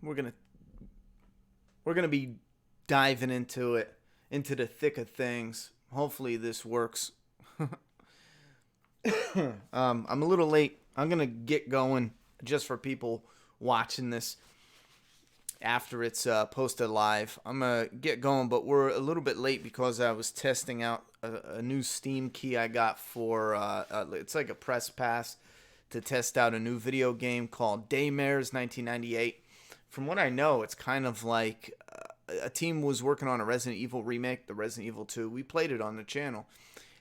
we're gonna be diving into it, into the thick of things. Hopefully this works. I'm a little late. I'm gonna get going just for people watching this after it's posted live. I'm gonna get going, but we're a little bit late because I was testing out a new Steam key I got for it's like a press pass to test out a new video game called Daymare's 1998. From what I know, it's kind of like a team was working on a Resident Evil remake, the Resident Evil 2. We played it on the channel.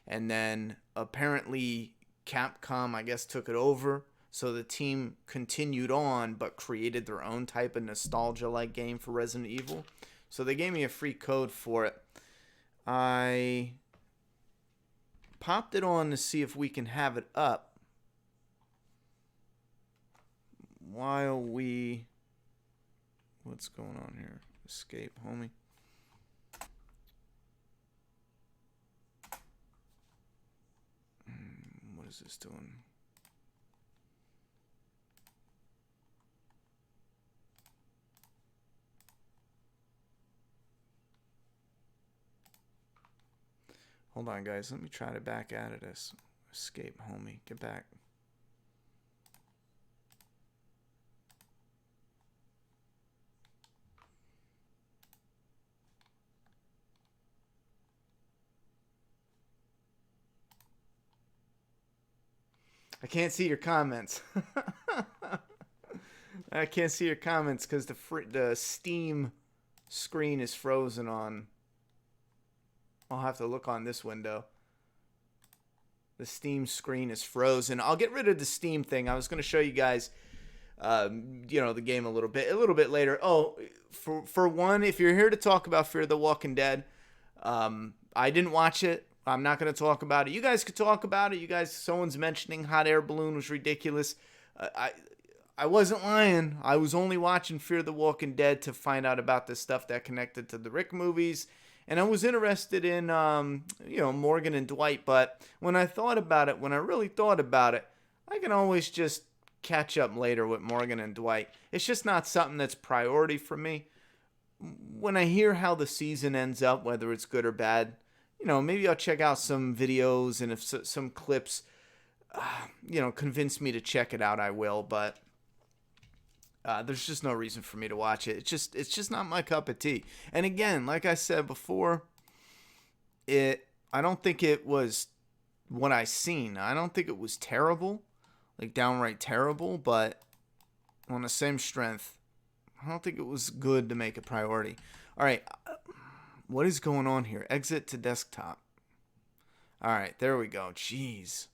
And then apparently Capcom, I guess, took it over. So the team continued on, but created their own type of nostalgia-like game for Resident Evil. So they gave me a free code for it. I popped it on to see if we can have it up while we... What's going on here? Escape, homie. What is this doing? Hold on, guys. Let me try to back out of this. Escape, homie. Get back. I can't see your comments. I can't see your comments because the Steam screen is frozen on. I'll have to look on this window. The Steam screen is frozen. I'll get rid of the Steam thing. I was going to show you guys, the game a little bit later. Oh, for one, if you're here to talk about Fear the Walking Dead, I didn't watch it. I'm not going to talk about it. You guys could talk about it. You guys, someone's mentioning Hot Air Balloon was ridiculous. I wasn't lying. I was only watching Fear the Walking Dead to find out about the stuff that connected to the Rick movies. And I was interested in, Morgan and Dwight. But when I really thought about it, I can always just catch up later with Morgan and Dwight. It's just not something that's priority for me. When I hear how the season ends up, whether it's good or bad, maybe I'll check out some videos, and if some clips, convince me to check it out, I will. But there's just no reason for me to watch it. It's just not my cup of tea. And again, like I said before, I don't think it was what I seen. I don't think it was terrible, like downright terrible. But on the same strength, I don't think it was good to make a priority. All right. What is going on here? Exit to desktop. All right, there we go. Jeez.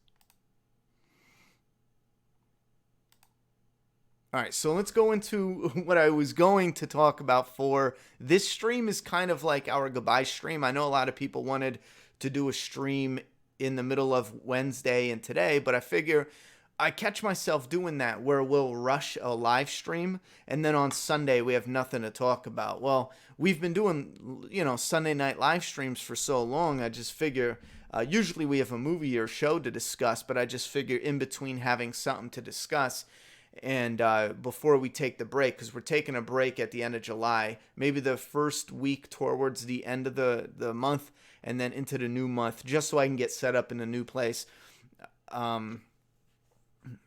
All right, so let's go into what I was going to talk about for this stream. Is kind of like our goodbye stream. I know a lot of people wanted to do a stream in the middle of Wednesday and today, but I figure I catch myself doing that where we'll rush a live stream and then on Sunday we have nothing to talk about. Well, we've been doing, Sunday night live streams for so long. I just figure usually we have a movie or show to discuss, but I just figure in between having something to discuss and before we take the break, because we're taking a break at the end of July, maybe the first week towards the end of the month and then into the new month, just so I can get set up in a new place.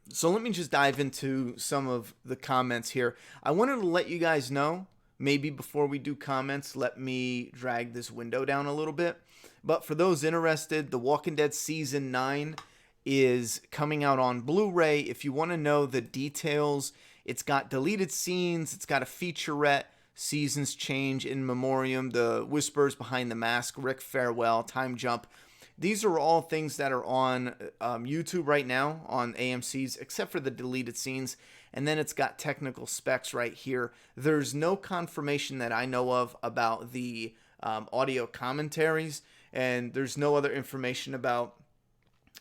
So let me just dive into some of the comments here. I wanted to let you guys know, maybe before we do comments, let me drag this window down a little bit. But for those interested, The Walking Dead Season 9 is coming out on Blu-ray. If you want to know the details, it's got deleted scenes, it's got a featurette, Seasons Change, In Memoriam, The Whispers Behind the Mask, Rick Farewell, Time Jump. These are all things that are on YouTube right now on AMC's, except for the deleted scenes. And then it's got technical specs right here. There's no confirmation that I know of about the audio commentaries, and there's no other information about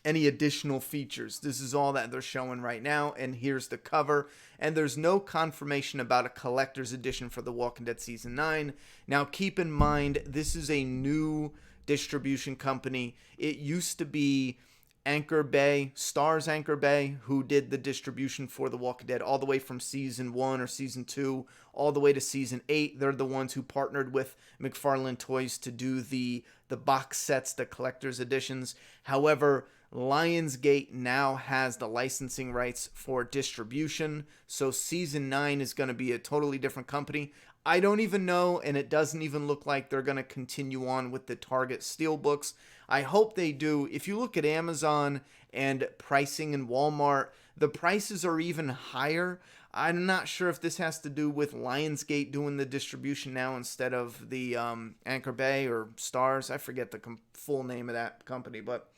any additional features. This is all that they're showing right now, and here's the cover. And there's no confirmation about a collector's edition for The Walking Dead Season 9. Now, keep in mind, this is a new distribution company. It used to be Anchor Bay, Stars Anchor Bay, who did the distribution for The Walking Dead all the way from season 1 or season 2 all the way to season 8. They're the ones who partnered with McFarlane Toys to do the box sets, the collector's editions. However, Lionsgate now has the licensing rights for distribution, so season 9 is going to be a totally different company. I don't even know, and it doesn't even look like they're going to continue on with the Target Steelbooks. I hope they do. If you look at Amazon and pricing in Walmart, the prices are even higher. I'm not sure if this has to do with Lionsgate doing the distribution now instead of the Anchor Bay or Stars. I forget the full name of that company, but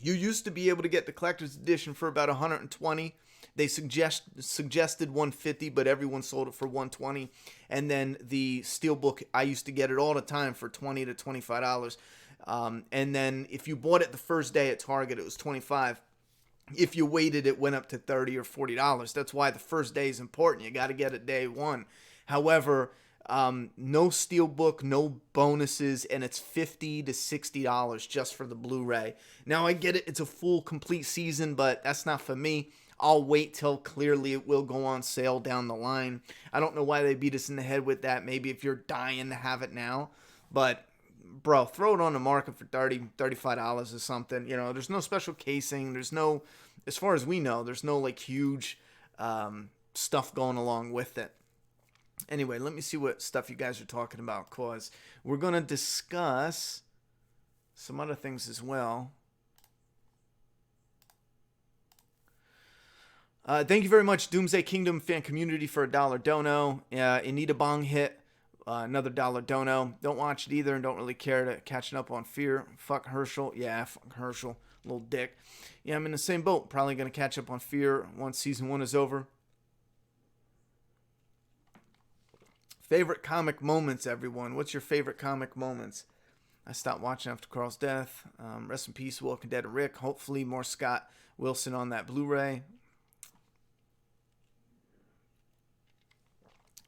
you used to be able to get the collector's edition for about $120. They suggested $150, but everyone sold it for $120. And then the Steelbook, I used to get it all the time for $20 to $25. And then if you bought it the first day at Target, it was $25. If you waited, it went up to $30 or $40. That's why the first day is important. You got to get it day one. However, no Steelbook, no bonuses, and it's $50 to $60 just for the Blu-ray. Now, I get it. It's a full, complete season, but that's not for me. I'll wait till clearly it will go on sale down the line. I don't know why they beat us in the head with that. Maybe if you're dying to have it now. But, bro, throw it on the market for $30, $35 or something. You know, there's no special casing. There's no, as far as we know, there's no, like, huge stuff going along with it. Anyway, let me see what stuff you guys are talking about, because we're going to discuss some other things as well. Thank you very much, Doomsday Kingdom fan community, for $1 dono. Anita Bong hit another $1 dono. Don't watch it either and don't really care to catching up on Fear. Fuck Herschel. Yeah, fuck Herschel. Little dick. Yeah, I'm in the same boat. Probably going to catch up on Fear once season 1 is over. Favorite comic moments, everyone. What's your favorite comic moments? I stopped watching after Carl's death. Rest in peace, Walking Dead and Rick. Hopefully more Scott Wilson on that Blu-ray.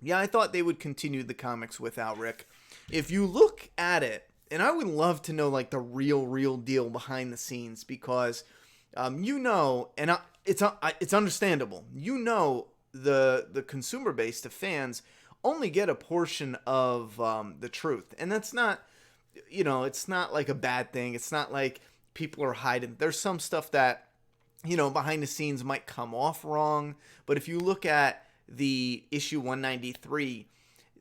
Yeah, I thought they would continue the comics without Rick. If you look at it, and I would love to know, like, the real deal behind the scenes, because, you know, and it's understandable. You know, the consumer base, the fans, only get a portion of the truth. And that's not, you know, it's not like a bad thing. It's not like people are hiding. There's some stuff that, you know, behind the scenes might come off wrong. But if you look at the issue 193,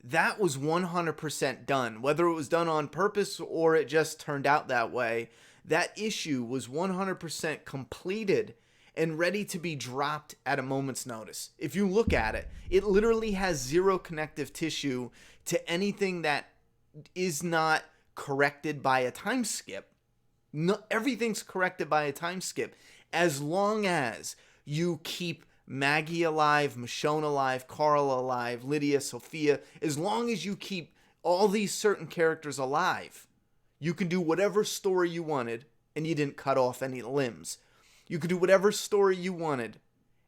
that was 100% done. Whether it was done on purpose or it just turned out that way, that issue was 100% completed and ready to be dropped at a moment's notice. If you look at it, it literally has zero connective tissue to anything that is not corrected by a time skip. No, everything's corrected by a time skip. As long as you keep Maggie alive, Michonne alive, Carl alive, Lydia, Sophia, as long as you keep all these certain characters alive, you can do whatever story you wanted, and you didn't cut off any limbs. You could do whatever story you wanted,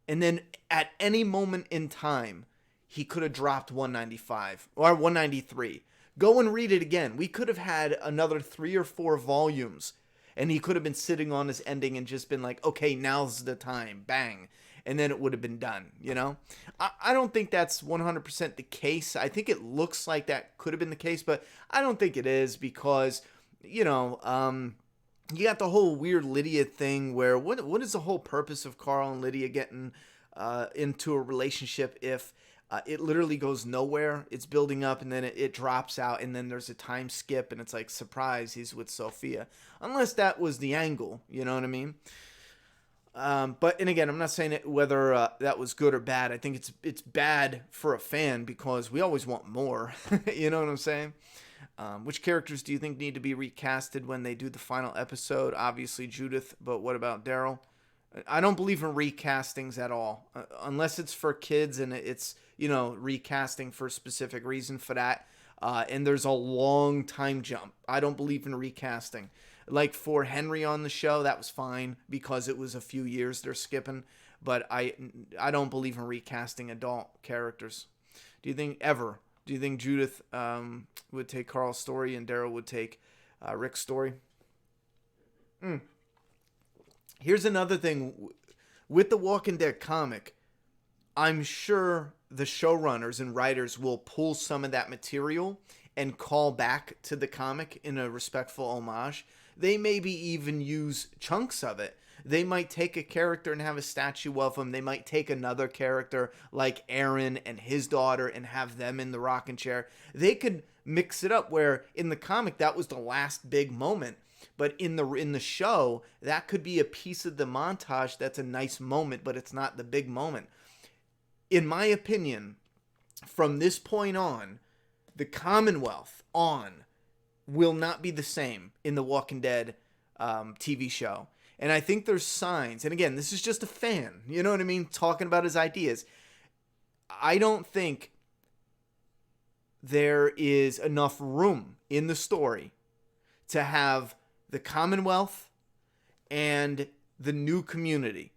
and then at any moment in time, he could have dropped 195 or 193. Go and read it again. We could have had another 3 or 4 volumes, and he could have been sitting on his ending and just been like, okay, now's the time, bang. And then it would have been done, you know? I don't think that's 100% the case. I think it looks like that could have been the case, but I don't think it is because, you know, you got the whole weird Lydia thing where what is the whole purpose of Carl and Lydia getting into a relationship if it literally goes nowhere? It's building up and then it drops out and then there's a time skip and it's like, surprise, he's with Sophia. Unless that was the angle, you know what I mean? But, and again, I'm not saying whether that was good or bad. I think it's bad for a fan because we always want more. You know what I'm saying? Which characters do you think need to be recasted when they do the final episode? Obviously Judith, but what about Daryl? I don't believe in recastings at all, unless it's for kids and it's, you know, recasting for a specific reason for that. And there's a long time jump. I don't believe in recasting. Like for Henry on the show, that was fine because it was a few years they're skipping. But I don't believe in recasting adult characters. Do you think Judith would take Carl's story and Daryl would take Rick's story? Here's another thing. With the Walking Dead comic, I'm sure the showrunners and writers will pull some of that material and call back to the comic in a respectful homage. They maybe even use chunks of it. They might take a character and have a statue of him. They might take another character like Aaron and his daughter and have them in the rocking chair. They could mix it up where in the comic that was the last big moment. But in the show, that could be a piece of the montage that's a nice moment, but it's not the big moment. In my opinion, from this point on, the Commonwealth will not be the same in the Walking Dead TV show. And I think there's signs. And again, this is just a fan, you know what I mean? Talking about his ideas. I don't think there is enough room in the story to have the Commonwealth and the new community.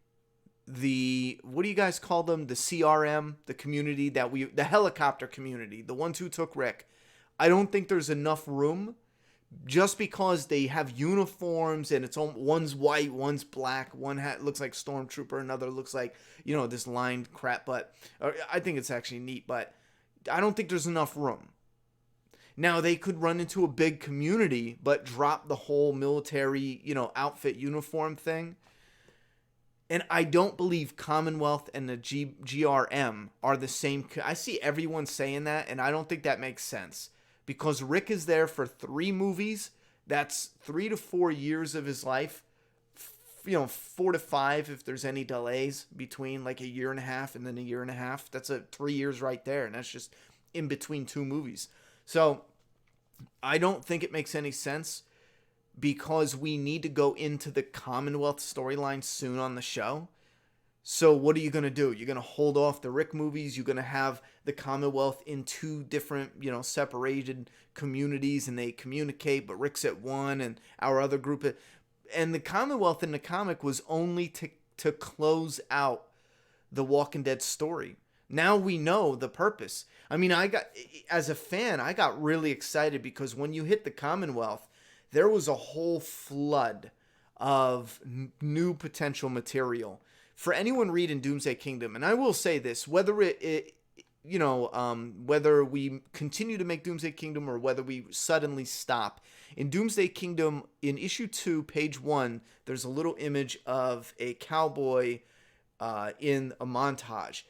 What do you guys call them? The CRM, the community the helicopter community, the ones who took Rick. I don't think there's enough room just because they have uniforms and one's white, one's black, one hat looks like Stormtrooper, another looks like, this lined crap. But I think it's actually neat, but I don't think there's enough room. Now, they could run into a big community, but drop the whole military, outfit uniform thing. And I don't believe Commonwealth and the GRM are the same. I see everyone saying that, and I don't think that makes sense. Because Rick is there for 3 movies. That's 3 to 4 years of his life. 4 to 5 if there's any delays between like a year and a half and then a year and a half. That's 3 years right there, and that's just in between 2 movies. So I don't think it makes any sense because we need to go into the Commonwealth storyline soon on the show. So what are you going to do? You're going to hold off the Rick movies. You're going to have the Commonwealth in 2 different, separated communities, and they communicate, but Rick's at one and our other group. And the Commonwealth in the comic was only to close out the Walking Dead story. Now we know the purpose. I mean, as a fan, I got really excited because when you hit the Commonwealth, there was a whole flood of new potential material. For anyone reading Doomsday Kingdom, and I will say this, whether whether we continue to make Doomsday Kingdom or whether we suddenly stop, in Doomsday Kingdom, in issue 2, page 1, there's a little image of a cowboy in a montage.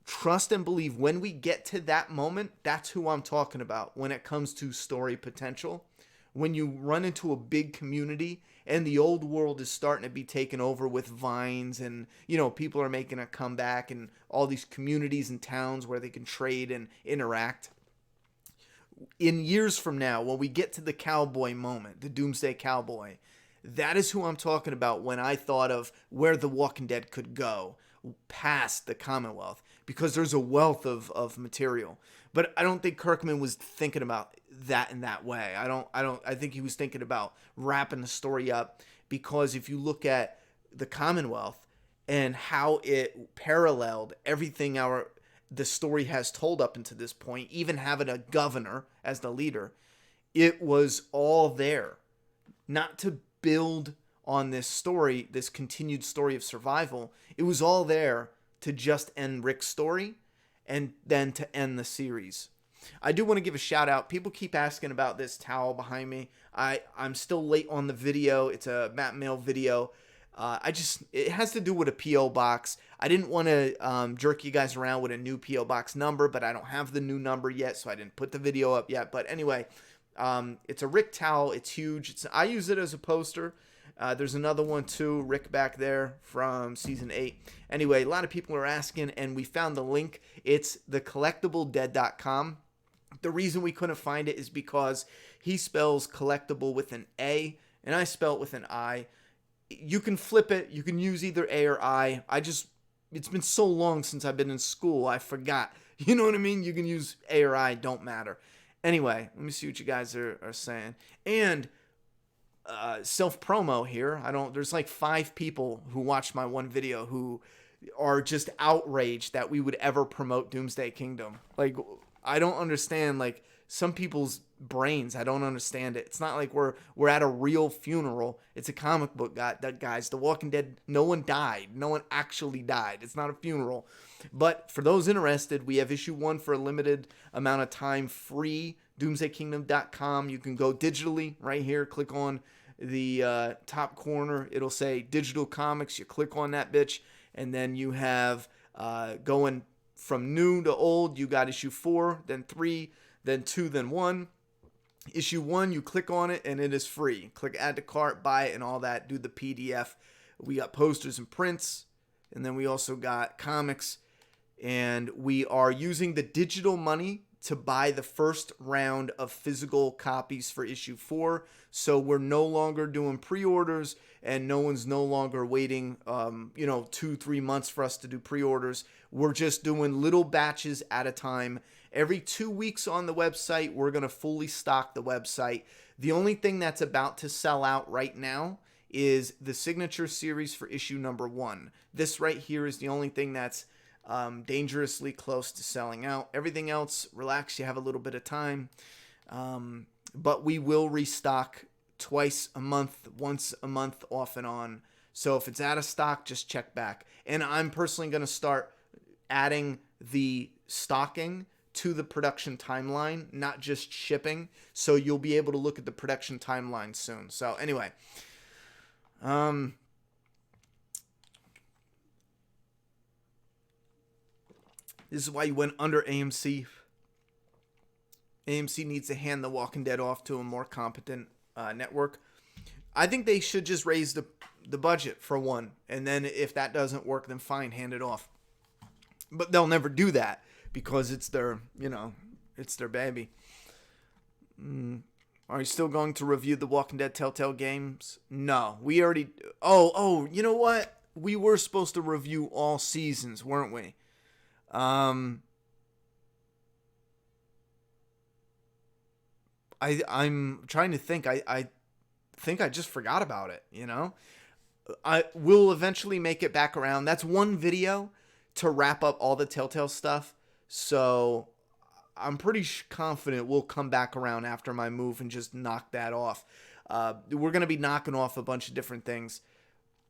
Trust and believe, when we get to that moment, that's who I'm talking about when it comes to story potential. When you run into a big community and the old world is starting to be taken over with vines and, people are making a comeback and all these communities and towns where they can trade and interact. In years from now, when we get to the cowboy moment, the Doomsday Cowboy, that is who I'm talking about when I thought of where The Walking Dead could go past the Commonwealth, because there's a wealth of material. But I don't think Kirkman was thinking about that in that way. I think he was thinking about wrapping the story up, because if you look at the Commonwealth and how it paralleled everything the story has told up until this point, even having a governor as the leader, it was all there. Not to build on this story, this continued story of survival. It was all there to just end Rick's story and then to end the series. I do want to give a shout out. People keep asking about this towel behind me. I'm still late on the video. It's a Matt Mail video. It has to do with a P.O. box. I didn't want to jerk you guys around with a new P.O. box number, but I don't have the new number yet, so I didn't put the video up yet. But anyway, it's a Rick towel. It's huge. I use it as a poster. There's another one too, Rick back there from season 8. Anyway, a lot of people are asking, and we found the link. It's thecollectibledead.com. The reason we couldn't find it is because he spells collectible with an A, and I spell it with an I. You can flip it. You can use either A or I. It's been so long since I've been in school, I forgot. You know what I mean? You can use A or I, don't matter. Anyway, let me see what you guys are saying. And self-promo here. There's like 5 people who watched my one video who are just outraged that we would ever promote Doomsday Kingdom. Like, I don't understand. Like, some people's brains. I don't understand it. It's not like we're at a real funeral. It's a comic book, guys. The Walking Dead, no one died. No one actually died. It's not a funeral. But for those interested, we have issue 1 for a limited amount of time, free, doomsdaykingdom.com. You can go digitally right here. Click on the top corner. It'll say digital comics. You click on that bitch, and then you have going from new to old. You got issue 4, then 3, then 2, then 1. Issue 1, you click on it, and it is free. Click add to cart, buy it, and all that. Do the PDF. We got posters and prints, and then we also got comics. And we are using the digital money to buy the first round of physical copies for issue 4. So we're no longer doing pre-orders, and no one's no longer waiting 2-3 months for us to do pre-orders. We're just doing little batches at a time. Every 2 weeks on the website, we're going to fully stock the website. The only thing that's about to sell out right now is the signature series for issue number 1. This right here is the only thing that's dangerously close to selling out. Everything else, relax, you have a little bit of time. But we will restock twice a month, once a month, off and on. So if it's out of stock, just check back. And I'm personally going to start adding the stocking to the production timeline, not just shipping. So you'll be able to look at the production timeline soon. So anyway, this is why you went under AMC. AMC needs to hand The Walking Dead off to a more competent network. I think they should just raise the budget for one. And then if that doesn't work, then fine, hand it off. But they'll never do that because it's their, it's their baby. Are you still going to review The Walking Dead Telltale games? No, we already... Oh, you know what? We were supposed to review all seasons, weren't we? I'm trying to think. I think I just forgot about it, I will eventually make it back around. That's one video to wrap up all the Telltale stuff. So I'm pretty confident we'll come back around after my move and just knock that off. We're going to be knocking off a bunch of different things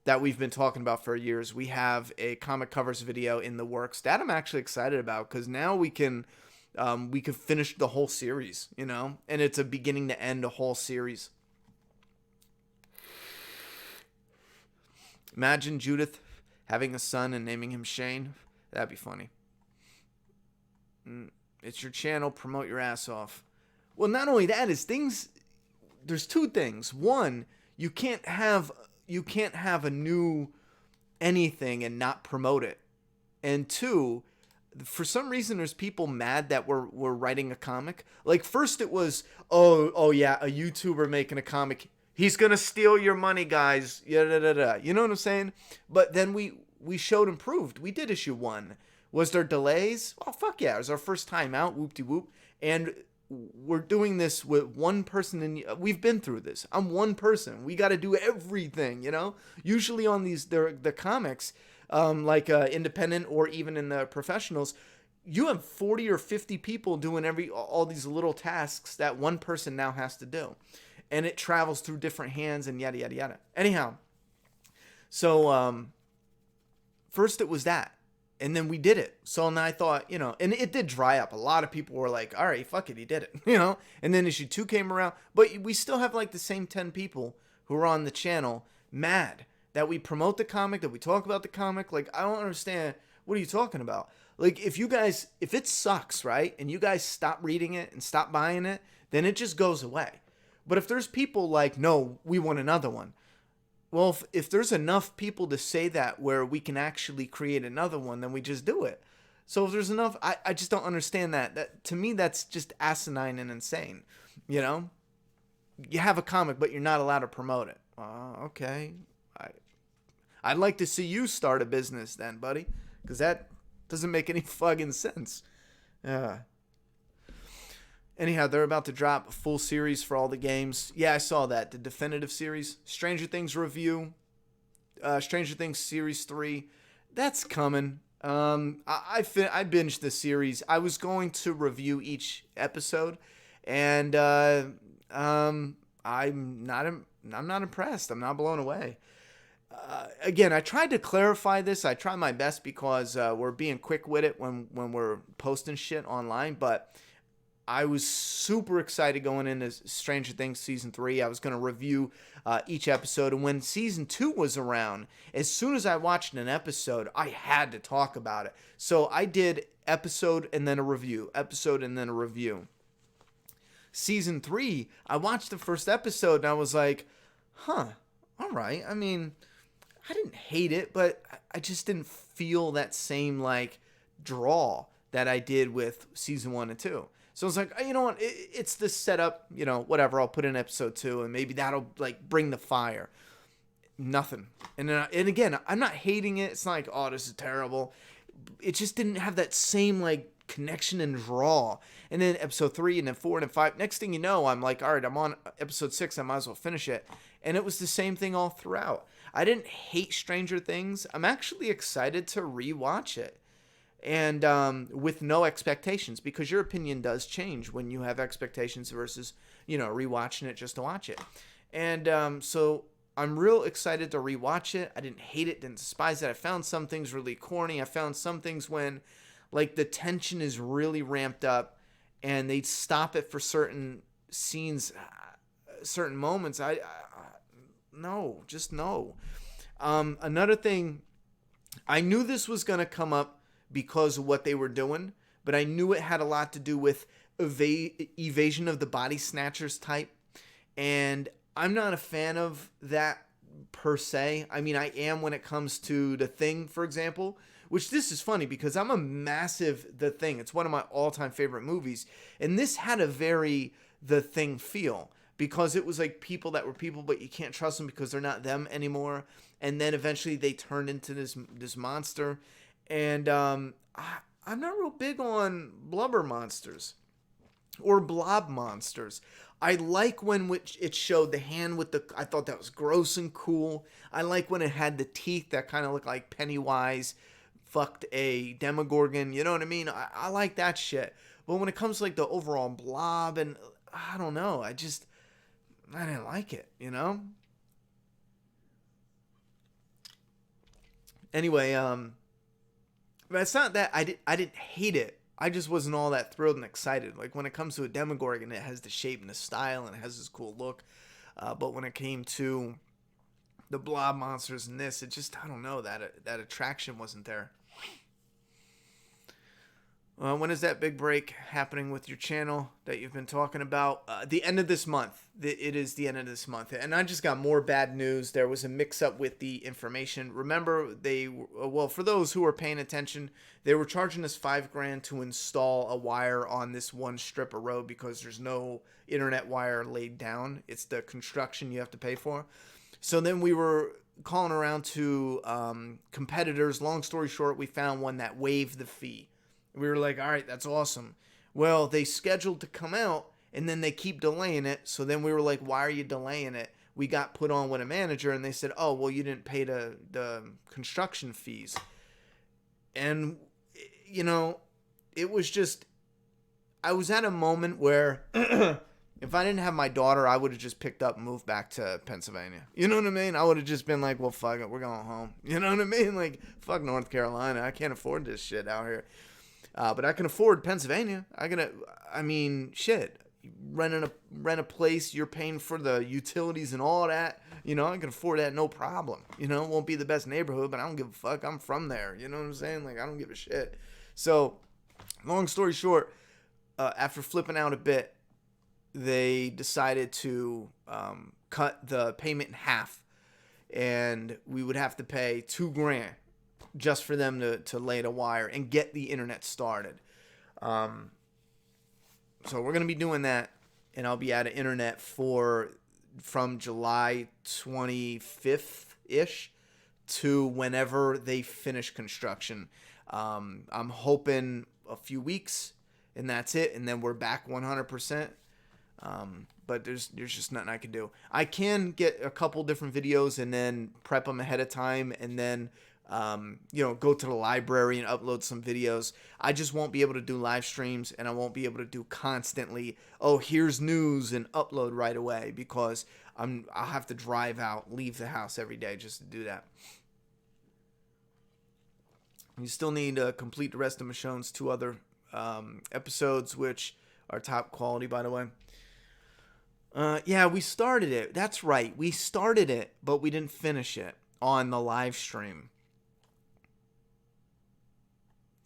that we've been talking about for years. We have a comic covers video in the works that I'm actually excited about because now we can finish the whole series, and it's a beginning to end a whole series. Imagine Judith having a son and naming him Shane. That'd be funny. It's your channel. Promote your ass off. Well, not only that, there's two things. One, you can't have a new anything and not promote it. And two, for some reason, there's people mad that we're writing a comic. Like first it was, oh yeah, a YouTuber making a comic. He's going to steal your money, guys. You know what I'm saying? But then we showed and proved. We did issue 1. Was there delays? Oh, fuck yeah. It was our first time out. Whoop-de-whoop. And we're doing this with one person. And we've been through this. I'm one person. We got to do everything, Usually on the comics, like independent or even in the professionals, you have 40 or 50 people doing all these little tasks that one person now has to do. And it travels through different hands and yada, yada, yada. Anyhow, so first it was that. And then we did it. So now I thought, and it did dry up. A lot of people were like, all right, fuck it, he did it, And then issue 2 came around. But we still have like the same 10 people who are on the channel mad that we promote the comic, that we talk about the comic. Like, I don't understand. What are you talking about? Like, if it sucks, right, and you guys stop reading it and stop buying it, then it just goes away. But if there's people like, no, we want another one. Well, if there's enough people to say that where we can actually create another one, then we just do it. So if there's enough, I just don't understand that. That to me, that's just asinine and insane. You have a comic, but you're not allowed to promote it. Okay. I'd like to see you start a business then, buddy, because that doesn't make any fucking sense. Anyhow, they're about to drop a full series for all the games. Yeah, I saw that. The definitive series. Stranger Things review. Stranger Things Series 3. That's coming. I binged the series. I was going to review each episode, and I'm not impressed. I'm not blown away. Again, I tried to clarify this. I tried my best because we're being quick with it when we're posting shit online. But I was super excited going into Stranger Things Season 3. I was going to review each episode. And when Season 2 was around, as soon as I watched an episode, I had to talk about it. So I did episode and then a review. Episode and then a review. Season 3, I watched the first episode and I was like, all right. I mean, I didn't hate it, but I just didn't feel that same, like, draw that I did with Season 1 and 2. So I was like, you know what, it's the setup, you know, whatever, I'll put in episode 2, and maybe that'll, like, bring the fire. Nothing. And again, I'm not hating it. It's not like, oh, this is terrible. It just didn't have that same, like, connection and draw. And then episode 3, and then 4, and then 5. Next thing you know, I'm like, all right, I'm on episode 6. I might as well finish it. And it was the same thing all throughout. I didn't hate Stranger Things. I'm actually excited to rewatch it. And with no expectations, because your opinion does change when you have expectations versus, you know, rewatching it just to watch it. And so I'm real excited to rewatch it. I didn't hate it, didn't despise it. I found some things really corny. I found some things when, like, the tension is really ramped up and they stop it for certain scenes, certain moments. No, just no. Another thing, I knew this was going to come up because of what they were doing, but I knew it had a lot to do with evasion of the body snatchers type. And I'm not a fan of that per se. I mean, I am when it comes to The Thing, for example, which this is funny because I'm a massive The Thing. It's one of my all-time favorite movies. And this had a very The Thing feel because it was like people that were people, but you can't trust them because they're not them anymore. And then eventually they turned into this monster. And I'm not real big on blubber monsters or blob monsters. I like when it showed the hand with the... I thought that was gross and cool. I like when it had the teeth that kind of looked like Pennywise fucked a Demogorgon. You know what I mean? I like that shit. But when it comes to, like, the overall blob and... I don't know. I didn't like it, you know? Anyway, but it's not that I didn't hate it. I just wasn't all that thrilled and excited. Like, when it comes to a Demogorgon, it has the shape and the style, and it has this cool look. But when it came to the blob monsters and this, it just, I don't know, that attraction wasn't there. When is that big break happening with your channel that you've been talking about? The end of this month. It is the end of this month. And I just got more bad news. There was a mix-up with the information. Remember, for those who are paying attention, they were charging us $5,000 to install a wire on this one strip of road because there's no internet wire laid down. It's the construction you have to pay for. So then we were calling around to competitors. Long story short, we found one that waived the fee. We were like, all right, that's awesome. Well, they scheduled to come out, and then they keep delaying it. So then we were like, why are you delaying it? We got put on with a manager, and they said, oh, well, you didn't pay the construction fees. And, you know, it was just, I was at a moment where if I didn't have my daughter, I would have just picked up and moved back to Pennsylvania. You know what I mean? I would have just been like, well, fuck it, we're going home. You know what I mean? Like, fuck North Carolina. I can't afford this shit out here. But I can afford Pennsylvania. Shit. Rent a place, you're paying for the utilities and all that. You know, I can afford that, no problem. You know, it won't be the best neighborhood, but I don't give a fuck. I'm from there. You know what I'm saying? Like, I don't give a shit. So, long story short, after flipping out a bit, they decided to cut the payment in half. And we would have to pay $2,000 just for them to lay the wire and get the internet started. So we're going to be doing that, and I'll be out of internet from July 25th-ish to whenever they finish construction. I'm hoping a few weeks, and that's it, and then we're back 100%. But there's just nothing I can do. I can get a couple different videos and then prep them ahead of time, and then go to the library and upload some videos. I just won't be able to do live streams, and I won't be able to do constantly, oh, here's news and upload right away, because I'll have to drive out, leave the house every day just to do that. You still need to complete the rest of Michonne's 2 other episodes, which are top quality, by the way. Yeah, we started it. That's right. We started it, but we didn't finish it on the live stream.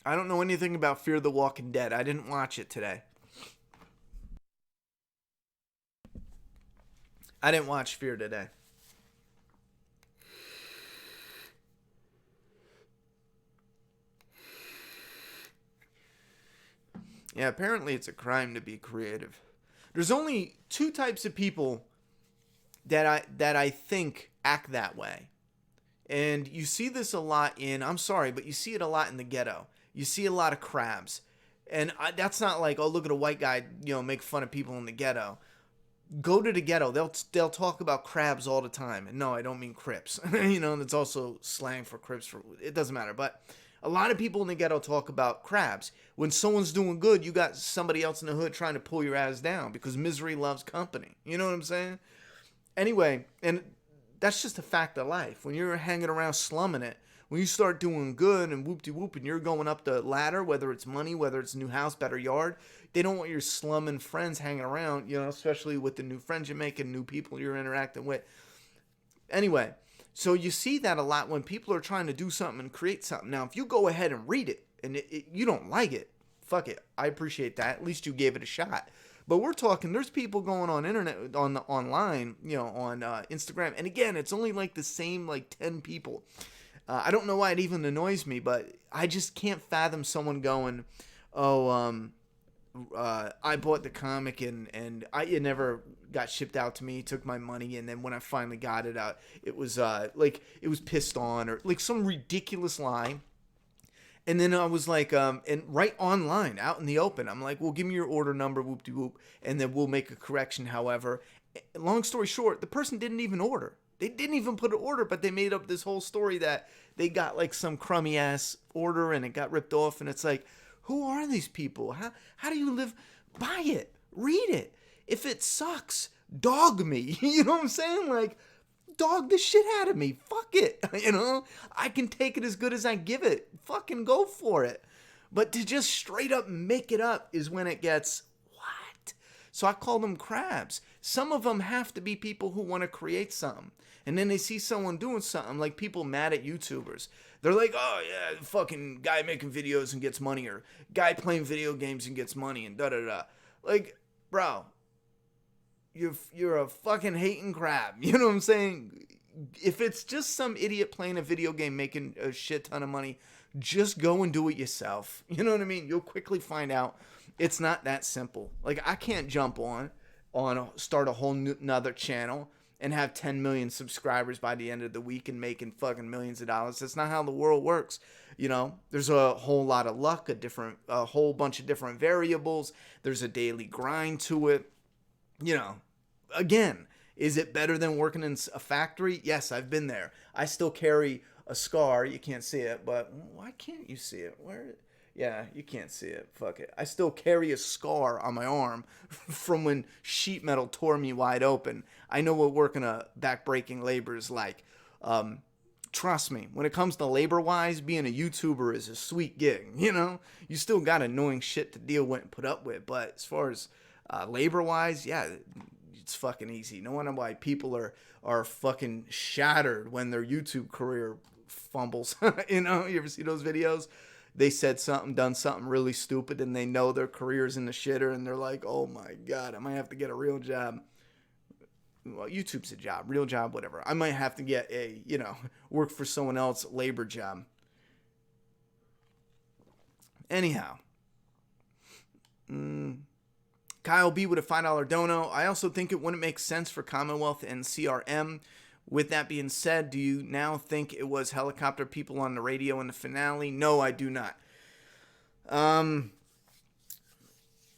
I don't know anything about Fear the Walking Dead. I didn't watch it today. I didn't watch Fear today. Yeah, apparently it's a crime to be creative. There's only 2 types of people that I think act that way. And you see this a lot in, I'm sorry, but you see it a lot in the ghetto. You see a lot of crabs. And that's not like, oh, look at a white guy, make fun of people in the ghetto. Go to the ghetto. They'll talk about crabs all the time. And no, I don't mean Crips. That's also slang for Crips. It doesn't matter. But a lot of people in the ghetto talk about crabs. When someone's doing good, you got somebody else in the hood trying to pull your ass down, because misery loves company. You know what I'm saying? Anyway, and that's just a fact of life. When you're hanging around slumming it, when you start doing good and whoop-de-whoop and you're going up the ladder, whether it's money, whether it's a new house, better yard, they don't want your slumming friends hanging around, especially with the new friends you're making, new people you're interacting with. Anyway, so you see that a lot when people are trying to do something and create something. Now, if you go ahead and read it and you don't like it, fuck it. I appreciate that. At least you gave it a shot. But we're talking, there's people going on internet, online, on Instagram. And again, it's only like the same 10 people. I don't know why it even annoys me, but I just can't fathom someone going, oh, I bought the comic and it never got shipped out to me, took my money, and then when I finally got it out, it was it was pissed on, or some ridiculous lie. And then I was like, and right online, out in the open, I'm like, well, give me your order number, whoop-de-whoop, and then we'll make a correction. However, long story short, the person didn't even order. They didn't even put an order, but they made up this whole story that they got some crummy ass order and it got ripped off. And it's like, who are these people? How do you live? Buy it, read it. If it sucks, dog me. You know what I'm saying? Dog the shit out of me. Fuck it. I can take it as good as I give it. Fucking go for it. But to just straight up make it up is when it gets, what? So I call them crabs. Some of them have to be people who want to create something. And then they see someone doing something, like people mad at YouTubers. They're like, oh yeah, fucking guy making videos and gets money, or guy playing video games and gets money, and da-da-da. Bro, you're a fucking hating crab. You know what I'm saying? If it's just some idiot playing a video game making a shit ton of money, just go and do it yourself. You know what I mean? You'll quickly find out it's not that simple. I can't jump start a whole another channel and have 10 million subscribers by the end of the week and making fucking millions of dollars. That's not how the world works. There's a whole lot of luck, a whole bunch of different variables. There's a daily grind to it. Again, is it better than working in a factory? Yes, I've been there. I still carry a scar. You can't see it, but why can't you see it? Yeah, you can't see it. Fuck it. I still carry a scar on my arm from when sheet metal tore me wide open. I know what working a back-breaking labor is like. Trust me, when it comes to labor-wise, being a YouTuber is a sweet gig, You still got annoying shit to deal with and put up with, but as far as labor-wise, yeah, it's fucking easy. No wonder why people are fucking shattered when their YouTube career fumbles. You ever see those videos? They said something, done something really stupid, and they know their career's in the shitter, and they're like, oh my God, I might have to get a real job. Well, YouTube's a job, real job, whatever. I might have to get a, work for someone else, labor job. Anyhow. Kyle B with a $5 dono. I also think it wouldn't make sense for Commonwealth and CRM. With that being said, do you now think it was helicopter people on the radio in the finale? No, I do not.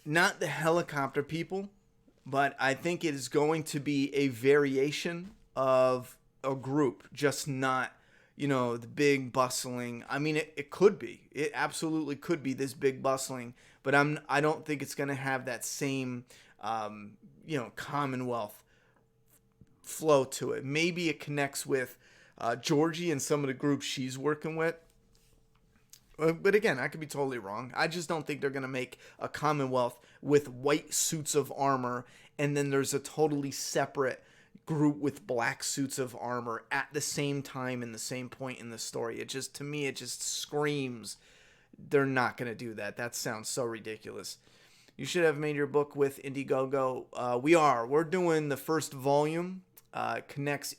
Not the helicopter people, but I think it is going to be a variation of a group, just not, the big bustling. I mean, it could be. It absolutely could be this big bustling, but I don't think it's going to have that same, Commonwealth flow to it. Maybe it connects with Georgie and some of the groups she's working with. But again, I could be totally wrong. I just don't think they're going to make a Commonwealth with white suits of armor, and then there's a totally separate group with black suits of armor at the same time in the same point in the story. To me, it just screams they're not going to do that. That sounds so ridiculous. You should have made your book with Indiegogo. We're doing the first volume. Connects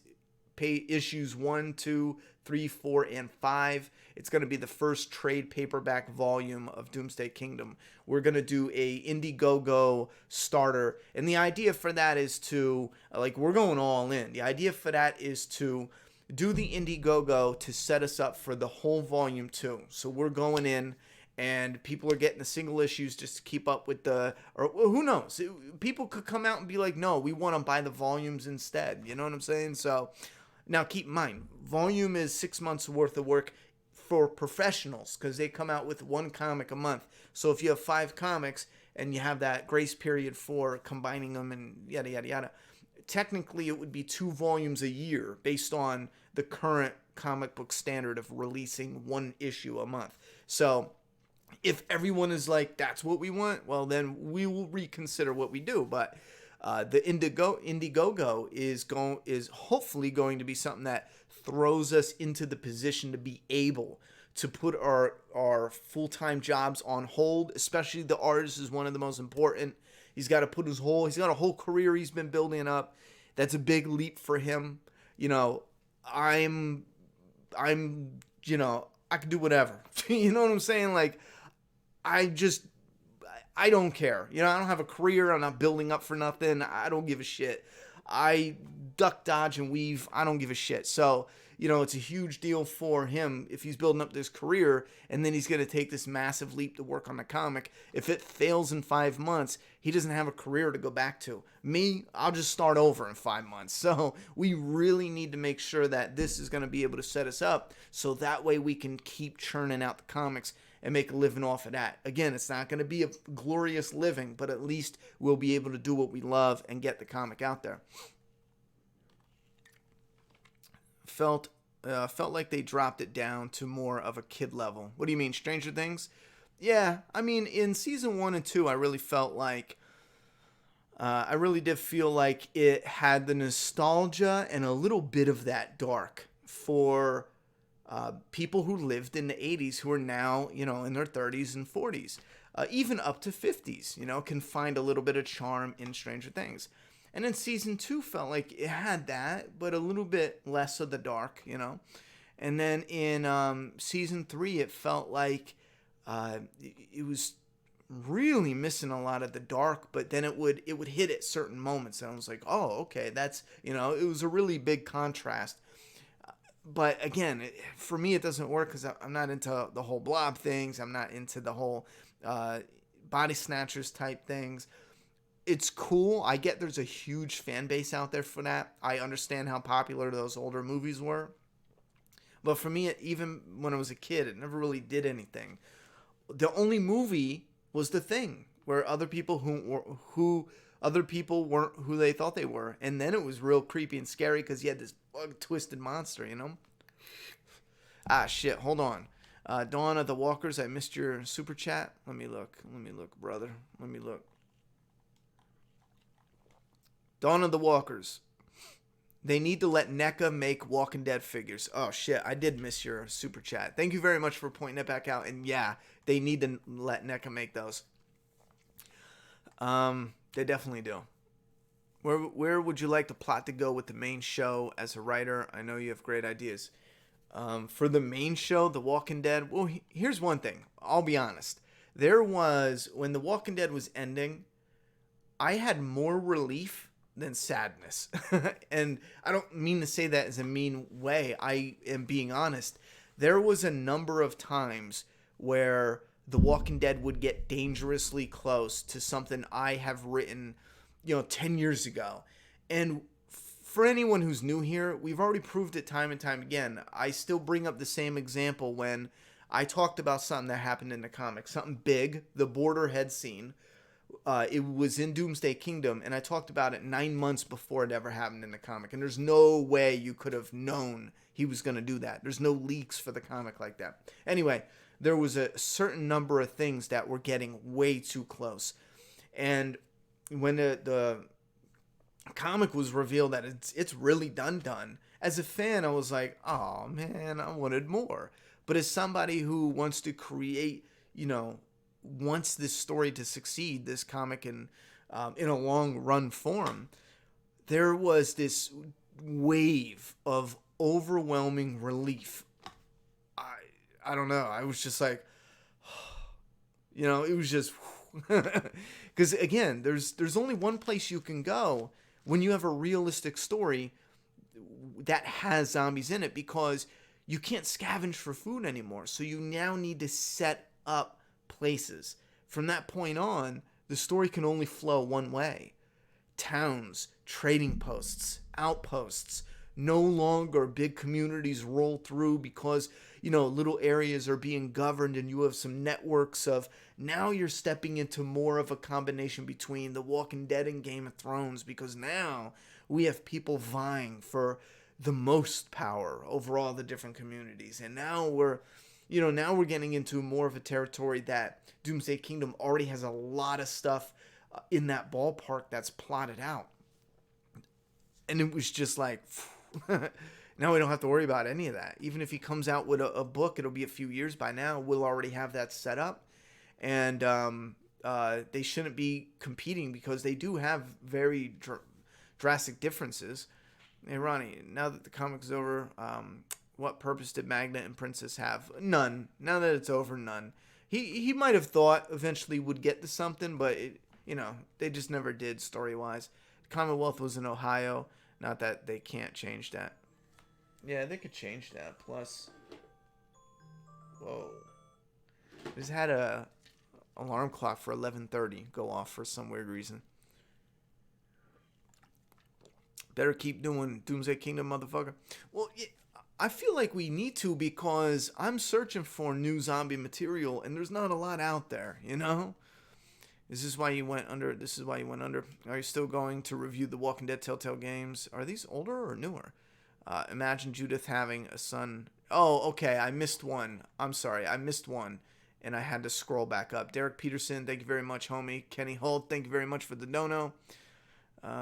issues 1, 2, 3, 4, and 5. It's going to be the first trade paperback volume of Doomsday Kingdom. We're going to do a Indiegogo starter. And the idea for that is to, we're going all in. The idea for that is to do the Indiegogo to set us up for the whole volume 2. So we're going in, and people are getting the single issues just to keep up with or who knows? People could come out and be like, no, we want to buy the volumes instead. You know what I'm saying? So now keep in mind, volume is 6 months worth of work for professionals because they come out with one comic a month. So if you have 5 comics and you have that grace period for combining them and yada, yada, yada, technically it would be 2 volumes a year based on the current comic book standard of releasing 1 issue a month. So if everyone is like, that's what we want, well, then we will reconsider what we do. But the Indiegogo is hopefully going to be something that throws us into the position to be able to put our full-time jobs on hold. Especially the artist is one of the most important. He's got a whole career he's been building up. That's a big leap for him. I can do whatever. You know what I'm saying? I don't care. I don't have a career. I'm not building up for nothing. I don't give a shit. I duck, dodge, and weave. I don't give a shit. So, it's a huge deal for him if he's building up this career, and then he's going to take this massive leap to work on the comic. If it fails in 5 months, he doesn't have a career to go back to. Me, I'll just start over in 5 months. So we really need to make sure that this is going to be able to set us up so that way we can keep churning out the comics and make a living off of that. Again, it's not going to be a glorious living, but at least we'll be able to do what we love and get the comic out there. Felt like they dropped it down to more of a kid level. What do you mean, Stranger Things? Yeah, I mean, in season 1 and 2, I really felt like I really did feel like it had the nostalgia and a little bit of that dark for people who lived in the 80s who are now, in their 30s and 40s, even up to 50s, can find a little bit of charm in Stranger Things. And then season 2 felt like it had that, but a little bit less of the dark, And then in season 3, it felt like it was really missing a lot of the dark, but then it would hit at certain moments, and I was like, oh, okay, that's, it was a really big contrast. But again, for me, it doesn't work because I'm not into the whole blob things. I'm not into the whole body snatchers type things. It's cool. I get there's a huge fan base out there for that. I understand how popular those older movies were. But for me, even when I was a kid, it never really did anything. The only movie was The Thing, where other people weren't who they thought they were. And then it was real creepy and scary because you had this bug-twisted monster, Ah, shit. Hold on. Dawn of the Walkers, I missed your super chat. Let me look, brother. Let me look. Dawn of the Walkers. They need to let NECA make Walking Dead figures. Oh, shit. I did miss your super chat. Thank you very much for pointing it back out. And yeah, they need to let NECA make those. They definitely do. Where would you like the plot to go with the main show as a writer? I know you have great ideas. For the main show, The Walking Dead, well, here's one thing. I'll be honest. When The Walking Dead was ending, I had more relief than sadness. And I don't mean to say that as a mean way. I am being honest. There was a number of times where The Walking Dead would get dangerously close to something I have written, 10 years ago. And for anyone who's new here, we've already proved it time and time again. I still bring up the same example when I talked about something that happened in the comics, something big, the border head scene. It was in Doomsday Kingdom, and I talked about it 9 months before it ever happened in the comic. And there's no way you could have known he was going to do that. There's no leaks for the comic like that. Anyway, there was a certain number of things that were getting way too close. And when the comic was revealed that it's really done, as a fan, I was like, oh man, I wanted more. But as somebody who wants to create, wants this story to succeed, this comic in a long run form, there was this wave of overwhelming relief. I don't know. I was just like, it was just, because again, there's only one place you can go when you have a realistic story that has zombies in it, because you can't scavenge for food anymore. So you now need to set up places. From that point on, the story can only flow one way. Towns, trading posts, outposts. No longer big communities roll through because, little areas are being governed and you have some networks of, now you're stepping into more of a combination between The Walking Dead and Game of Thrones, because now we have people vying for the most power over all the different communities. And now we're getting into more of a territory that Doomsday Kingdom already has a lot of stuff in that ballpark that's plotted out. And it was just like, now we don't have to worry about any of that. Even if he comes out with a book, it'll be a few years by now. We'll already have that set up. And they shouldn't be competing because they do have very drastic differences. Hey, Ronnie, now that the comic's over, what purpose did Magna and Princess have? None. Now that it's over, none. He might have thought eventually would get to something, but they just never did story-wise. Commonwealth was in Ohio. Not that they can't change that. Yeah, they could change that. Plus, whoa, just had a alarm clock for 11:30 go off for some weird reason. Better keep doing Doomsday Kingdom, motherfucker. Well, yeah, I feel like we need to, because I'm searching for new zombie material and there's not a lot out there, This is why you went under. This is why you went under. Are you still going to review the Walking Dead Telltale games? Are these older or newer? Imagine Judith having a son. Oh, okay. I missed one. I'm sorry. I missed one. And I had to scroll back up. Derek Peterson, thank you very much, homie. Kenny Holt, thank you very much for the dono.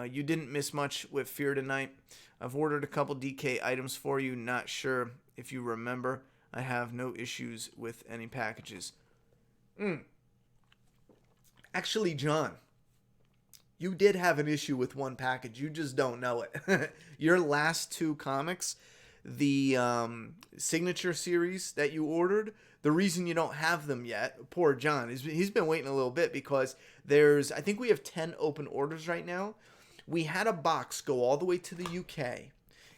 You didn't miss much with Fear tonight. I've ordered a couple DK items for you. Not sure if you remember. I have no issues with any packages. Actually, John, you did have an issue with one package. You just don't know it. Your last two comics, the signature series that you ordered, the reason you don't have them yet, poor John, he's been waiting a little bit because I think we have 10 open orders right now. We had a box go all the way to the UK.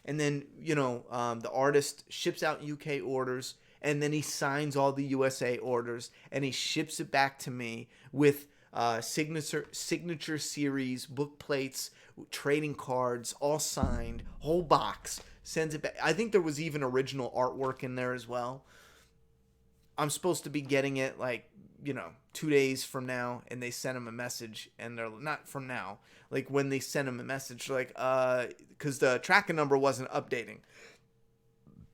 And then, the artist ships out UK orders. And then he signs all the USA orders. And he ships it back to me with signature series, book plates, trading cards, all signed, whole box. Sends it back. I think there was even original artwork in there as well. I'm supposed to be getting it 2 days from now, and they sent him a message, and they're not from now. Like when they sent him a message, because the tracking number wasn't updating.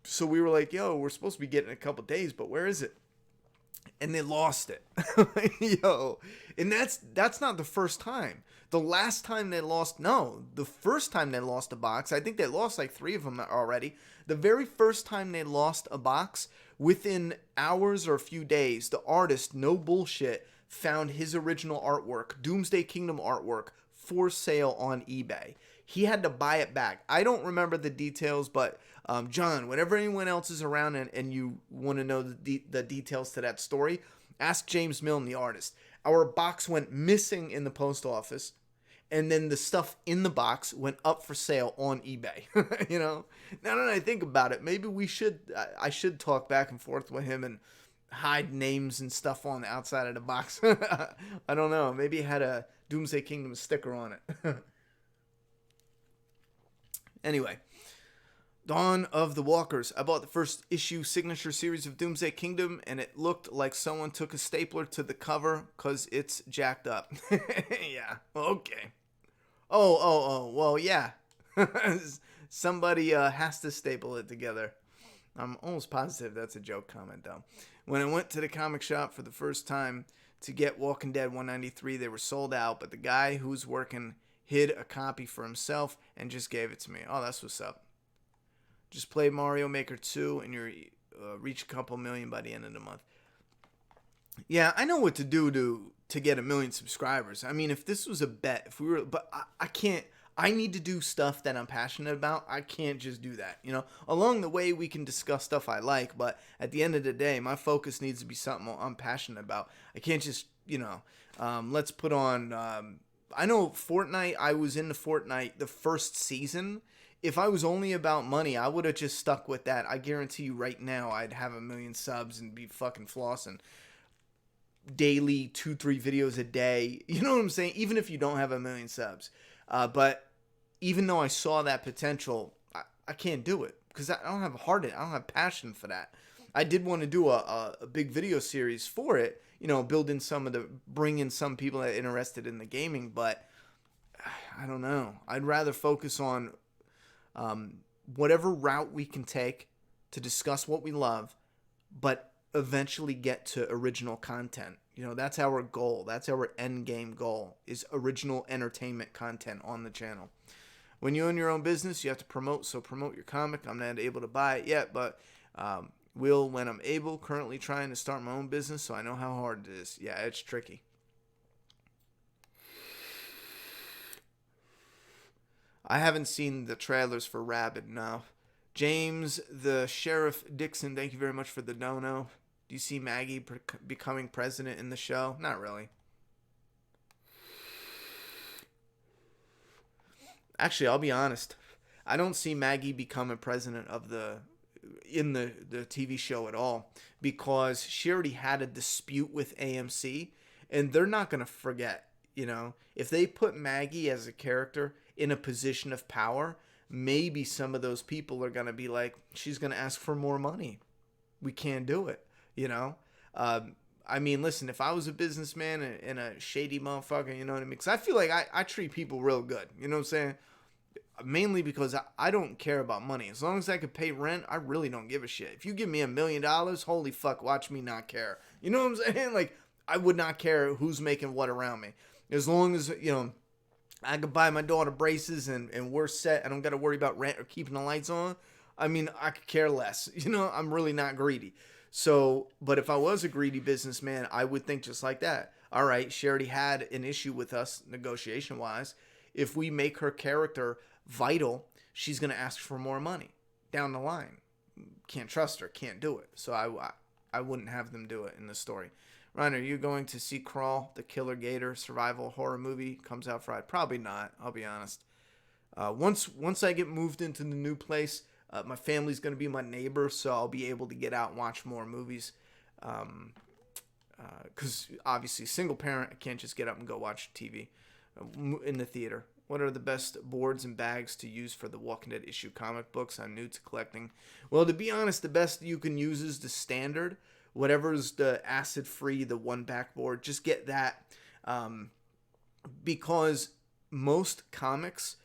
So we were like, yo, we're supposed to be getting it in a couple days, but where is it? And they lost it. Yo. And that's not the first time. The first time they lost a box, I think they lost 3 of them already. The very first time they lost a box, within hours or a few days, the artist, no bullshit, found his original artwork, Doomsday Kingdom artwork, for sale on eBay. He had to buy it back. I don't remember the details, but John, whenever anyone else is around and you want to know the details to that story, ask James Milne, the artist. Our box went missing in the post office, and then the stuff in the box went up for sale on eBay. Now that I think about it, maybe I should talk back and forth with him and hide names and stuff on the outside of the box. I don't know. Maybe it had a Doomsday Kingdom sticker on it. Anyway, Dawn of the Walkers. I bought the first issue signature series of Doomsday Kingdom, and it looked like someone took a stapler to the cover because it's jacked up. Yeah, okay. Well, yeah. Somebody has to staple it together. I'm almost positive that's a joke comment, though. When I went to the comic shop for the first time to get Walking Dead 193, they were sold out, but the guy who's working hid a copy for himself and just gave it to me. Oh, that's what's up. Just play Mario Maker 2 and you'll reach a couple million by the end of the month. Yeah, I know what to do to get 1 million subscribers. I mean, if this was a bet, if we were, but I can't. I need to do stuff that I'm passionate about. I can't just do that. You know, along the way we can discuss stuff I like, but at the end of the day, my focus needs to be something I'm passionate about. I can't just, let's put on. I know Fortnite. I was into Fortnite the first season. If I was only about money, I would have just stuck with that. I guarantee you right now I'd have 1 million subs and be fucking flossing. Daily 2-3 videos a day. You know what I'm saying? Even if you don't have 1 million subs. But even though I saw that potential, I can't do it. Because I don't have heart in it. I don't have passion for that. I did want to do a big video series for it. You know, bring in some people that are interested in the gaming. But I don't know. I'd rather focus on whatever route we can take to discuss what we love, but eventually get to original content. You know, that's our goal. That's our end game goal, is original entertainment content on the channel. When you own your own business, you have to promote. So promote your comic. I'm not able to buy it yet, but will when I'm able. Currently trying to start my own business, so I know how hard it is. Yeah, it's tricky. I haven't seen the trailers for Rabid now. James, the Sheriff Dixon, thank you very much for the dono. Do you see Maggie becoming president in the show? Not really. Actually, I'll be honest. I don't see Maggie becoming president in the TV show at all, because she already had a dispute with AMC, and they're not going to forget. You know, if they put Maggie as a character in a position of power, maybe some of those people are going to be like, she's going to ask for more money. We can't do it, you know? I mean, listen, if I was a businessman and a shady motherfucker, you know what I mean? Because I feel like I treat people real good, you know what I'm saying? Mainly because I don't care about money. As long as I could pay rent, I really don't give a shit. If you give me $1 million, holy fuck, watch me not care. You know what I'm saying? Like, I would not care who's making what around me. As long as, you know, I could buy my daughter braces and we're set. I don't got to worry about rent or keeping the lights on. I mean, I could care less. You know, I'm really not greedy. So, but if I was a greedy businessman, I would think just like that. All right, she already had an issue with us negotiation-wise. If we make her character vital, she's going to ask for more money down the line. Can't trust her. Can't do it. So I wouldn't have them do it in the story. Ryan, are you going to see Crawl, the Killer Gator survival horror movie? Comes out Friday. Probably not. I'll be honest. Once I get moved into the new place, my family's going to be my neighbor, so I'll be able to get out and watch more movies. Because obviously, single parent, I can't just get up and go watch TV in the theater. What are the best boards and bags to use for the Walking Dead issue comic books? I'm new to collecting. Well, to be honest, the best you can use is the standard. Whatever's the acid-free, the one backboard, just get that. Because most comics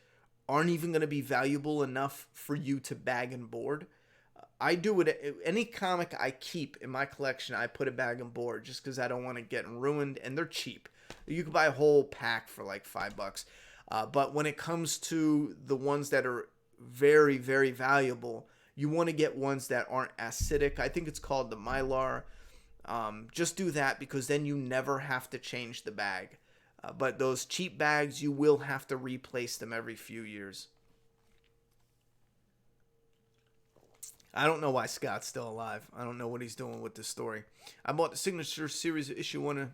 aren't even going to be valuable enough for you to bag and board. I do it. Any comic I keep in my collection, I put a bag and board just because I don't want to get ruined, and they're cheap. You can buy a whole pack for like $5. But when it comes to the ones that are very, very valuable, you want to get ones that aren't acidic. I think it's called the Mylar. Just do that because then you never have to change the bag. But those cheap bags, you will have to replace them every few years. I don't know why Scott's still alive. I don't know what he's doing with this story. I bought the signature series of issue 1.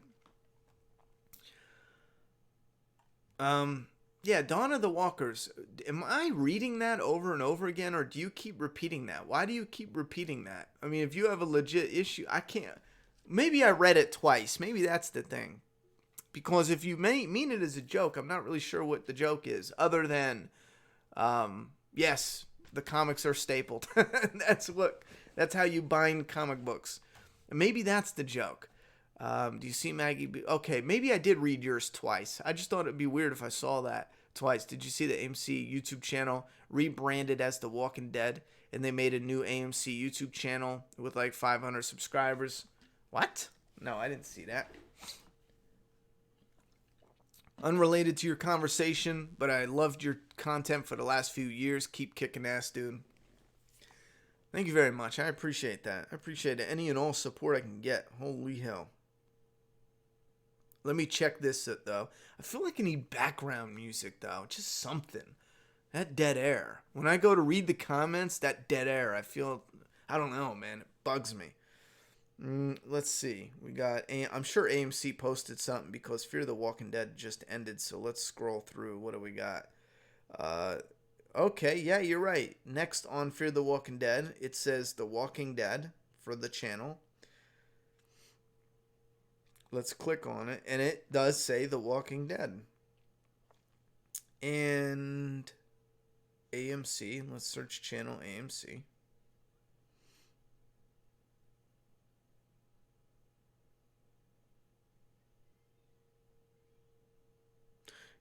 Yeah, Dawn of the Walkers. Am I reading that over and over again, or do you keep repeating that? Why do you keep repeating that? I mean, if you have a legit issue, I can't. Maybe I read it twice. Maybe that's the thing. Because if you mean it as a joke, I'm not really sure what the joke is, other than Yes, the comics are stapled. That's how you bind comic books. Maybe that's the joke. Do you see Maggie? Okay, maybe I did read yours twice. I just thought it'd be weird if I saw that twice. Did you see the AMC YouTube channel rebranded as The Walking Dead, and they made a new AMC YouTube channel with like 500 subscribers? What? No, I didn't see that. Unrelated to your conversation, but I loved your content for the last few years. Keep kicking ass, dude. Thank you very much. I appreciate that. I appreciate it. Any and all support I can get. Holy hell. Let me check this though. I feel like I need background music though. Just something. That dead air. When I go to read the comments, that dead air, I don't know, man. It bugs me. Let's see. I'm sure AMC posted something because Fear the Walking Dead just ended. So let's scroll through. What do we got? Okay, yeah, you're right. Next on Fear the Walking Dead, it says The Walking Dead for the channel. Let's click on it, and it does say The Walking Dead. And AMC, let's search channel AMC.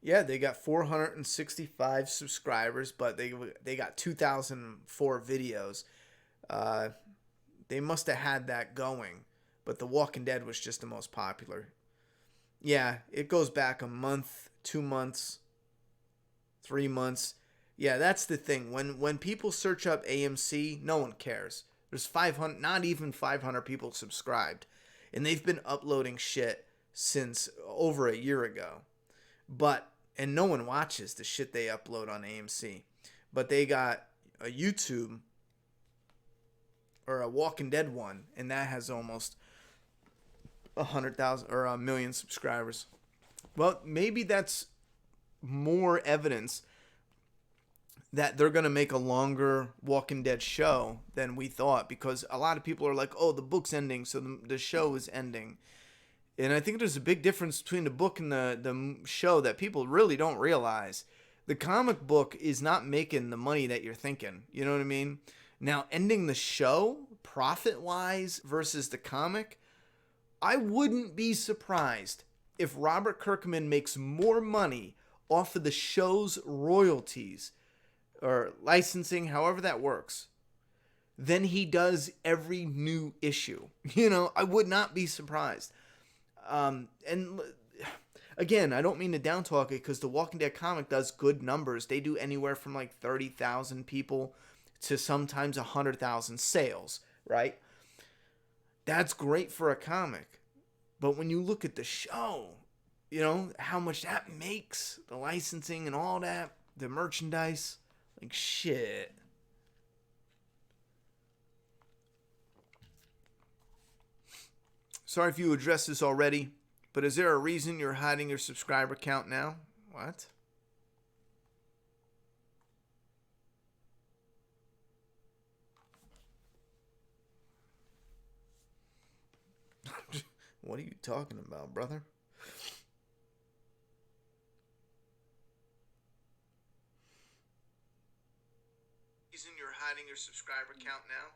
Yeah, they got 465 subscribers, but they got 2,004 videos. They must have had that going, but The Walking Dead was just the most popular. Yeah, it goes back a month, 2 months, 3 months. Yeah, that's the thing. When people search up AMC, no one cares. There's 500, not even 500 people subscribed, and they've been uploading shit since over a year ago. And no one watches the shit they upload on AMC. But they got a YouTube or a Walking Dead one, and that has almost 100,000 or 1,000,000 subscribers. Well, maybe that's more evidence that they're going to make a longer Walking Dead show than we thought, because a lot of people are like, oh, the book's ending, so the show is ending. And I think there's a big difference between the book and the show that people really don't realize. The comic book is not making the money that you're thinking. You know what I mean? Now, ending the show, profit-wise versus the comic, I wouldn't be surprised if Robert Kirkman makes more money off of the show's royalties or licensing, however that works, than he does every new issue. You know, I would not be surprised. And again, I don't mean to down talk it, because the Walking Dead comic does good numbers. They do anywhere from like 30,000 people to sometimes 100,000 sales, right? That's great for a comic. But when you look at the show, you know, how much that makes, the licensing and all that, the merchandise, like shit. Sorry if you addressed this already, but is there a reason you're hiding your subscriber count now? What? What are you talking about, brother? Reason you're hiding your subscriber count now?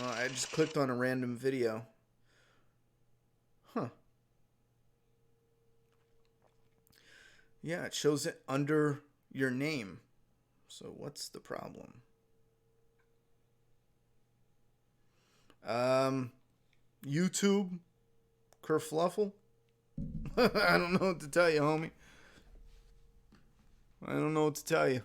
I just clicked on a random video. Huh. Yeah, it shows it under your name. So what's the problem? YouTube? Kerfluffle? I don't know what to tell you, homie. I don't know what to tell you.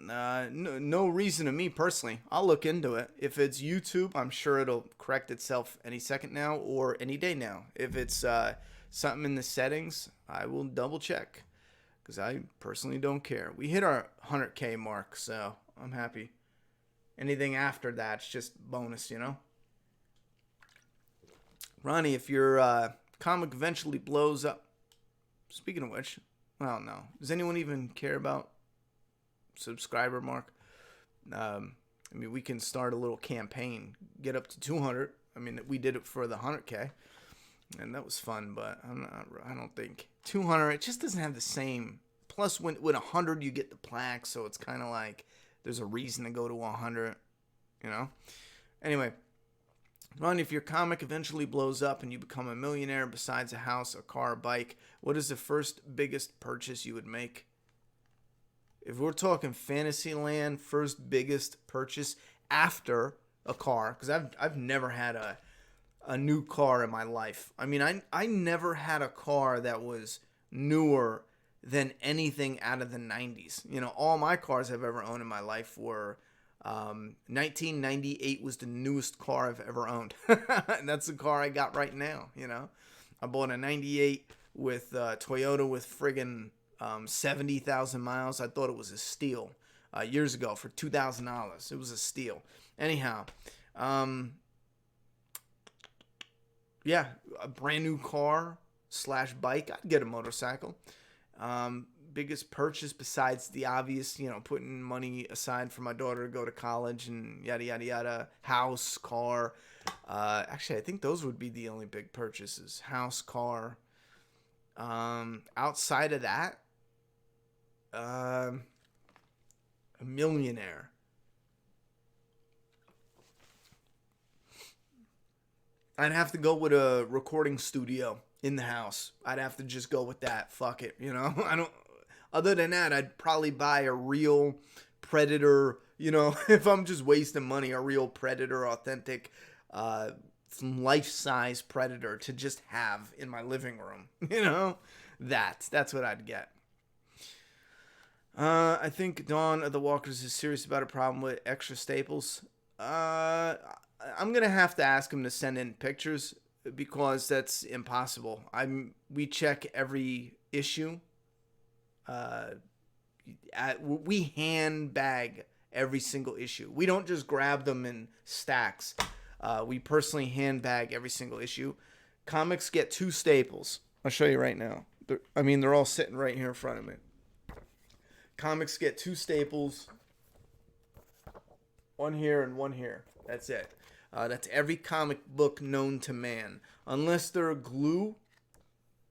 No reason to me personally. I'll look into it. If it's YouTube, I'm sure it'll correct itself any second now or any day now. If it's something in the settings, I will double check, because I personally don't care. We hit our 100K mark, so I'm happy. Anything after that's just bonus, you know? Ronnie, if your comic eventually blows up, speaking of which, I don't know. Does anyone even care about subscriber mark? I mean, we can start a little campaign, get up to 200. I mean, we did it for the 100K, and that was fun. But I don't think 200. It just doesn't have the same. Plus, with 100, you get the plaque, so it's kind of like there's a reason to go to 100. You know. Anyway, Ron, if your comic eventually blows up and you become a millionaire, besides a house, a car, a bike, what is the first biggest purchase you would make? If we're talking Fantasyland, first biggest purchase after a car, because I've never had a new car in my life. I mean, I never had a car that was newer than anything out of the 90s. You know, all my cars I've ever owned in my life were 1998 was the newest car I've ever owned. And that's the car I got right now, you know. I bought a 98 with Toyota with friggin' 70,000 miles. I thought it was a steal years ago for $2,000. It was a steal. Anyhow, yeah, a brand new car / bike. I'd get a motorcycle. Biggest purchase besides the obvious, you know, putting money aside for my daughter to go to college and yada, yada, yada. House, car. Actually, I think those would be the only big purchases. House, car. Outside of that, a millionaire. I'd have to go with a recording studio in the house. I'd have to just go with that. Fuck it, you know. Other than that, I'd probably buy a real Predator. You know, if I'm just wasting money, a real Predator, authentic, some life-size Predator to just have in my living room. You know, that's what I'd get. I think Dawn of the Walkers is serious about a problem with extra staples. I'm gonna have to ask him to send in pictures because that's impossible. We check every issue. We hand bag every single issue. We don't just grab them in stacks. We personally hand bag every single issue. Comics get 2 staples. I'll show you right now. They're all sitting right here in front of me. Comics get 2 staples. One here and one here. That's it. That's every comic book known to man. Unless they're glue,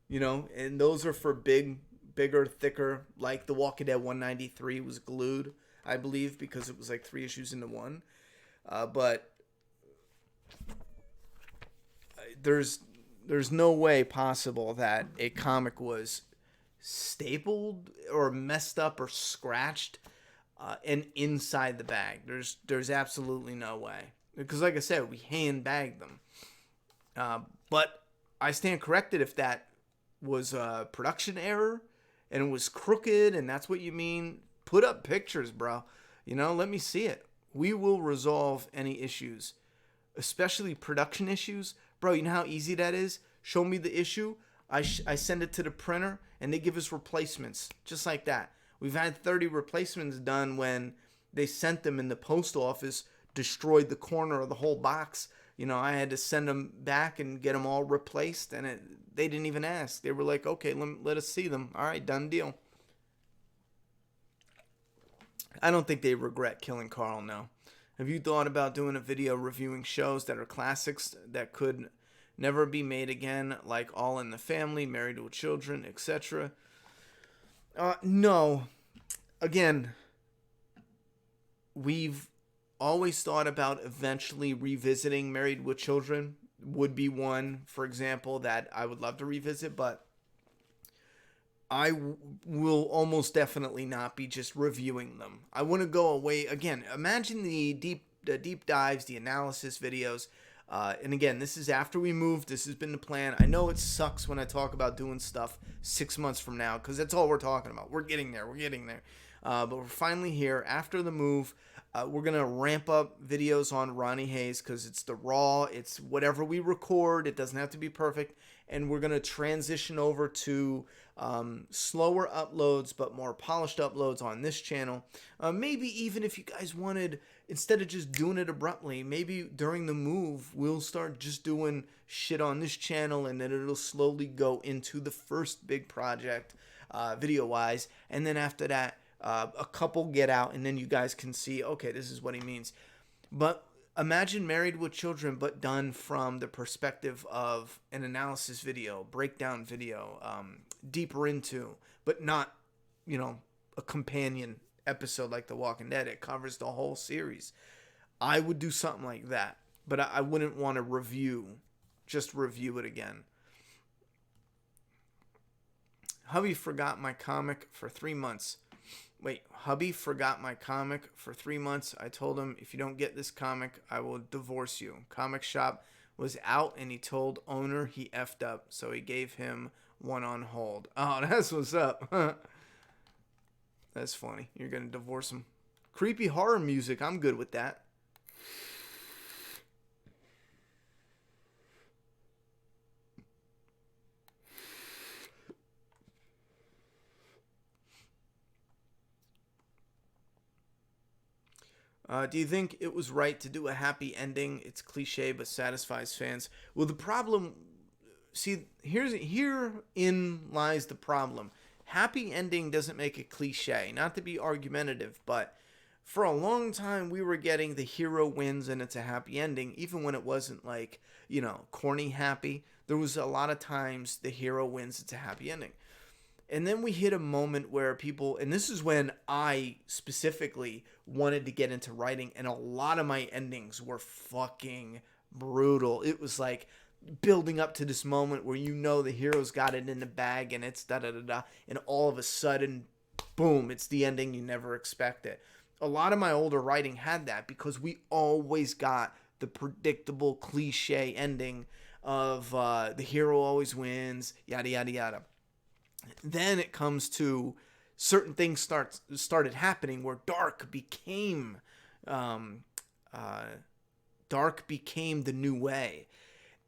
you know, and those are for bigger, thicker, like The Walking Dead 193 was glued, I believe, because it was like 3 issues into one. But there's no way possible that a comic was stapled or messed up or scratched and inside the bag. There's absolutely no way. Because like I said, we hand bag them. But I stand corrected if that was a production error and it was crooked and that's what you mean. Put up pictures, bro. You know, let me see it. We will resolve any issues, especially production issues. Bro, you know how easy that is? Show me the issue. I send it to the printer and they give us replacements just like that. We've had 30 replacements done when they sent them in the post office, destroyed the corner of the whole box. You know, I had to send them back and get them all replaced, and they didn't even ask. They were like, okay, let us see them. All right, done deal. I don't think they regret killing Carl, no. Have you thought about doing a video reviewing shows that are classics that could never be made again, like All in the Family, Married with Children, etc.? No. Again, we've always thought about eventually revisiting Married with Children. Would be one, for example, that I would love to revisit, but I will almost definitely not be just reviewing them. I want to go away. Again, imagine the deep dives, the analysis videos. And again, this is after we moved. This has been the plan. I know it sucks when I talk about doing stuff 6 months from now because that's all we're talking about. We're getting there. But we're finally here after the move. We're going to ramp up videos on Ronnie Hayes because it's the raw. It's whatever we record. It doesn't have to be perfect. And we're going to transition over to slower uploads but more polished uploads on this channel. Maybe even if you guys wanted, instead of just doing it abruptly, maybe during the move, we'll start just doing shit on this channel and then it'll slowly go into the first big project video-wise. And then after that, a couple get out, and then you guys can see, okay, this is what he means. But imagine Married with Children, but done from the perspective of an analysis video, breakdown video, deeper into, but not, a companion episode like The Walking Dead. It covers the whole series. I would do something like that, but I wouldn't want to just review it again. Hubby forgot my comic for 3 months. Wait, hubby forgot my comic for 3 months. I told him, if you don't get this comic, I will divorce you. Comic shop was out, and he told owner he effed up, so he gave him one on hold. Oh, that's what's up. That's funny. You're going to divorce him. Creepy horror music. I'm good with that. Do you think it was right to do a happy ending? It's cliche, but satisfies fans. Well, the problem... See, herein lies the problem. Happy ending doesn't make it cliche. Not to be argumentative, but for a long time we were getting the hero wins and it's a happy ending, even when it wasn't like, corny happy. There was a lot of times the hero wins, it's a happy ending. And then we hit a moment where people, and this is when I specifically wanted to get into writing, and a lot of my endings were fucking brutal. It was like building up to this moment where the hero's got it in the bag and it's da-da-da-da, and all of a sudden, boom, it's the ending you never expected. A lot of my older writing had that because we always got the predictable cliche ending of the hero always wins, yada, yada, yada. Then it comes to certain things started happening where dark became the new way,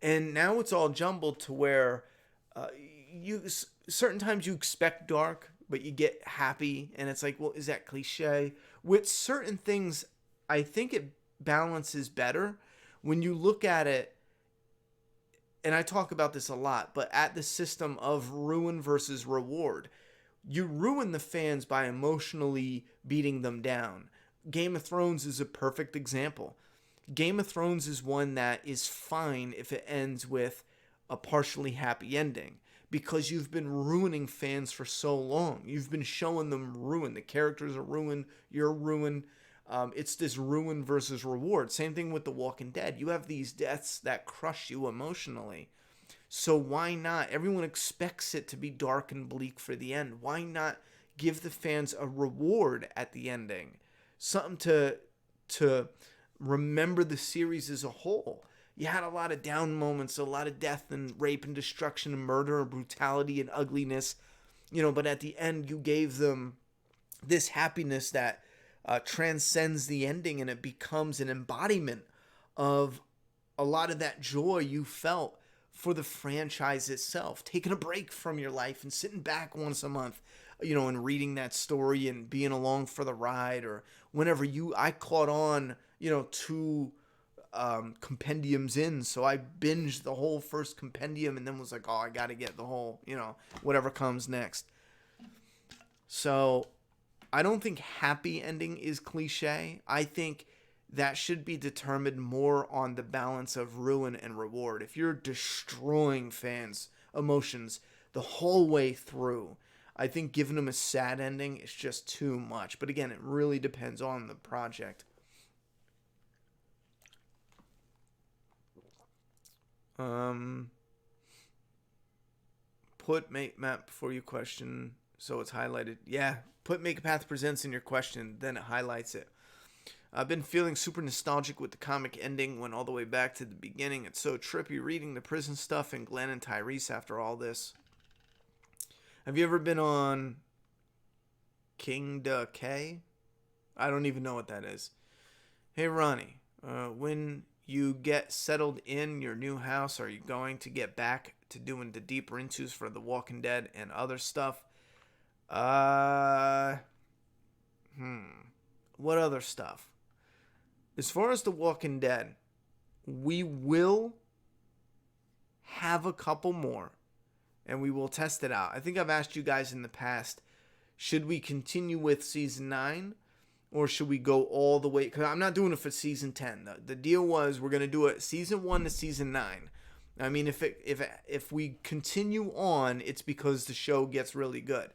and now it's all jumbled to where certain times you expect dark, but you get happy, and it's like, well, is that cliche? With certain things, I think it balances better when you look at it. And I talk about this a lot, but at the system of ruin versus reward. You ruin the fans by emotionally beating them down. Game of Thrones is a perfect example. Game of Thrones is one that is fine if it ends with a partially happy ending, because you've been ruining fans for so long. You've been showing them ruin. The characters are ruined. You're ruined. It's this ruin versus reward. Same thing with The Walking Dead. You have these deaths that crush you emotionally. So why not? Everyone expects it to be dark and bleak for the end. Why not give the fans a reward at the ending? Something to remember the series as a whole. You had a lot of down moments, a lot of death and rape and destruction and murder and brutality and ugliness. But at the end you gave them this happiness that transcends the ending, and it becomes an embodiment of a lot of that joy you felt for the franchise itself. Taking a break from your life and sitting back once a month, and reading that story and being along for the ride, or whenever I caught on, 2 compendiums in, so I binged the whole first compendium and then was like, oh, I gotta get the whole, whatever comes next. So I don't think happy ending is cliche. I think that should be determined more on the balance of ruin and reward. If you're destroying fans' emotions the whole way through, I think giving them a sad ending is just too much. But again, it really depends on the project. Put make map before you question, so it's highlighted. Yeah, put make a path presents in your question, then it highlights it. I've been feeling super nostalgic with the comic ending, went all the way back to the beginning. It's so trippy reading the prison stuff and Glenn and Tyrese after all this. Have you ever been on King Da K? I don't even know what that is. Hey Ronnie, when you get settled in your new house, are you going to get back to doing the deeper intos for The Walking Dead and other stuff? What other stuff? As far as The Walking Dead, we will have a couple more, and we will test it out. I think I've asked you guys in the past should we continue with season 9? Or should we go all the way? Because I'm not doing it for season 10. The deal was we're going to do it season 1 to season 9. I mean, if we continue on, it's because the show gets really good.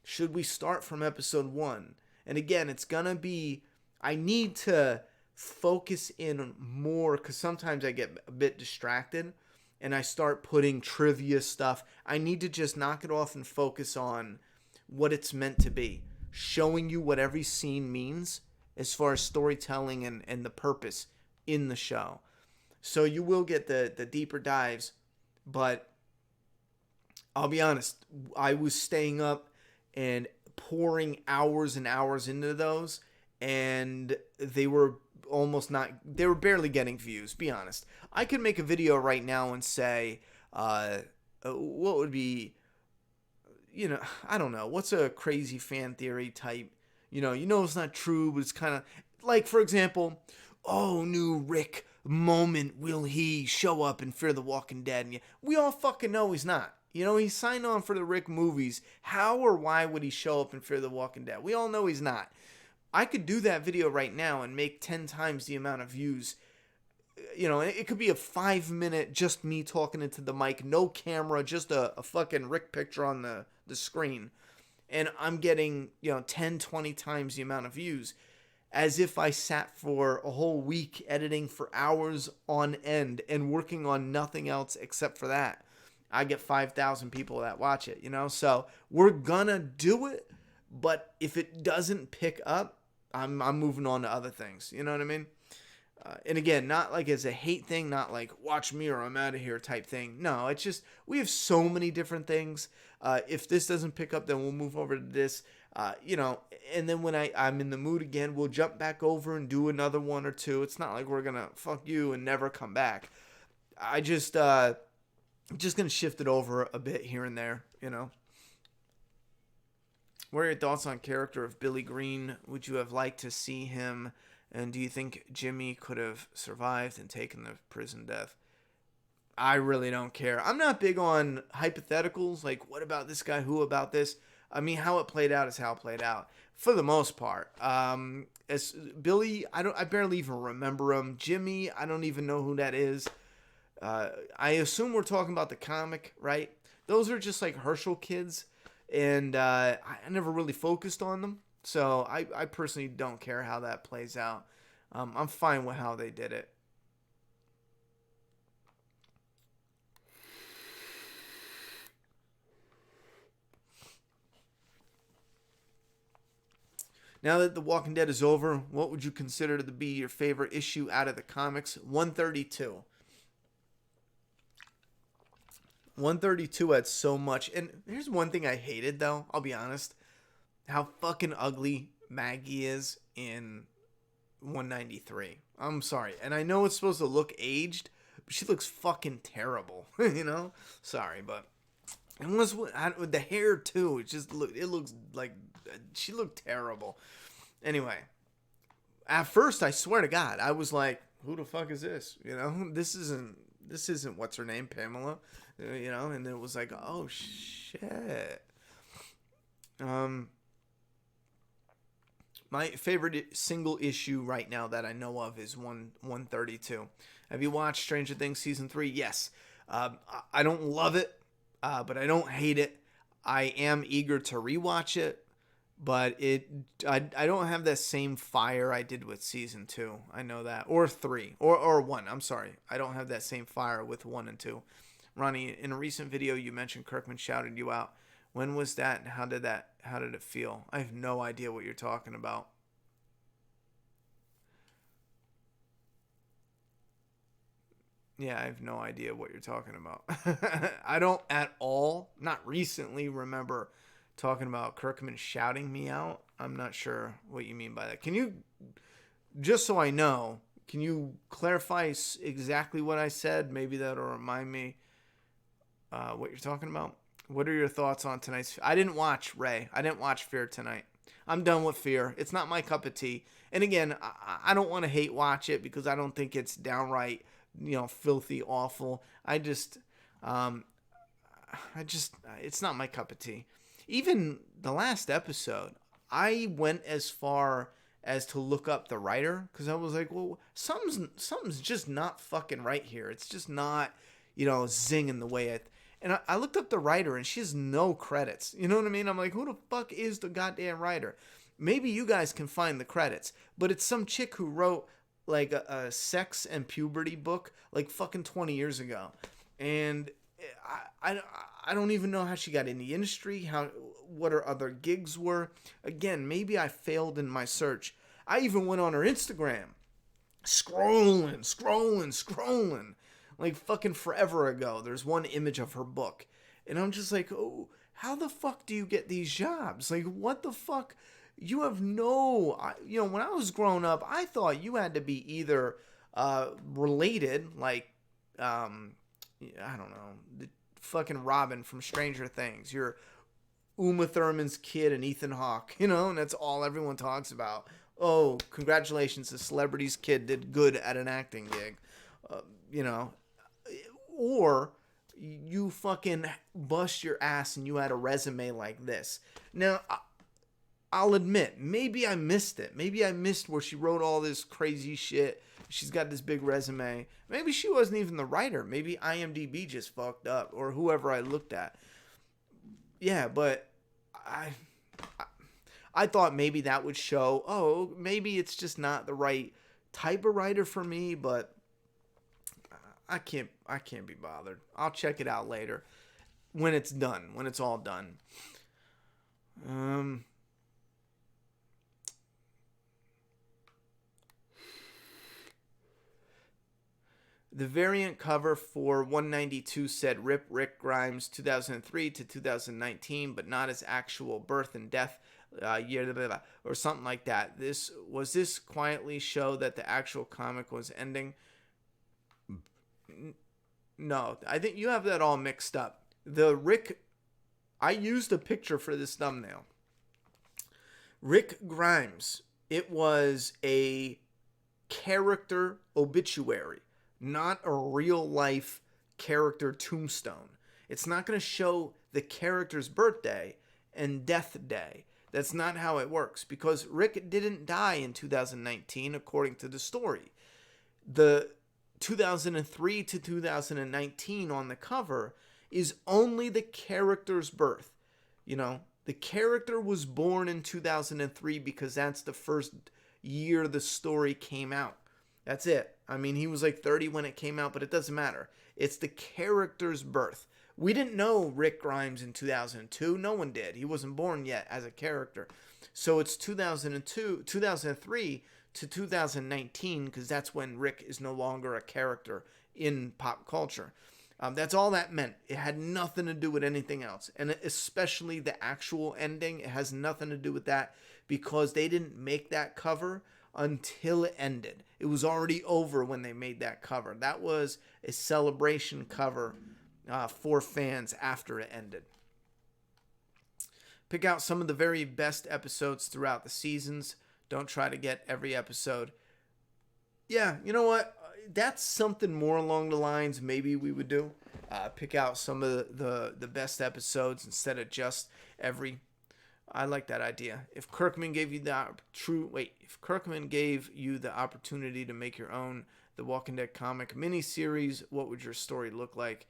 Should we start from episode 1? And again, it's going to be, I need to focus in more because sometimes I get a bit distracted and I start putting trivia stuff. I need to just knock it off and focus on what it's meant to be. Showing you what every scene means as far as storytelling and the purpose in the show. So you will get the deeper dives, but I'll be honest, I was staying up and pouring hours and hours into those, and they were they were barely getting views, be honest. I could make a video right now and say, what would be, I don't know, what's a crazy fan theory type, it's not true, but it's kind of, like, for example, new Rick moment, will he show up in Fear the Walking Dead? And we all fucking know he's not. He signed on for the Rick movies. How or why would he show up in Fear the Walking Dead? We all know he's not. I could do that video right now and make 10 times the amount of views. It could be a 5-minute just me talking into the mic, no camera, just a fucking Rick picture on the screen. And I'm getting, 10, 20 times the amount of views. As if I sat for a whole week editing for hours on end and working on nothing else except for that. I get 5,000 people that watch it, So we're gonna do it, but if it doesn't pick up, I'm moving on to other things. You know what I mean? And again, not like as a hate thing, not like watch me or I'm out of here type thing. No, it's just we have so many different things. If this doesn't pick up, then we'll move over to this. And then when I'm in the mood again, we'll jump back over and do another one or two. It's not like we're gonna fuck you and never come back. I'm just gonna shift it over a bit here and there. What are your thoughts on character of Billy Green? Would you have liked to see him? And do you think Jimmy could have survived and taken the prison death? I really don't care. I'm not big on hypotheticals, like what about this guy, who about this? I mean, how it played out is how it played out, for the most part. As Billy, I barely even remember him. Jimmy, I don't even know who that is. I assume we're talking about the comic, right? Those are just like Herschel kids, and I never really focused on them. So I personally don't care how that plays out. I'm fine with how they did it. Now that The Walking Dead is over, what would you consider to be your favorite issue out of the comics? 132. 132 had so much. And here's one thing I hated, though. I'll be honest. How fucking ugly Maggie is in 193. I'm sorry. And I know it's supposed to look aged, but she looks fucking terrible. Sorry, but... And with the hair, too. It looks like... She looked terrible. Anyway. At first, I swear to God, I was like, who the fuck is this? This isn't what's her name, Pamela. And it was like, oh, shit. My favorite single issue right now that I know of is 132. Have you watched Stranger Things Season 3? Yes. I don't love it, but I don't hate it. I am eager to rewatch it, but I don't have that same fire I did with Season 2. I know that. Or 3. Or 1. I'm sorry. I don't have that same fire with 1 and 2. Ronnie, in a recent video you mentioned Kirkman shouted you out. When was that, and how did it feel? I have no idea what you're talking about. Yeah, I have no idea what you're talking about. I don't at all, not recently, remember talking about Kirkman shouting me out. I'm not sure what you mean by that. Can you, just so I know, can you clarify exactly what I said? Maybe that'll remind me what you're talking about. What are your thoughts on tonight's... I didn't watch Ray. I didn't watch Fear tonight. I'm done with Fear. It's not my cup of tea. And again, I don't want to hate watch it because I don't think it's downright, filthy, awful. It's not my cup of tea. even the last episode, I went as far as to look up the writer because I was like, well, something's just not fucking right here. It's just not, zinging the way it. And I looked up the writer and she has no credits. You know what I mean? I'm like, who the fuck is the goddamn writer? Maybe you guys can find the credits, but it's some chick who wrote like a sex and puberty book like fucking 20 years ago. And I don't even know how she got in the industry, what her other gigs were. Again, maybe I failed in my search. I even went on her Instagram, scrolling, like fucking forever ago. There's one image of her book, and I'm just like, oh, how the fuck do you get these jobs? Like, what the fuck? You have no, when I was growing up, I thought you had to be either related, like, I don't know, the fucking Robin from Stranger Things. You're Uma Thurman's kid and Ethan Hawke, and that's all everyone talks about. Oh, congratulations, the celebrity's kid did good at an acting gig, or you fucking bust your ass and you had a resume like this. Now, I'll admit, maybe I missed it. Maybe I missed where she wrote all this crazy shit. She's got this big resume. Maybe she wasn't even the writer. Maybe IMDb just fucked up, or whoever I looked at. Yeah, but I thought maybe that would show, oh, maybe it's just not the right type of writer for me, but I can't be bothered. I'll check it out later when it's done, when it's all done. The variant cover for 192 said Rip Rick Grimes 2003 to 2019, but not his actual birth and death year, blah, blah, blah, or something like that. This quietly show that the actual comic was ending. No, I think you have that all mixed up. I used a picture for this thumbnail. Rick Grimes, it was a character obituary, not a real life character tombstone. It's not going to show the character's birthday and death day. That's not how it works, because Rick didn't die in 2019 according to the story. The 2003 to 2019 on the cover is only the character's birth. The character was born in 2003 because that's the first year the story came out. That's it. I mean, he was like 30 when it came out, but it doesn't matter. It's the character's birth. We didn't know Rick Grimes in 2002. No one did. He wasn't born yet as a character. So it's 2003 to 2019, because that's when Rick is no longer a character in pop culture. That's all that meant. It had nothing to do with anything else. And especially the actual ending, it has nothing to do with that, because they didn't make that cover until it ended. It was already over when they made that cover. That was a celebration cover for fans after it ended. Pick out some of the very best episodes throughout the seasons. Don't try to get every episode. Yeah, you know what? That's something more along the lines maybe we would do. Pick out some of the best episodes instead of just every. I like that idea. If Kirkman gave you the opportunity to make your own The Walking Dead comic miniseries, what would your story look like?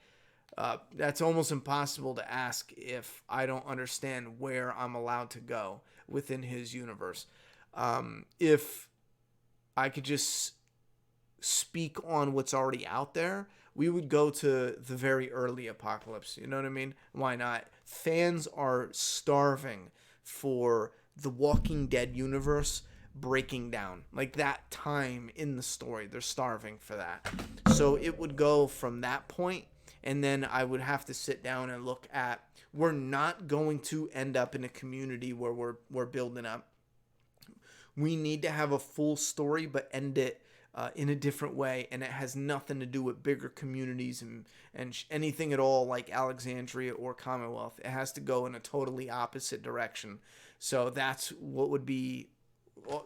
That's almost impossible to ask if I don't understand where I'm allowed to go within his universe. If I could just speak on what's already out there, we would go to the very early Apocalypse. You know what I mean? Why not? Fans are starving for the Walking Dead universe breaking down. Like that time in the story. They're starving for that. So it would go from that point, and then I would have to sit down and look at, we're not going to end up in a community where we're building up. We need to have a full story, but end it in a different way, and it has nothing to do with bigger communities and anything at all like Alexandria or Commonwealth. It has to go in a totally opposite direction. So that's what would be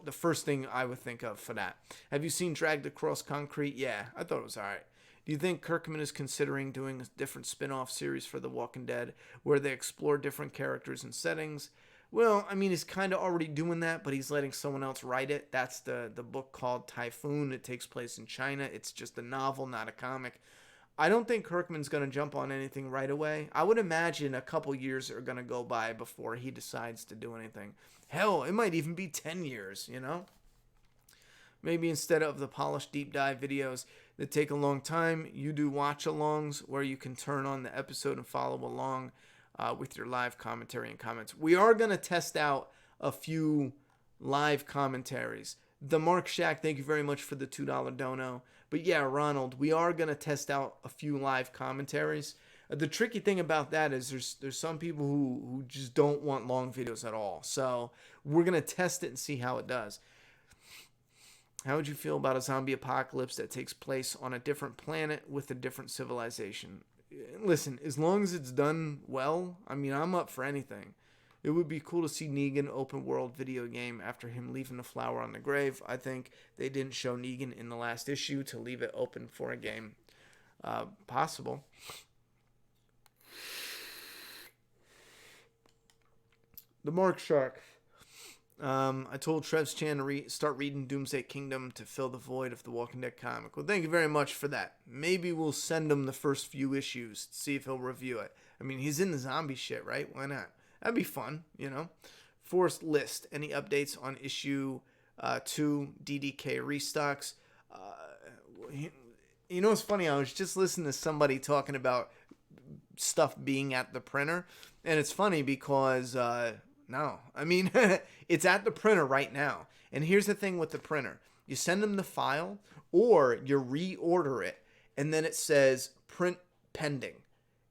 the first thing I would think of for that. Have you seen Dragged Across Concrete? Yeah, I thought it was all right. Do you think Kirkman is considering doing a different spin-off series for The Walking Dead where they explore different characters and settings? Well, I mean, he's kind of already doing that, but he's letting someone else write it. That's the book called Typhoon. It takes place in China. It's just a novel, not a comic. I don't think Kirkman's going to jump on anything right away. I would imagine a couple years are going to go by before he decides to do anything. Hell, it might even be 10 years, you know? Maybe instead of the polished deep dive videos that take a long time, you do watch-alongs where you can turn on the episode and follow along with your live commentary and comments. We are going to test out a few live commentaries. The Mark Shack, thank you very much for the $2 dono. But yeah, Ronald, we are going to test out a few live commentaries. The tricky thing about that is there's some people who just don't want long videos at all. So we're going to test it and see how it does. How would you feel about a zombie apocalypse that takes place on a different planet with a different civilization? Listen, as long as it's done well, I mean, I'm up for anything. It would be cool to see Negan open world video game after him leaving the flower on the grave. I think they didn't show Negan in the last issue to leave it open for a game. Possible. The Mark Shark. I told Trev's Chan to start reading Doomsday Kingdom to fill the void of the Walking Dead comic. Well, thank you very much for that. Maybe we'll send him the first few issues to see if he'll review it. I mean, he's in the zombie shit, right? Why not? That'd be fun, you know? Forced List. Any updates on issue 2 DDK restocks? You know what's funny? I was just listening to somebody talking about stuff being at the printer. And it's funny because, no. I mean, it's at the printer right now. And here's the thing with the printer. You send them the file or you reorder it. And then it says print pending.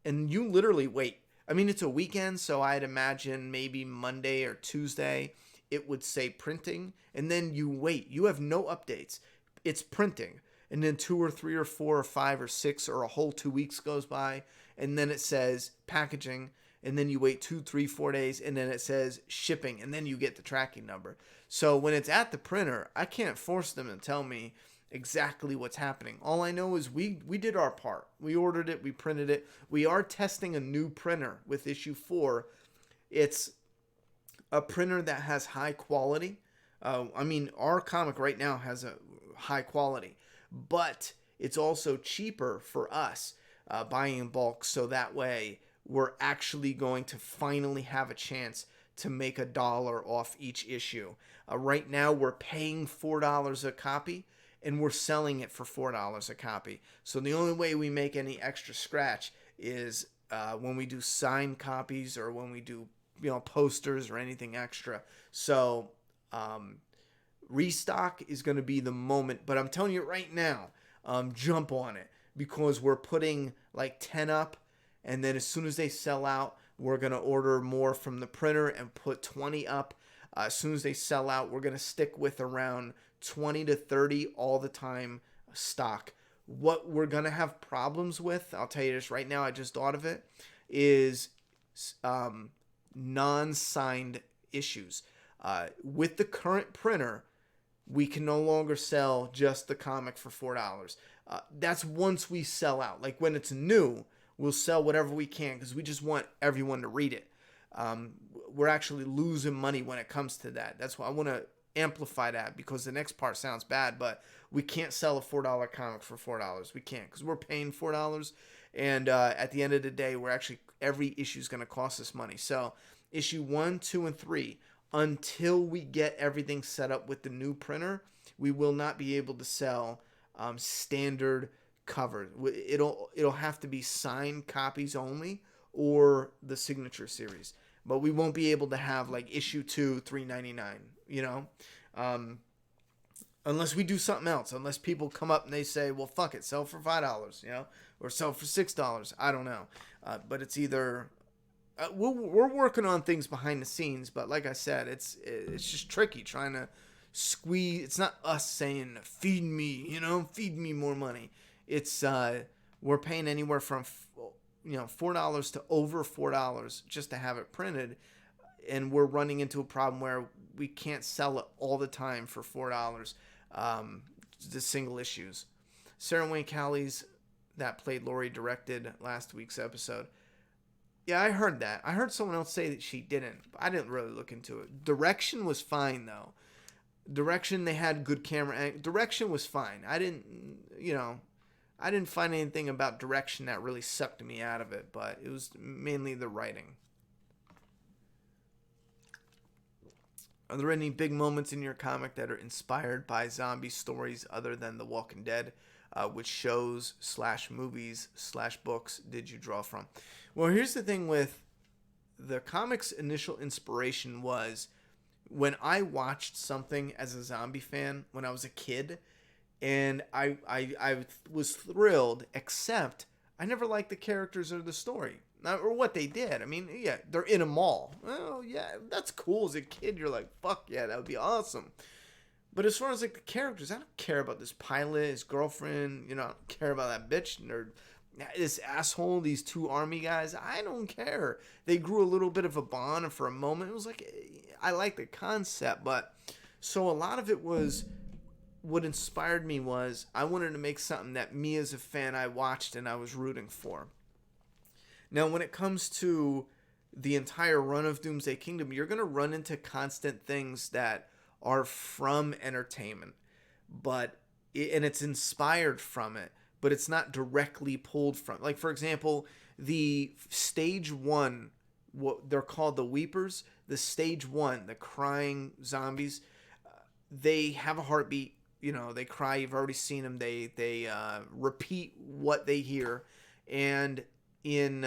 And you literally wait. I mean, it's a weekend, so I'd imagine maybe Monday or Tuesday it would say printing, and then you wait. You have no updates. It's printing, and then 2 or 3 or 4 or 5 or 6 or a whole 2 weeks goes by, and then it says packaging, and then you wait 2, 3, 4 days, and then it says shipping, and then you get the tracking number. So when it's at the printer, I can't force them to tell me exactly what's happening. All I know is we did our part. We ordered it. We printed it. We are testing a new printer with issue 4. It's a printer that has high quality. I mean, our comic right now has a high quality, but it's also cheaper for us buying in bulk. So that way we're actually going to finally have a chance to make $1 off each issue. Right now we're paying $4 a copy, and we're selling it for $4 a copy. So the only way we make any extra scratch is when we do signed copies or when we do, you know, posters or anything extra. So restock is going to be the moment. But I'm telling you right now, jump on it because we're putting like 10 up. And then as soon as they sell out, we're going to order more from the printer and put 20 up. As soon as they sell out, we're going to stick with around 20 to 30 all the time stock. What we're going to have problems with, I'll tell you this right now, I just thought of it, is non-signed issues. With the current printer, we can no longer sell just the comic for $4. That's once we sell out. Like when it's new, we'll sell whatever we can because we just want everyone to read it. We're actually losing money when it comes to that. That's why I want to amplify that because the next part sounds bad, but we can't sell a $4 comic for $4. We can't because we're paying $4, and at the end of the day, we're actually every issue is going to cost us money. So issue 1, 2, and 3, until we get everything set up with the new printer, we will not be able to sell standard covers. It'll have to be signed copies only or the signature series. But we won't be able to have like issue 2, $3.99, you know, unless we do something else. Unless people come up and they say, "Well, fuck it, sell for $5," you know, or sell for $6. I don't know, but it's either we're working on things behind the scenes. But like I said, it's just tricky trying to squeeze. It's not us saying feed me, you know, feed me more money. It's we're paying anywhere from $4 to over $4 just to have it printed, and we're running into a problem where we can't sell it all the time for $4, the single issues. Sarah Wayne Callie's that played Lori directed last week's episode. Yeah, I heard that. I heard someone else say that she didn't. I didn't really look into it. Direction was fine, though. Direction, they had good camera. Direction was fine. I didn't find anything about direction that really sucked me out of it, but it was mainly the writing. Are there any big moments in your comic that are inspired by zombie stories other than The Walking Dead? Which shows / movies / books did you draw from? Well, here's the thing with the comic's initial inspiration was when I watched something as a zombie fan when I was a kid, and I was thrilled, except I never liked the characters or the story. Or what they did. I mean, yeah, they're in a mall. Oh, yeah, that's cool. As a kid, you're like, fuck yeah, that would be awesome. But as far as, like, the characters, I don't care about this pilot, his girlfriend, I don't care about that bitch, or this asshole, these 2 army guys. I don't care. They grew a little bit of a bond, and for a moment, it was like, I like the concept, but, so a lot of it was, what inspired me was, I wanted to make something that me as a fan, I watched and I was rooting for. Now, when it comes to the entire run of Doomsday Kingdom, you're going to run into constant things that are from entertainment, and it's inspired from it, but it's not directly pulled from. Like, for example, the stage 1, what they're called the Weepers, the stage 1, the crying zombies, they have a heartbeat. They cry. You've already seen them. They repeat what they hear, and in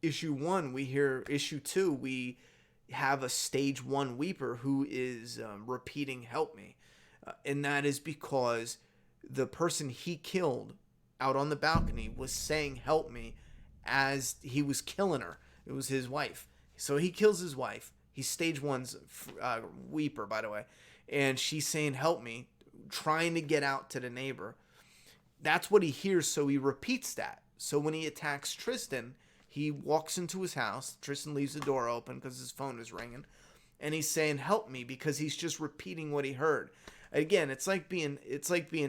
issue 1, issue 2, we have a stage 1 weeper who is repeating "help me," and that is because the person he killed out on the balcony was saying "help me" as he was killing her. It was his wife, so he kills his wife. He's stage 1's weeper, by the way, and she's saying "help me," trying to get out to the neighbor. That's what he hears, so he repeats that. So when he attacks Tristan, he walks into his house. Tristan leaves the door open because his phone is ringing. And he's saying, "Help me," because he's just repeating what he heard. Again, it's like being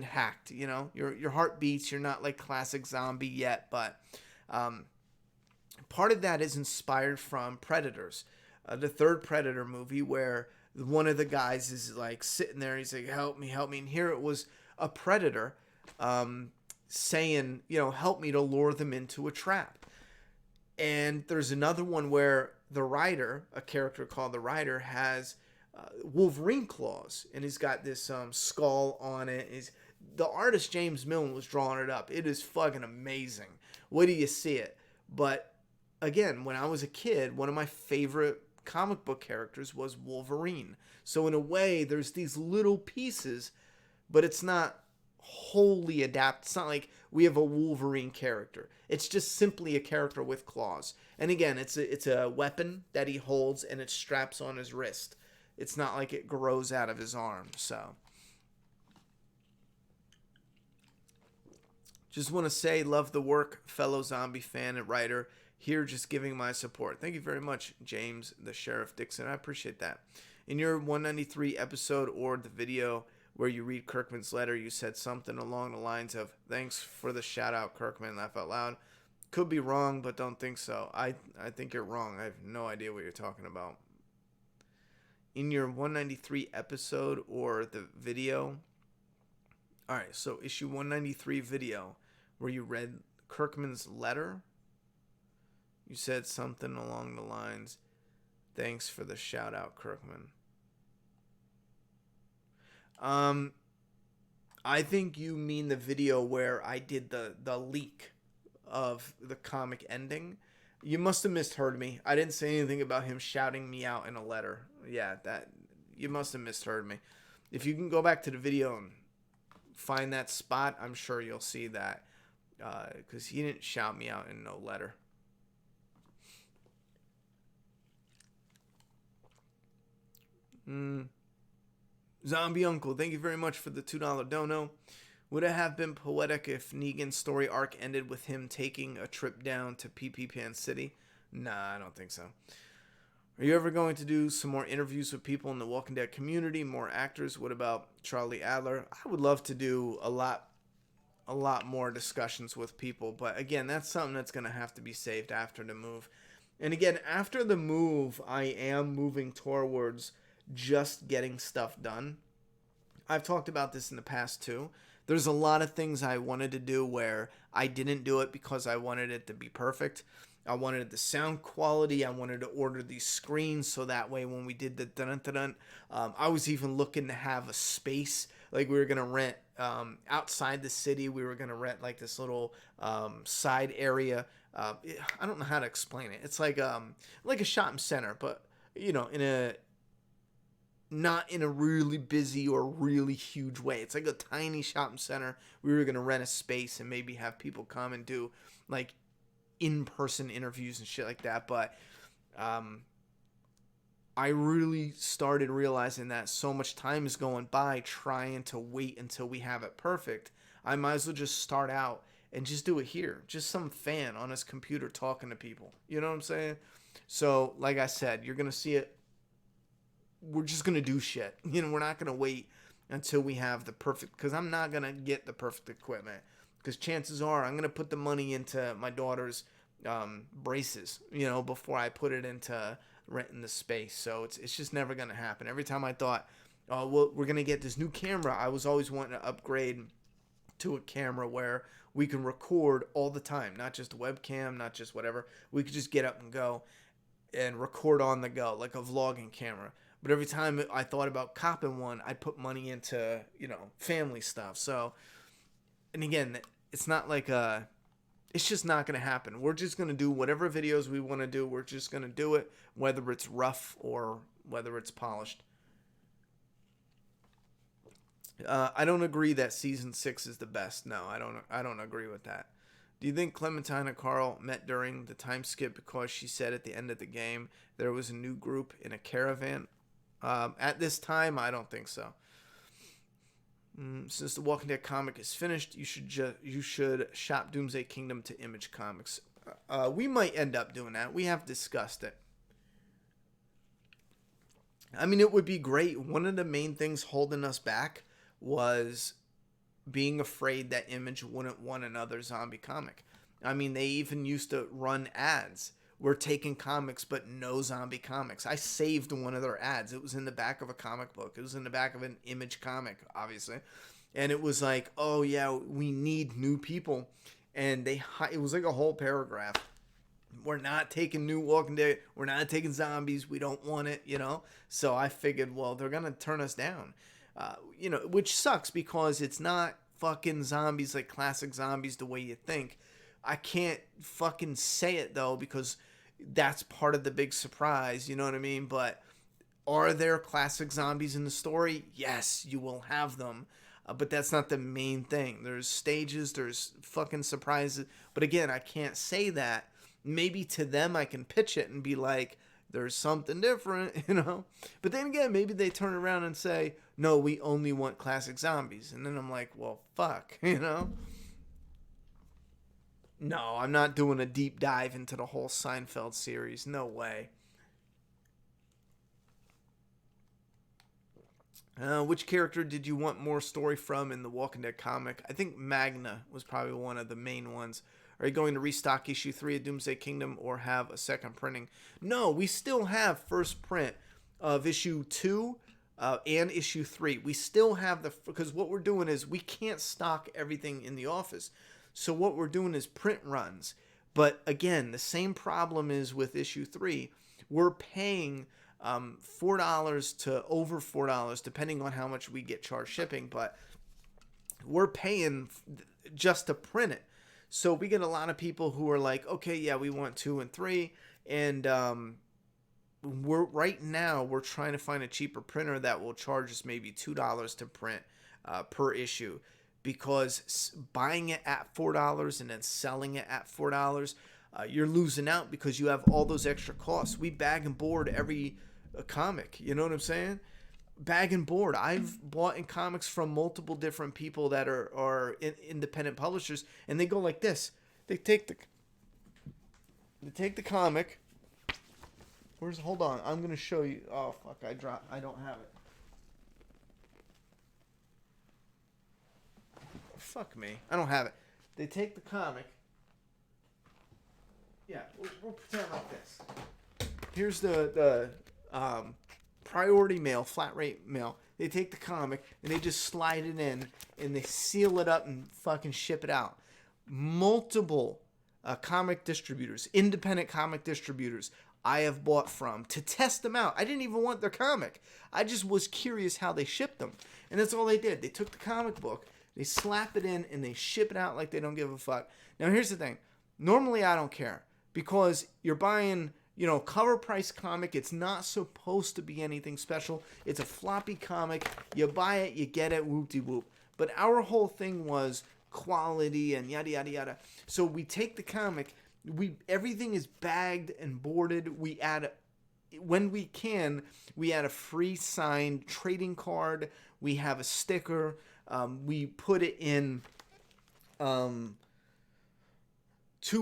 hacked, Your heart beats, you're not like classic zombie yet, but part of that is inspired from Predators. The third Predator movie, where one of the guys is like sitting there, he's like, "Help me, help me." And here it was a predator saying, "Help me," to lure them into a trap. And there's another one where the Rider, a character called the Rider, has Wolverine claws, and he's got this skull on it. The artist James Milne was drawing it up. It is fucking amazing. Wait till you see it. But again, when I was a kid, one of my favorite comic book characters was Wolverine. So in a way, there's these little pieces, but it's not wholly adapted. It's not like we have a Wolverine character. It's just simply a character with claws. And again, it's a weapon that he holds, and it straps on his wrist. It's not like it grows out of his arm. So just want to say, love the work, fellow zombie fan and writer. Here, just giving my support. Thank you very much, James the Sheriff Dixon. I appreciate that. In your 193 episode or the video where you read Kirkman's letter, you said something along the lines of, "Thanks for the shout out, Kirkman," laugh out loud. Could be wrong, but don't think so. I think you're wrong. I have no idea what you're talking about. In your 193 episode or the video. Alright, so issue 193 video where you read Kirkman's letter. You said something along the lines, "Thanks for the shout out, Kirkman." I think you mean the video where I did the leak of the comic ending. You must have misheard me. I didn't say anything about him shouting me out in a letter. Yeah, you must have misheard me. If you can go back to the video and find that spot, I'm sure you'll see that. Because he didn't shout me out in no letter. Zombie Uncle, thank you very much for the $2 dono. Would it have been poetic if Negan's story arc ended with him taking a trip down to PP Pan City? Nah, I don't think so. Are you ever going to do some more interviews with people in the Walking Dead community, more actors? What about Charlie Adler? I would love to do a lot a lot more discussions with people. But again, that's something that's going to have to be saved after the move. And again, after the move, I am moving towards just getting stuff done. I've talked about this in the past too. There's a lot of things I wanted to do where I didn't do it because I wanted it to be perfect. I wanted the sound quality. I wanted to order these screens so that way when we did the dun-dun-dun, I was even looking to have a space. Like we were going to rent outside the city. We were going to rent like this little side area. I don't know how to explain it. It's like a shopping center, but in a not in a really busy or really huge way. It's like a tiny shopping center. We were going to rent a space and maybe have people come and do like in-person interviews and shit like that. But I really started realizing that so much time is going by trying to wait until we have it perfect. I might as well just start out and just do it here. Just some fan on his computer talking to people. You know what I'm saying? So, like I said, you're going to see it. We're just going to do shit. We're not going to wait until we have the perfect, because I'm not going to get the perfect equipment. Because chances are I'm going to put the money into my daughter's braces, before I put it into renting the space. So it's just never going to happen. Every time I thought, oh, well, we're going to get this new camera, I was always wanting to upgrade to a camera where we can record all the time, not just a webcam, not just whatever. We could just get up and go and record on the go, like a vlogging camera. But every time I thought about copping one, I put money into, family stuff. So, and again, it's not like it's just not going to happen. We're just going to do whatever videos we want to do. We're just going to do it, whether it's rough or whether it's polished. I don't agree that season 6 is the best. No, I don't agree with that. Do you think Clementine and Carl met during the time skip because she said at the end of the game there was a new group in a caravan? At this time, I don't think so. Since the Walking Dead comic is finished, you should shop Doomsday Kingdom to Image Comics. We might end up doing that. We have discussed it. I mean, it would be great. One of the main things holding us back was being afraid that Image wouldn't want another zombie comic. I mean, they even used to run ads. We're taking comics, but no zombie comics. I saved one of their ads. It was in the back of a comic book. It was in the back of an Image comic, obviously. And it was like, oh, yeah, we need new people. And it was like a whole paragraph. We're not taking new Walking Dead. We're not taking zombies. We don't want it, So I figured, well, they're going to turn us down, which sucks because it's not fucking zombies like classic zombies the way you think. I can't fucking say it, though, because that's part of the big surprise, you know what I mean? But are there classic zombies in the story? Yes, you will have them. But that's not the main thing. There's stages, there's fucking surprises. But again, I can't say that. Maybe to them I can pitch it and be like, there's something different, But then again, maybe they turn around and say, no, we only want classic zombies. And then I'm like, well, fuck, No, I'm not doing a deep dive into the whole Seinfeld series. No way. Which character did you want more story from in the Walking Dead comic? I think Magna was probably one of the main ones. Are you going to restock issue 3 of Doomsday Kingdom or have a second printing? No, we still have first print of issue 2 and issue 3. We still have because what we're doing is we can't stock everything in the office. So what we're doing is print runs. But again, the same problem is with issue 3. We're paying $4 to over $4, depending on how much we get charged shipping. But we're paying just to print it. So we get a lot of people who are like, okay, yeah, we want 2 and 3. And we're trying to find a cheaper printer that will charge us maybe $2 to print per issue. Because buying it at $4 and then selling it at $4, you're losing out because you have all those extra costs. We bag and board every comic. You know what I'm saying? Bag and board. I've bought in comics from multiple different people that are independent publishers, and they go like this. They take the comic. Hold on. I'm gonna show you. Oh fuck! I don't have it. fuck me. I don't have it. They take the comic. Yeah, we'll pretend like this. Here's the priority mail, flat rate mail. They take the comic and they just slide it in and they seal it up and fucking ship it out. Multiple comic distributors, independent comic distributors, I have bought from to test them out. I didn't even want their comic. I just was curious how they shipped them. And that's all they did. They took the comic book, they slap it in, and they ship it out like they don't give a fuck. Now, here's the thing. Normally, I don't care because you're buying, cover price comic. It's not supposed to be anything special. It's a floppy comic. You buy it, you get it, whoop-de-whoop. But our whole thing was quality and yada, yada, yada. So we take the comic. Everything is bagged and boarded. We add, when we can, we add a free signed trading card. We have a sticker. We put it in 2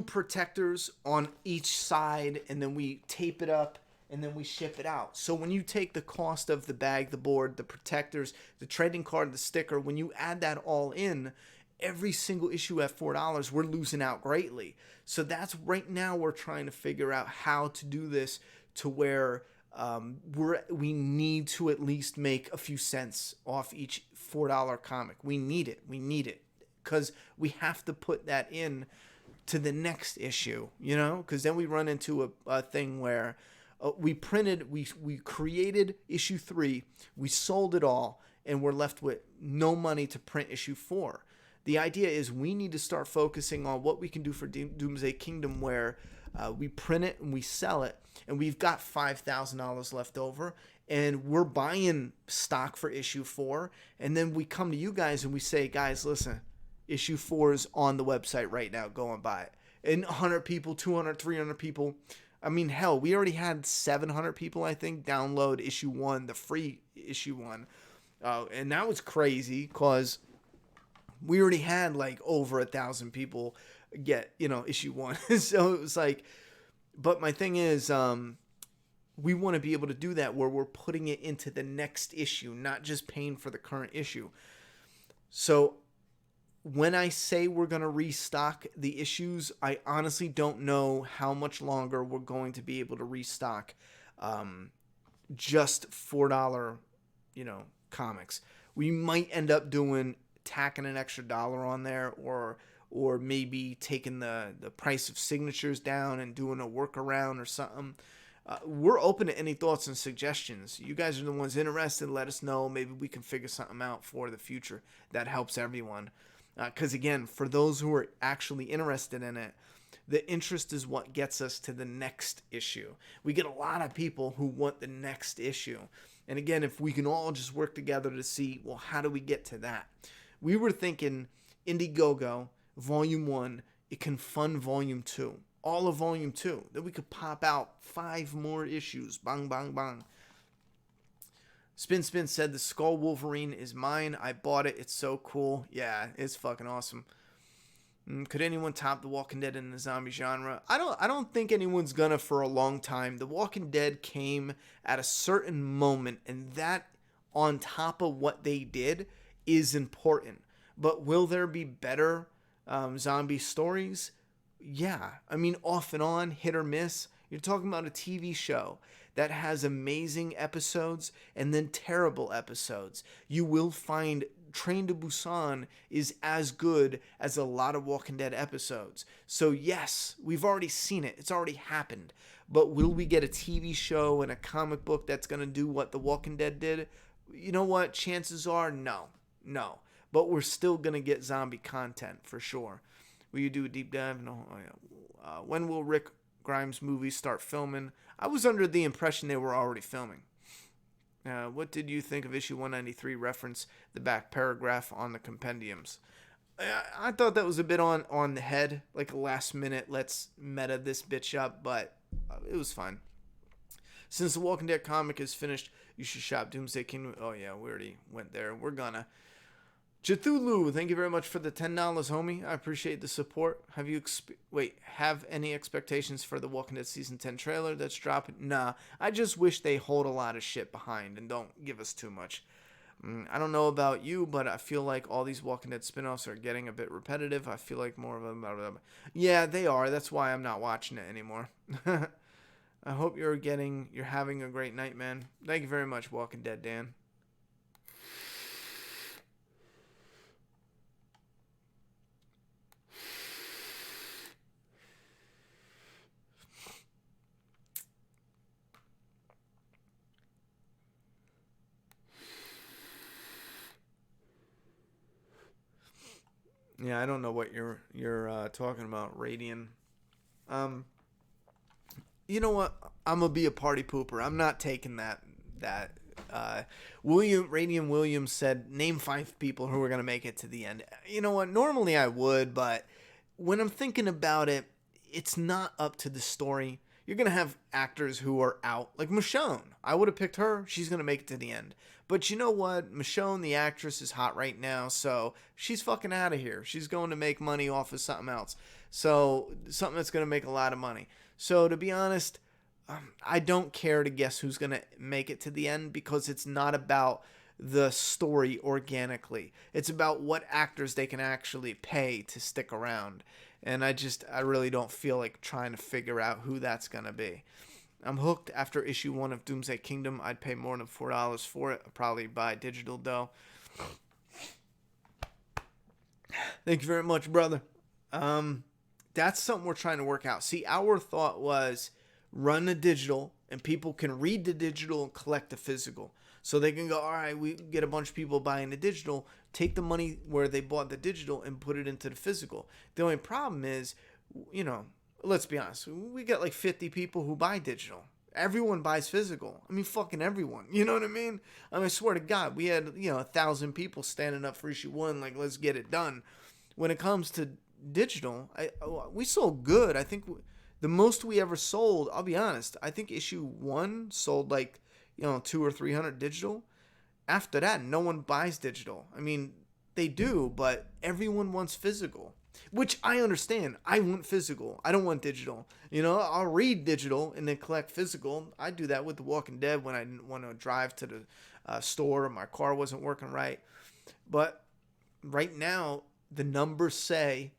protectors on each side, and then we tape it up, and then we ship it out. So when you take the cost of the bag, the board, the protectors, the trading card, the sticker, when you add that all in, every single issue at $4, we're losing out greatly. So that's right now we're trying to figure out how to do this to where we need to at least make a few cents off each $4 comic. We need it because we have to put that in to the next issue, because then we run into a thing where we created issue 3, we sold it all, and we're left with no money to print issue 4. The idea is we need to start focusing on what we can do for Doomsday Kingdom, where we print it and we sell it, and we've got $5,000 left over, and we're buying stock for issue 4, and then we come to you guys and we say, guys, listen, issue 4 is on the website right now. Go and buy it. And 100 people, 200, 300 people. I mean, hell, we already had 700 people, I think, download issue 1, the free issue 1. And that was crazy because we already had like over 1,000 people get, issue 1. So it was like, but my thing is, we want to be able to do that where we're putting it into the next issue, not just paying for the current issue. So when I say we're going to restock the issues, I honestly don't know how much longer we're going to be able to restock just $4, comics. We might end up tacking an extra $1 on there, or maybe taking the price of signatures down and doing a workaround or something. We're open to any thoughts and suggestions. You guys are the ones interested. Let us know. Maybe we can figure something out for the future that helps everyone. Because again, for those who are actually interested in it, the interest is what gets us to the next issue. We get a lot of people who want the next issue. And again, if we can all just work together to see, well, how do we get to that? We were thinking Indiegogo, Volume 1, it can fund Volume 2. All of Volume 2. Then we could pop out 5 more issues. Bang, bang, bang. Spin said the Skull Wolverine is mine. I bought it. It's so cool. Yeah, it's fucking awesome. Could anyone top The Walking Dead in the zombie genre? I don't think anyone's gonna for a long time. The Walking Dead came at a certain moment, and that on top of what they did is important. But will there be better zombie stories? Yeah. I mean, off and on, hit or miss. You're talking about a TV show that has amazing episodes and then terrible episodes. You will find Train to Busan is as good as a lot of Walking Dead episodes. So yes, we've already seen it. It's already happened. But will we get a TV show and a comic book that's going to do what The Walking Dead did? You know what? Chances are no. But we're still going to get zombie content for sure. Will you do a deep dive? No. Oh, yeah. When will Rick Grimes movies start filming? I was under the impression they were already filming. What did you think of issue 193 reference the back paragraph on the compendiums? I thought that was a bit on the head, like a last minute, let's meta this bitch up, but it was fine. Since the Walking Dead comic is finished, you should shop Doomsday Kingdom. Oh yeah, we already went there. We're gonna. Cthulhu, thank you very much for the $10, homie. I appreciate the support. Have any expectations for the Walking Dead Season 10 trailer that's dropping? Nah, I just wish they hold a lot of shit behind and don't give us too much. I don't know about you, but I feel like all these Walking Dead spinoffs are getting a bit repetitive. I feel like more of them. Yeah, they are. That's why I'm not watching it anymore. I hope you're having a great night, man. Thank you very much, Walking Dead Dan. Yeah, I don't know what you're talking about, Radian. Um, you know what? I'm gonna be a party pooper. I'm not taking that. Radian Williams said, name 5 people who are gonna make it to the end. You know what? Normally I would, but when I'm thinking about it, it's not up to the story. You're gonna have actors who are out, like Michonne. I would have picked her. She's gonna make it to the end. But you know what? Michonne, the actress, is hot right now, so she's fucking out of here. She's going to make money off of something else. So something that's gonna make a lot of money. So to be honest, I don't care to guess who's gonna make it to the end because it's not about the story organically. It's about what actors they can actually pay to stick around. And I really don't feel like trying to figure out who that's going to be. I'm hooked after issue 1 of Doomsday Kingdom. I'd pay more than $4 for it. I'd probably buy digital though. Thank you very much, brother. That's something we're trying to work out. See, our thought was run the digital and people can read the digital and collect the physical. So they can go, all right, we get a bunch of people buying the digital, take the money where they bought the digital and put it into the physical. The only problem is, let's be honest, we got like 50 people who buy digital. Everyone buys physical. I mean, fucking everyone. You know what I mean? I swear to God, we had, 1,000 people standing up for issue 1, like, let's get it done. When it comes to digital, we sold good. I think the most we ever sold, I'll be honest, I think issue 1 sold like, 200 or 300 digital. After that, no one buys digital. I mean, they do, but everyone wants physical, which I understand. I want physical. I don't want digital. I'll read digital and then collect physical. I do that with The Walking Dead when I didn't want to drive to the store or my car wasn't working right. But right now, the numbers say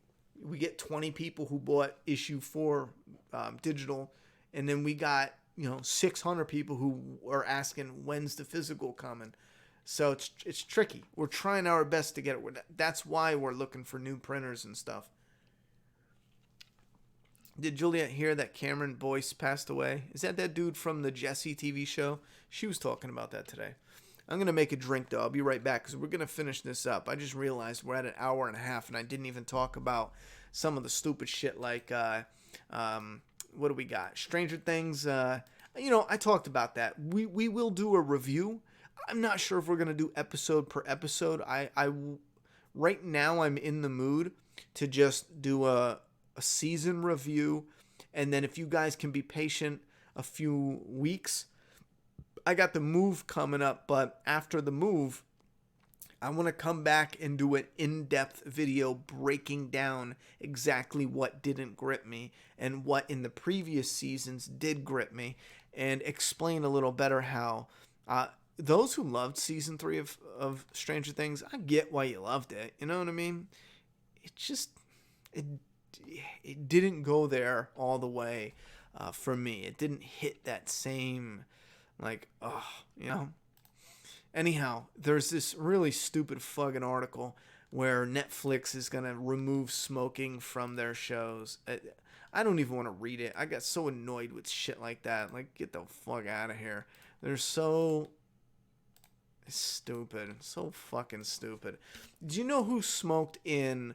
we get 20 people who bought issue 4 digital, and then we got 600 people who are asking when's the physical coming. So it's tricky. We're trying our best to get it. That's why we're looking for new printers and stuff. Did Juliet hear that Cameron Boyce passed away? Is that dude from the Jesse TV show? She was talking about that today. I'm going to make a drink, though. I'll be right back because we're going to finish this up. I just realized we're at an hour and a half, and I didn't even talk about some of the stupid shit like, what do we got? Stranger Things. I talked about that. We will do a review. I'm not sure if we're going to do episode per episode. Right now, I'm in the mood to just do a season review. And then if you guys can be patient a few weeks, I got the move coming up, but after the move, I want to come back and do an in-depth video breaking down exactly what didn't grip me and what in the previous seasons did grip me, and explain a little better how those who loved season 3 of Stranger Things, I get why you loved it. You know what I mean? It just it didn't go there all the way for me. It didn't hit that same Anyhow, there's this really stupid fucking article where Netflix is going to remove smoking from their shows. I don't even want to read it. I got so annoyed with shit like that. Like, get the fuck out of here. They're so stupid. So fucking stupid. Do you know who smoked in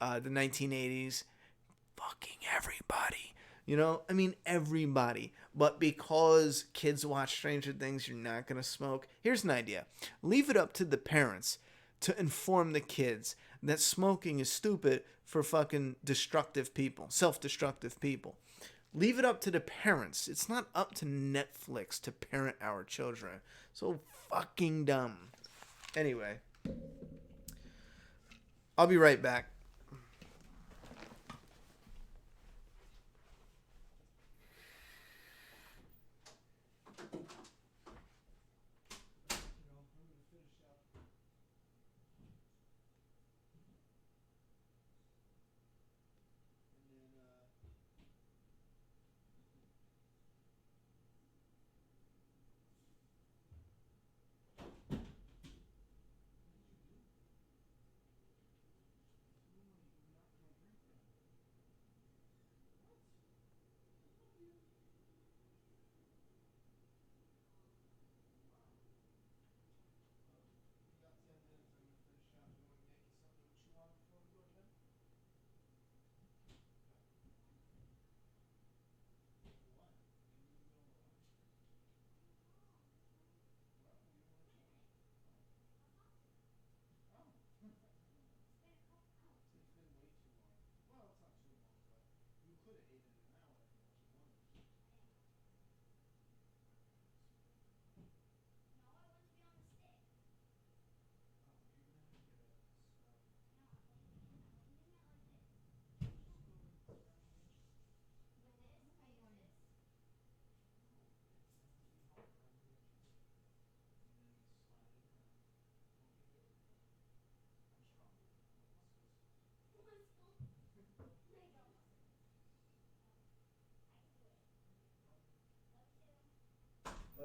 the 1980s? Fucking everybody. Everybody. But because kids watch Stranger Things, you're not going to smoke. Here's an idea. Leave it up to the parents to inform the kids that smoking is stupid for fucking destructive people, self-destructive people. Leave it up to the parents. It's not up to Netflix to parent our children. So fucking dumb. Anyway, I'll be right back.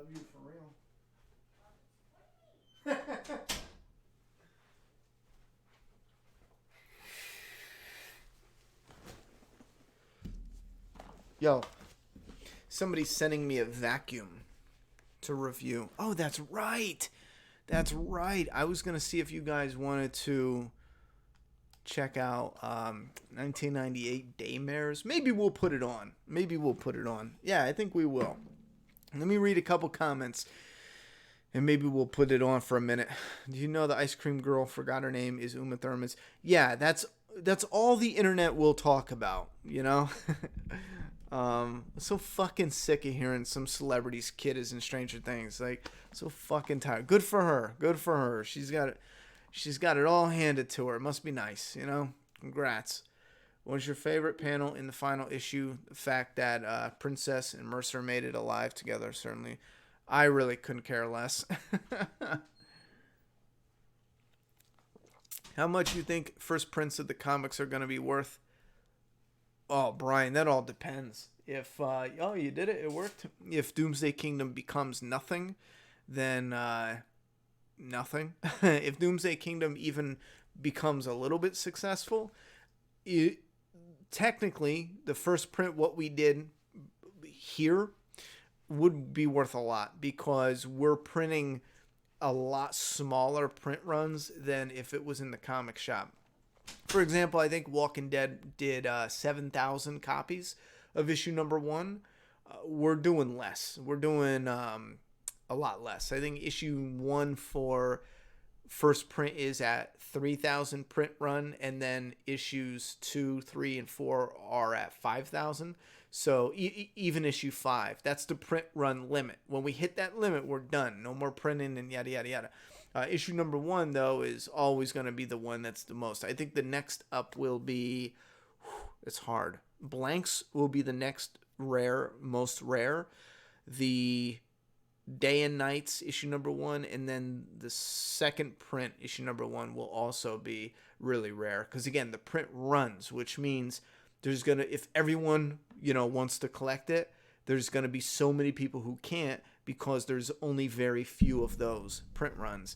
love you for real. Yo, somebody's sending me a vacuum to review. Oh, that's right. That's right. I was going to see if you guys wanted to check out 1998 Daymares. Maybe we'll put it on. Yeah, I think we will. Let me read a couple comments, and maybe we'll put it on for a minute. Do you know the ice cream girl, forgot her name, is Uma Thurman's? Yeah, that's all the internet will talk about, you know? I'm so fucking sick of hearing some celebrity's kid is in Stranger Things. Like, so fucking tired. Good for her. She's got it all handed to her. It must be nice, you know? Congrats. What was your favorite panel in the final issue? The fact that Princess and Mercer made it alive together, certainly. I really couldn't care less. How much you think first prints of the comics are going to be worth? Oh, Brian, that all depends. If, you did it. It worked. If Doomsday Kingdom becomes nothing, then nothing. If Doomsday Kingdom even becomes a little bit successful, technically, the first print, what we did here, would be worth a lot because we're printing a lot smaller print runs than if it was in the comic shop. For example, I think Walking Dead did 7,000 copies of issue number 1. We're doing less. We're doing a lot less. I think issue 1 for first print is at 3,000 print run, and then issues 2, 3, and 4 are at 5,000. So even issue 5, that's the print run limit. When we hit that limit, we're done. No more printing and yada, yada, yada. Issue number 1, though, is always going to be the one that's the most. I think the next up will be, it's hard. Blanks will be the next most rare. The Day and Nights, issue number 1, and then the second print, issue number 1, will also be really rare. Because, again, the print runs, which means there's going to, if everyone, wants to collect it, there's going to be so many people who can't because there's only very few of those print runs.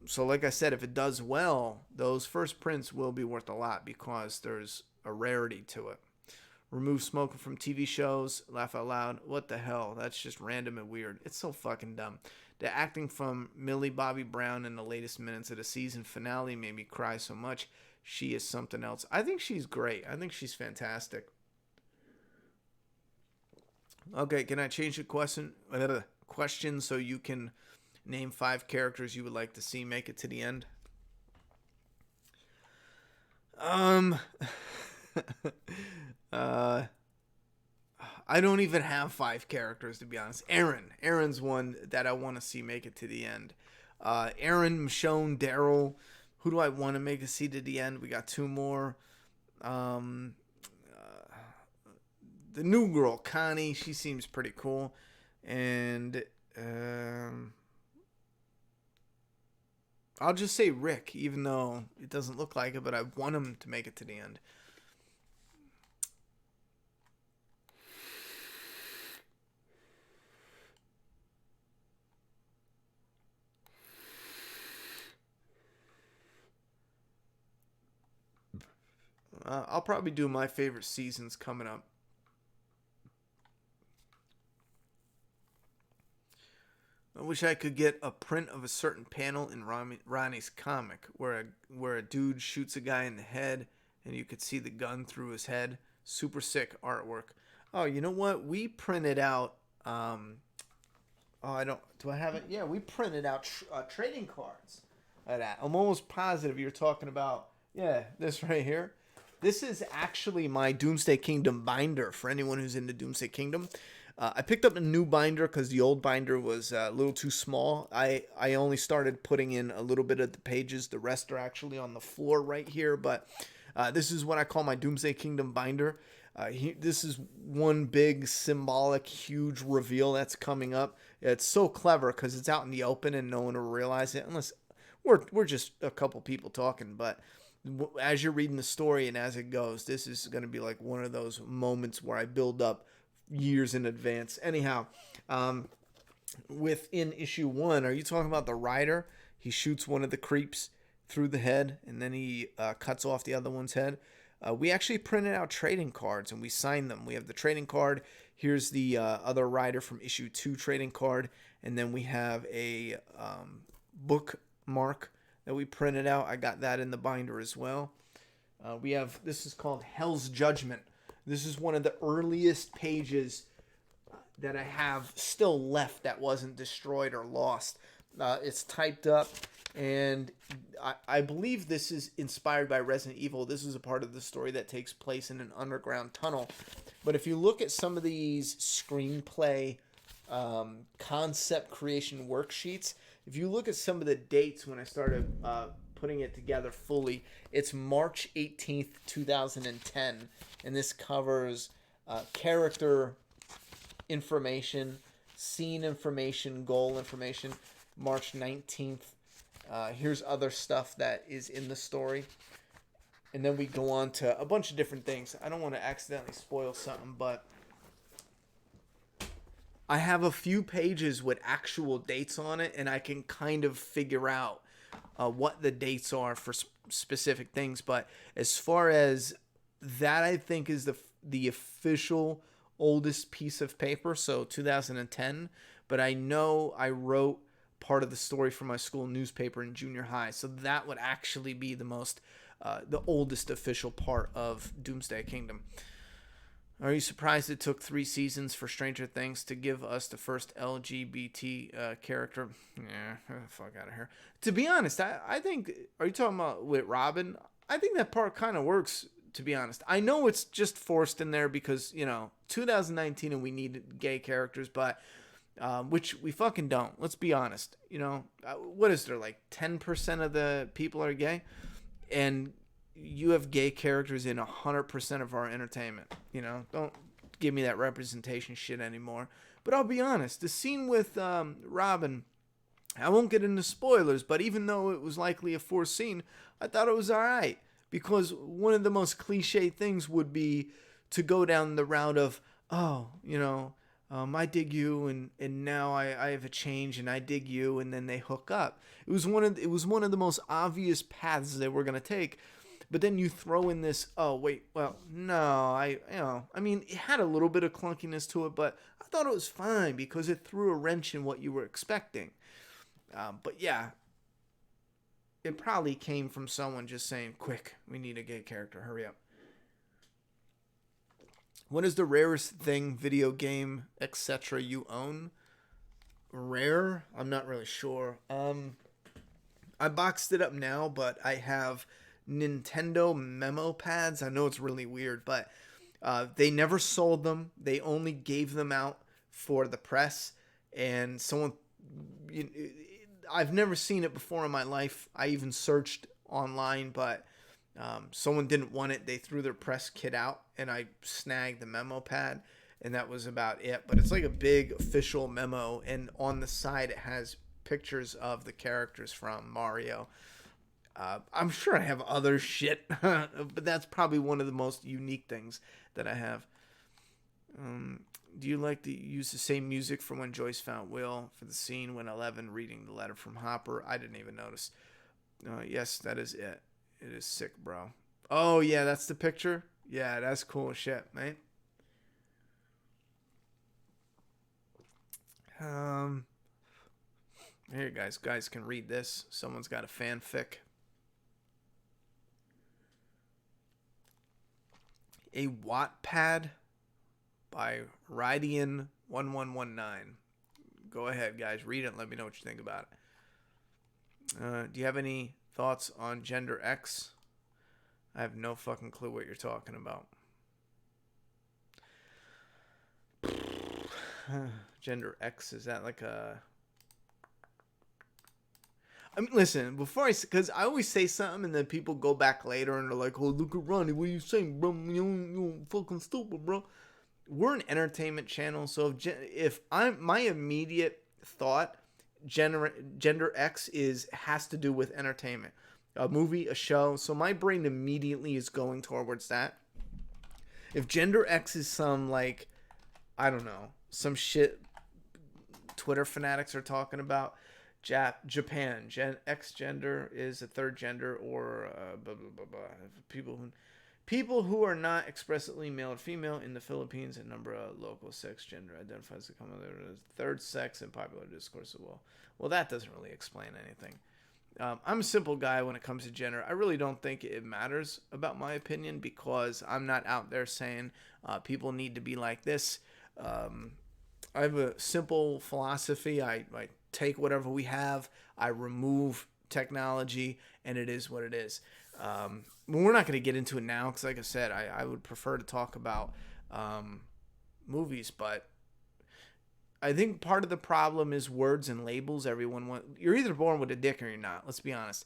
So like I said, if it does well, those first prints will be worth a lot because there's a rarity to it. Remove smoking from TV shows. Laugh out loud. What the hell? That's just random and weird. It's so fucking dumb. The acting from Millie Bobby Brown in the latest minutes of the season finale made me cry so much. She is something else. I think she's great. I think she's fantastic. Okay, can I change the question so you can name 5 characters you would like to see make it to the end? I don't even have 5 characters, to be honest. Aaron's one that I want to see make it to the end. Aaron, Michonne, Daryl. Who do I want to make it see to the end? We got 2 more. The new girl, Connie, she seems pretty cool. And I'll just say Rick, even though it doesn't look like it, but I want him to make it to the end. I'll probably do my favorite seasons coming up. I wish I could get a print of a certain panel in Ronnie's comic where a dude shoots a guy in the head and you could see the gun through his head. Super sick artwork. Oh, you know what? We printed out. Do I have it? Yeah, we printed out trading cards of that. I'm almost positive you're talking about. Yeah, this right here. This is actually my Doomsday Kingdom binder for anyone who's into Doomsday Kingdom. I picked up a new binder because the old binder was a little too small. I only started putting in a little bit of the pages. The rest are actually on the floor right here. But this is what I call my Doomsday Kingdom binder. This is one big symbolic, huge reveal that's coming up. It's so clever because it's out in the open and no one will realize it unless we're just a couple people talking. But as you're reading the story and as it goes, this is going to be like one of those moments where I build up years in advance. Anyhow, within issue 1, are you talking about the Rider? He shoots one of the creeps through the head, and then he cuts off the other one's head. We actually printed out trading cards, and we signed them. We have the trading card. Here's the other Rider from issue 2 trading card, and then we have a bookmark that we printed out. I got that in the binder as well. We have, this is called Hell's Judgment. This is one of the earliest pages that I have still left that wasn't destroyed or lost. It's typed up, and I believe this is inspired by Resident Evil. This is a part of the story that takes place in an underground tunnel. But if you look at some of these screenplay concept creation worksheets, if you look at some of the dates when I started putting it together fully, it's March 18th, 2010, and this covers character information, scene information, goal information. March 19th. Here's other stuff that is in the story. And then we go on to a bunch of different things. I don't want to accidentally spoil something, but I have a few pages with actual dates on it, and I can kind of figure out what the dates are for specific things. But as far as that, I think is the official oldest piece of paper, so 2010. But I know I wrote part of the story for my school newspaper in junior high, so that would actually be the oldest official part of Doomsday Kingdom. Are you surprised it took 3 seasons for Stranger Things to give us the first LGBT character? Yeah, fuck out of here. To be honest, I think, are you talking about with Robin? I think that part kind of works, to be honest. I know it's just forced in there because, 2019 and we needed gay characters, but which we fucking don't. Let's be honest. What is there, like 10% of the people are gay? And you have gay characters in 100% of our entertainment. Don't give me that representation shit anymore. But I'll be honest, the scene with Robin, I won't get into spoilers, but even though it was likely a forced scene, I thought it was alright. Because one of the most cliche things would be to go down the route of, I dig you, and now I have a change, and I dig you, and then they hook up. It was one of the most obvious paths they were gonna take, but then you throw in this. Oh wait, well no, it had a little bit of clunkiness to it, but I thought it was fine because it threw a wrench in what you were expecting. But yeah, it probably came from someone just saying, "Quick, we need a gay character. Hurry up." What is the rarest thing, video game, etc. you own? Rare? I'm not really sure. I boxed it up now, but I have Nintendo memo pads. I know it's really weird, but they never sold them. They only gave them out for the press. And I've never seen it before in my life. I even searched online, but someone didn't want it. They threw their press kit out, and I snagged the memo pad, and that was about it. But it's like a big official memo, and on the side it has pictures of the characters from Mario. I'm sure I have other shit, but that's probably one of the most unique things that I have. Do you like to use the same music from when Joyce found Will for the scene when Eleven reading the letter from Hopper? I didn't even notice. Yes, that is it. It is sick, bro. Oh, yeah, that's the picture? Yeah, that's cool shit, mate. Here, guys can read this. Someone's got a fanfic. A Wattpad by Rydian1119. Go ahead, guys. Read it and let me know what you think about it. Do you have any thoughts on Gender X? I have no fucking clue what you're talking about. Gender X, is that like a... listen, because I always say something and then people go back later and they're like, oh, look at Ronnie, what are you saying, bro? You fucking stupid, bro. We're an entertainment channel, so if my immediate thought, Gender X has to do with entertainment. A movie, a show, so my brain immediately is going towards that. If Gender X is some, like, I don't know, some shit Twitter fanatics are talking about. Japan, X gender is a third gender, or blah blah blah blah. People who are not explicitly male or female in the Philippines, a number of local sex gender identifies to come under as third sex in popular discourse as well. Well, that doesn't really explain anything. I'm a simple guy when it comes to gender. I really don't think it matters about my opinion, because I'm not out there saying people need to be like this. I have a simple philosophy. I take whatever we have, I remove technology, and it is what it is. We're not going to get into it now because, like I said, I would prefer to talk about movies, but I think part of the problem is words and labels. You're either born with a dick or you're not. Let's be honest.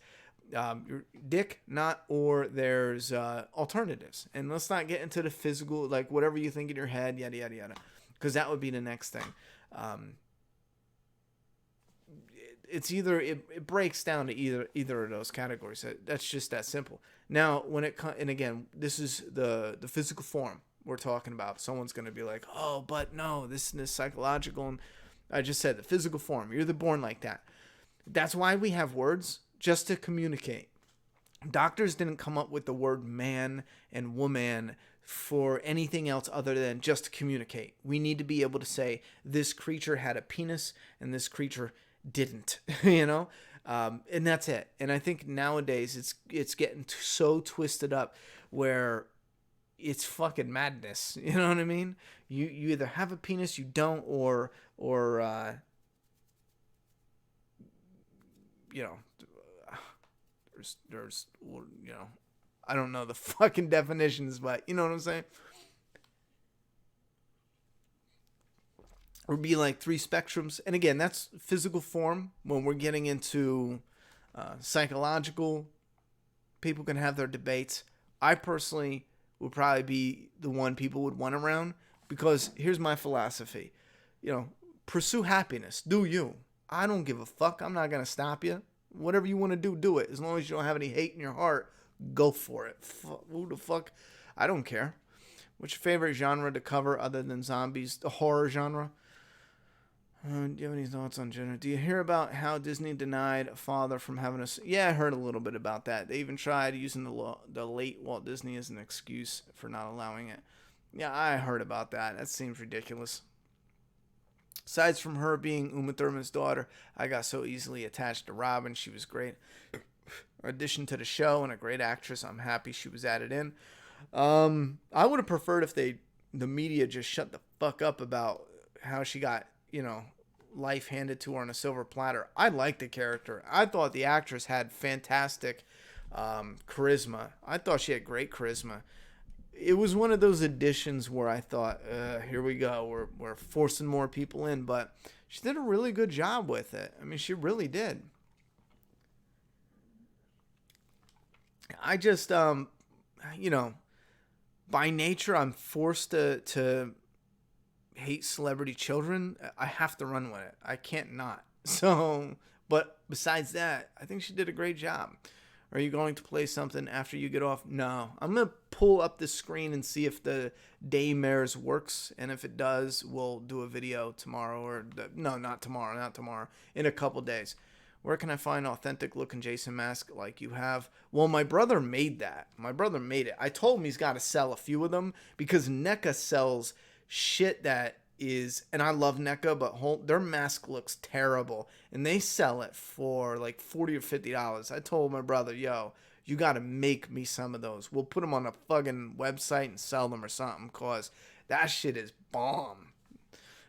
You're dick, not, or there's alternatives. And let's not get into the physical, like whatever you think in your head, yada, yada, yada. Because that would be the next thing. It's either, it breaks down to either of those categories. That's just that simple. Now, when it comes, and again, this is the physical form we're talking about. Someone's going to be like, oh, but no, this is psychological. And I just said the physical form. You're born like that. That's why we have words, just to communicate. Doctors didn't come up with the word man and woman for anything else other than just to communicate. We need to be able to say this creature had a penis and this creature didn't, and that's it. And I think nowadays it's getting so twisted up where it's fucking madness. You know what I mean? You either have a penis, you don't, or there's I don't know the fucking definitions, but you know what I'm saying? Or be like three spectrums. And again, that's physical form. When we're getting into psychological, people can have their debates. I personally would probably be the one people would want around, because here's my philosophy. Pursue happiness. Do you. I don't give a fuck. I'm not going to stop you. Whatever you want to do, do it. As long as you don't have any hate in your heart, go for it. Who the fuck? I don't care. What's your favorite genre to cover other than zombies? The horror genre? Do you have any thoughts on gender? Do you hear about how Disney denied a father from having a... Yeah, I heard a little bit about that. They even tried using the late Walt Disney as an excuse for not allowing it. Yeah, I heard about that. That seems ridiculous. Aside from her being Uma Thurman's daughter, I got so easily attached to Robin. She was great. Addition to the show and a great actress. I'm happy she was added in. I would have preferred if the media just shut the fuck up about how she got, life handed to her on a silver platter. I liked the character. I thought the actress had fantastic charisma. I thought she had great charisma. It was one of those additions where I thought, here we go. We're forcing more people in. But she did a really good job with it. I mean, she really did. I just, by nature, I'm forced to hate celebrity children. I have to run with it. I can't not. So, but besides that, I think she did a great job. Are you going to play something after you get off? No. I'm going to pull up the screen and see if the Daymare works. And if it does, we'll do a video tomorrow. No, not tomorrow. In a couple days. Where can I find authentic looking Jason mask like you have? Well, my brother made that. My brother made it. I told him he's got to sell a few of them because NECA sells shit that is, and I love NECA, but their mask looks terrible, and they sell it for like $40 or $50. I told my brother, yo, you got to make me some of those. We'll put them on a fucking website and sell them or something, cause that shit is bomb.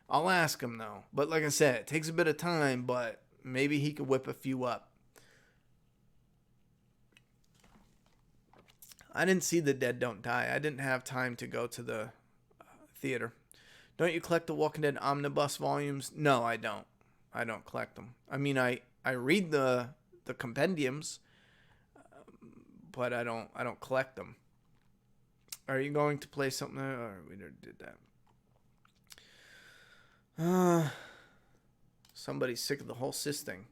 I'll ask him though, but like I said, it takes a bit of time, but maybe he could whip a few up. I didn't see The Dead Don't Die. I didn't have time to go to the theater. Don't you collect the Walking Dead omnibus volumes? No, I don't. I don't collect them. I mean, I read the compendiums, but I don't collect them. Are you going to play something? Or we did that. Somebody's sick of the whole cis thing.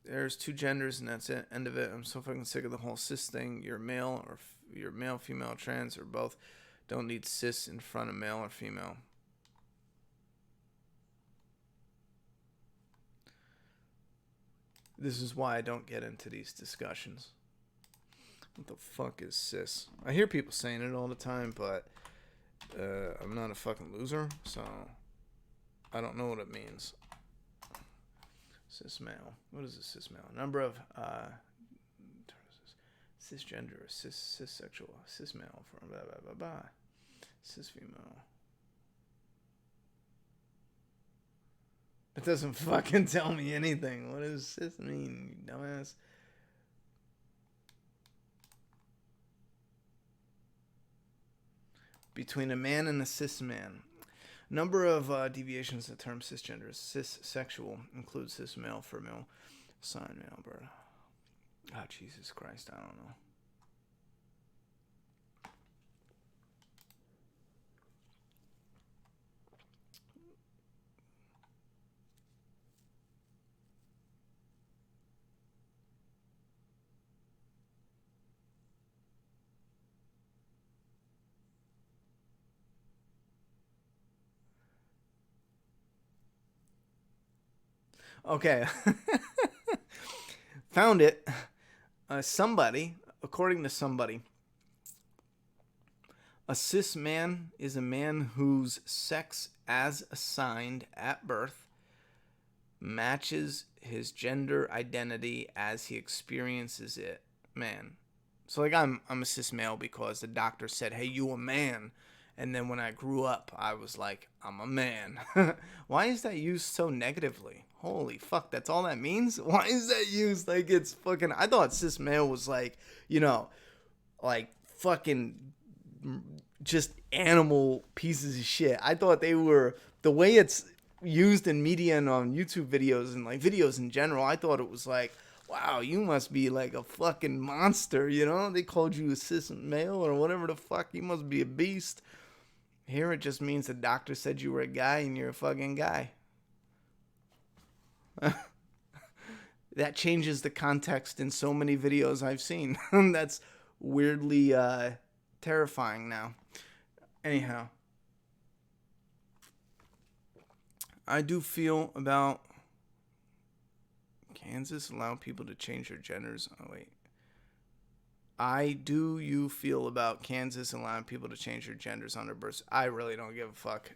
There's two genders and that's it. End of it. I'm so fucking sick of the whole cis thing. You're male or you're male, female, trans, or both. Don't need cis in front of male or female. This is why I don't get into these discussions. What the fuck is cis? I hear people saying it all the time, but I'm not a fucking loser, so I don't know what it means. Cis male. What is a cis male? Number of cisgender, cissexual, cis male, blah blah blah blah. Cis female. It doesn't fucking tell me anything. What does cis mean, you dumbass? Between a man and a cis man. Number of deviations of the term cisgender. Cissexual includes cis male, female, sign male, bird. Oh, Jesus Christ, I don't know. Okay. Found it. Somebody, according to somebody, a cis man is a man whose sex as assigned at birth matches his gender identity as he experiences it. Man. So like I'm a cis male because the doctor said, "Hey, you a man." And then when I grew up, I was like, I'm a man. Why is that used so negatively? Holy fuck, that's all that means? Why is that used like it's fucking... I thought cis male was like, you know, like fucking just animal pieces of shit. I thought they were... The way it's used in media and on YouTube videos and like videos in general, I thought it was like, wow, you must be like a fucking monster, you know? They called you a cis male or whatever the fuck. You must be a beast. Here it just means the doctor said you were a guy and you're a fucking guy. That changes the context in so many videos I've seen. That's weirdly terrifying now. Anyhow. I do feel about Kansas allow people to change their genders. Oh, wait. You feel about Kansas allowing people to change their genders on their births? I really don't give a fuck.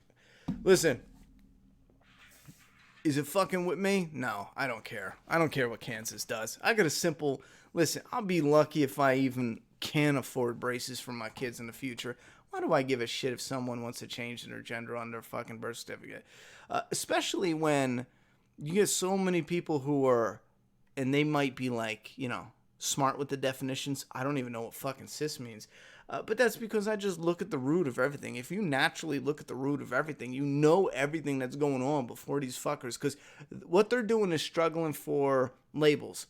Listen, is it fucking with me? No, I don't care. I don't care what Kansas does. I got a simple... Listen, I'll be lucky if I even can afford braces for my kids in the future. Why do I give a shit if someone wants to change their gender on their fucking birth certificate? Especially when you get so many people who are... And they might be like, you know... smart with the definitions. I don't even know what fucking cis means. But that's because I just look at the root of everything. If you naturally look at the root of everything, you know everything that's going on before these fuckers. Because what they're doing is struggling for labels.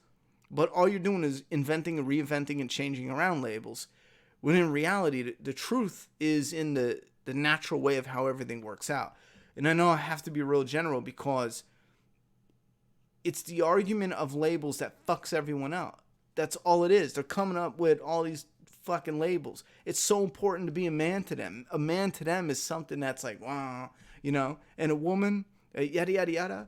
But all you're doing is inventing and reinventing and changing around labels. When in reality, the truth is in the natural way of how everything works out. And I know I have to be real general because it's the argument of labels that fucks everyone out. That's all it is. They're coming up with all these fucking labels. It's so important to be a man to them. A man to them is something that's like, wow, you know, and a woman, yada, yada, yada.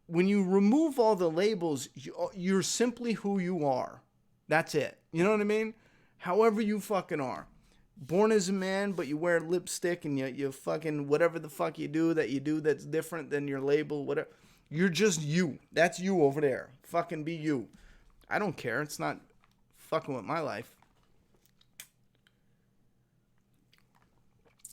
When you remove all the labels, you're simply who you are. That's it. You know what I mean? However you fucking are. Born as a man, but you wear lipstick and you fucking whatever the fuck you do that's different than your label, whatever. You're just you. That's you over there. Fucking be you. I don't care. It's not fucking with my life.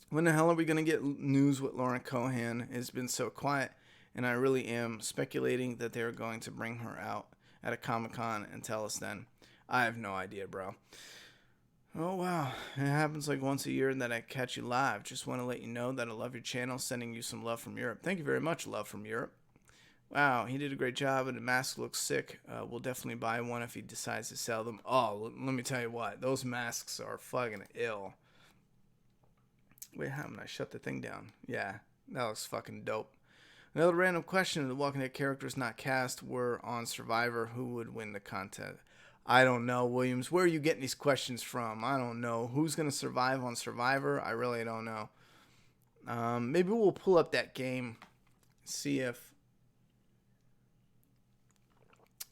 When the hell are we going to get news with Lauren Cohan? It's been so quiet, and I really am speculating that they're going to bring her out at a Comic-Con and tell us then. I have no idea, bro. Oh, wow. It happens like once a year that I catch you live. Just want to let you know that I love your channel. Sending you some love from Europe. Thank you very much, love from Europe. Wow, he did a great job, and the mask looks sick. We'll definitely buy one if he decides to sell them. Oh, let me tell you what. Those masks are fucking ill. Wait, how did I shut the thing down? Yeah, that looks fucking dope. Another random question: if the Walking Dead characters not cast were on Survivor, who would win the contest? I don't know, Williams. Where are you getting these questions from? I don't know. Who's going to survive on Survivor? I really don't know. Maybe we'll pull up that game, see if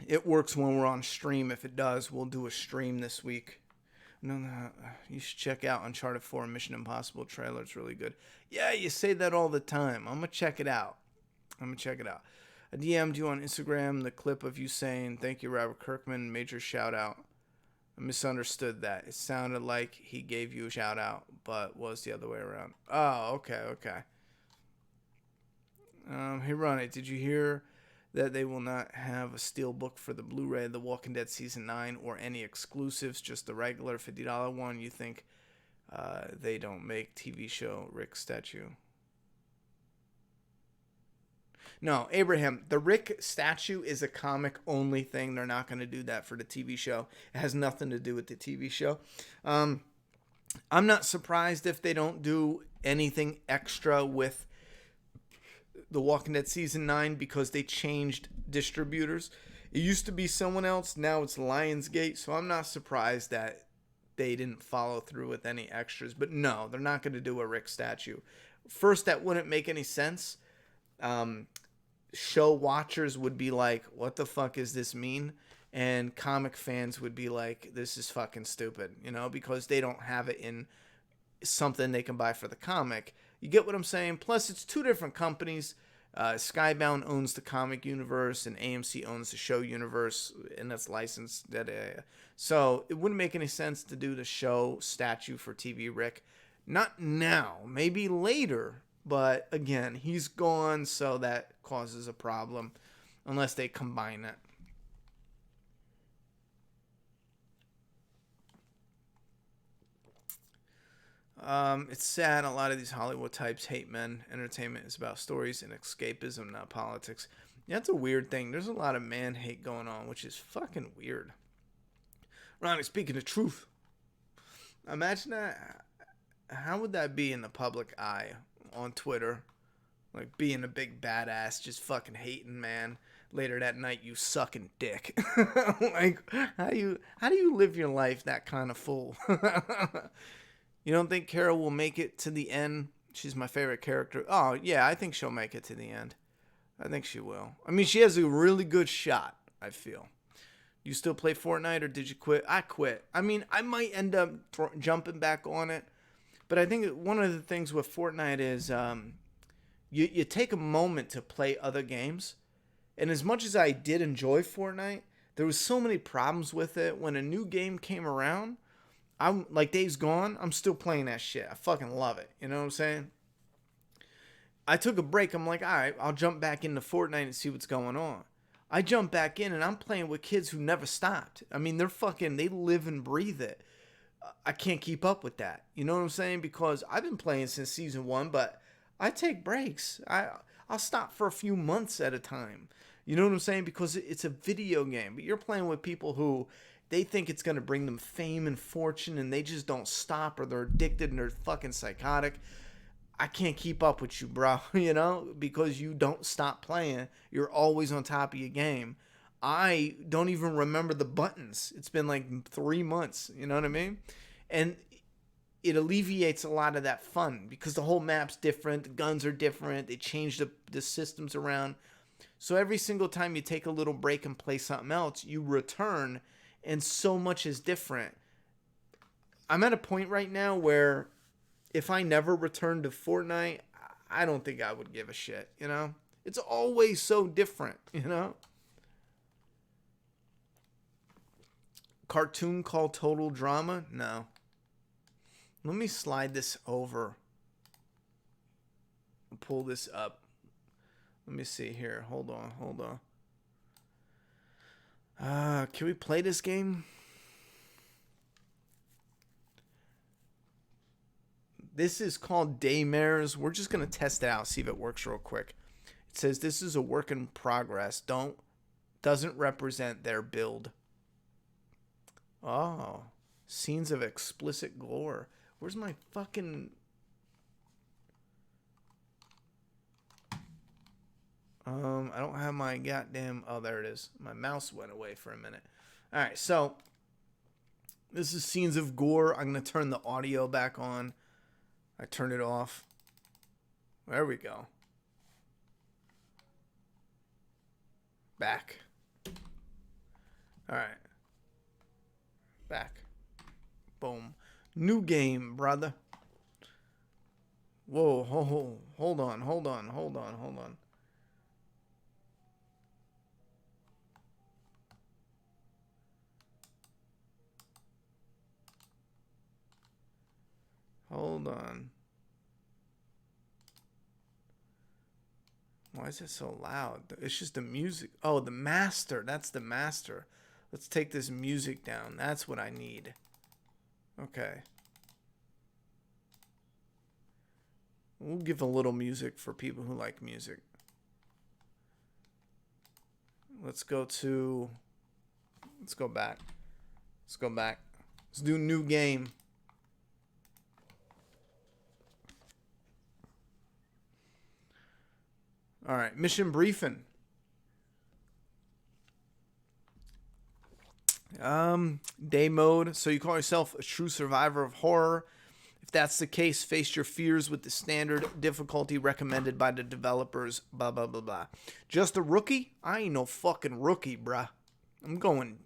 it works when we're on stream. If it does, we'll do a stream this week. No, you should check out Uncharted 4 Mission Impossible trailer. It's really good. Yeah, you say that all the time. I'm going to check it out. I DM'd you on Instagram the clip of you saying, "Thank you, Robert Kirkman, major shout out." I misunderstood that. It sounded like he gave you a shout out, but was the other way around. Oh, okay. Hey, Ronnie, did you hear that they will not have a steelbook for the Blu-ray of The Walking Dead Season 9 or any exclusives, just the regular $50 one? You think they don't make TV show Rick statue? No, Abraham, the Rick statue is a comic only thing. They're not going to do that for the TV show. It has nothing to do with the TV show. I'm not surprised if they don't do anything extra with The Walking Dead Season 9 because they changed distributors. It used to be someone else. Now it's Lionsgate. So I'm not surprised that they didn't follow through with any extras. But no, they're not going to do a Rick statue. First, that wouldn't make any sense. Show watchers would be like, what the fuck does this mean? And comic fans would be like, this is fucking stupid, because they don't have it in something they can buy for the comic. You get what I'm saying? Plus, it's two different companies. Skybound owns the comic universe and AMC owns the show universe, and that's licensed. So it wouldn't make any sense to do the show statue for TV Rick. Not now, maybe later. But again, he's gone, so that causes a problem unless they combine it. It's sad. A lot of these Hollywood types hate men. Entertainment is about stories and escapism, not politics. Yeah, that's a weird thing. There's a lot of man hate going on, which is fucking weird. Ronnie, speaking the truth. Imagine that. How would that be in the public eye? On Twitter, like being a big badass, just fucking hating, man. Later that night, you sucking dick. Like, how do you live your life that kind of fool? You don't think Carol will make it to the end? She's my favorite character. Oh yeah, I think she'll make it to the end. I think she will. I mean, she has a really good shot, I feel. You still play Fortnite or did you quit? I quit. I mean, I might end up jumping back on it. But I think one of the things with Fortnite is you take a moment to play other games. And as much as I did enjoy Fortnite, there was so many problems with it. When a new game came around, I'm like Days Gone, I'm still playing that shit. I fucking love it. You know what I'm saying? I took a break. I'm like, all right, I'll jump back into Fortnite and see what's going on. I jump back in and I'm playing with kids who never stopped. I mean, they live and breathe it. I can't keep up with that. You know what I'm saying? Because I've been playing since season 1, but I take breaks. I'll stop for a few months at a time. You know what I'm saying? Because it's a video game. But you're playing with people who they think it's going to bring them fame and fortune and they just don't stop, or they're addicted and they're fucking psychotic. I can't keep up with you, bro, because you don't stop playing. You're always on top of your game. I don't even remember the buttons. It's been like 3 months, you know what I mean? And it alleviates a lot of that fun because the whole map's different, the guns are different, they change the systems around. So every single time you take a little break and play something else, you return and so much is different. I'm at a point right now where if I never return to Fortnite, I don't think I would give a shit, It's always so different, Cartoon called Total Drama? No. Let me slide this over. Pull this up. Let me see here. Hold on. Can we play this game? This is called Daymares. We're just going to test it out, see if it works real quick. It says this is a work in progress. Doesn't represent their build. Oh, scenes of explicit gore. Where's my fucking... I don't have my goddamn... Oh, there it is. My mouse went away for a minute. All right, so this is Scenes of Gore. I'm going to turn the audio back on. I turned it off. There we go. Back. All right. Back. Boom. New game, brother. Whoa, hold on. Hold on. Why is it so loud? It's just the music. Oh, the master. That's the master. Let's take this music down. That's what I need. Okay. We'll give a little music for people who like music. Let's go back. Let's do new game. All right, mission briefing. Day mode. So you call yourself a true survivor of horror. If that's the case, face your fears with the standard difficulty recommended by the developers. Blah, blah, blah, blah. Just a rookie? I ain't no fucking rookie, bruh. I'm going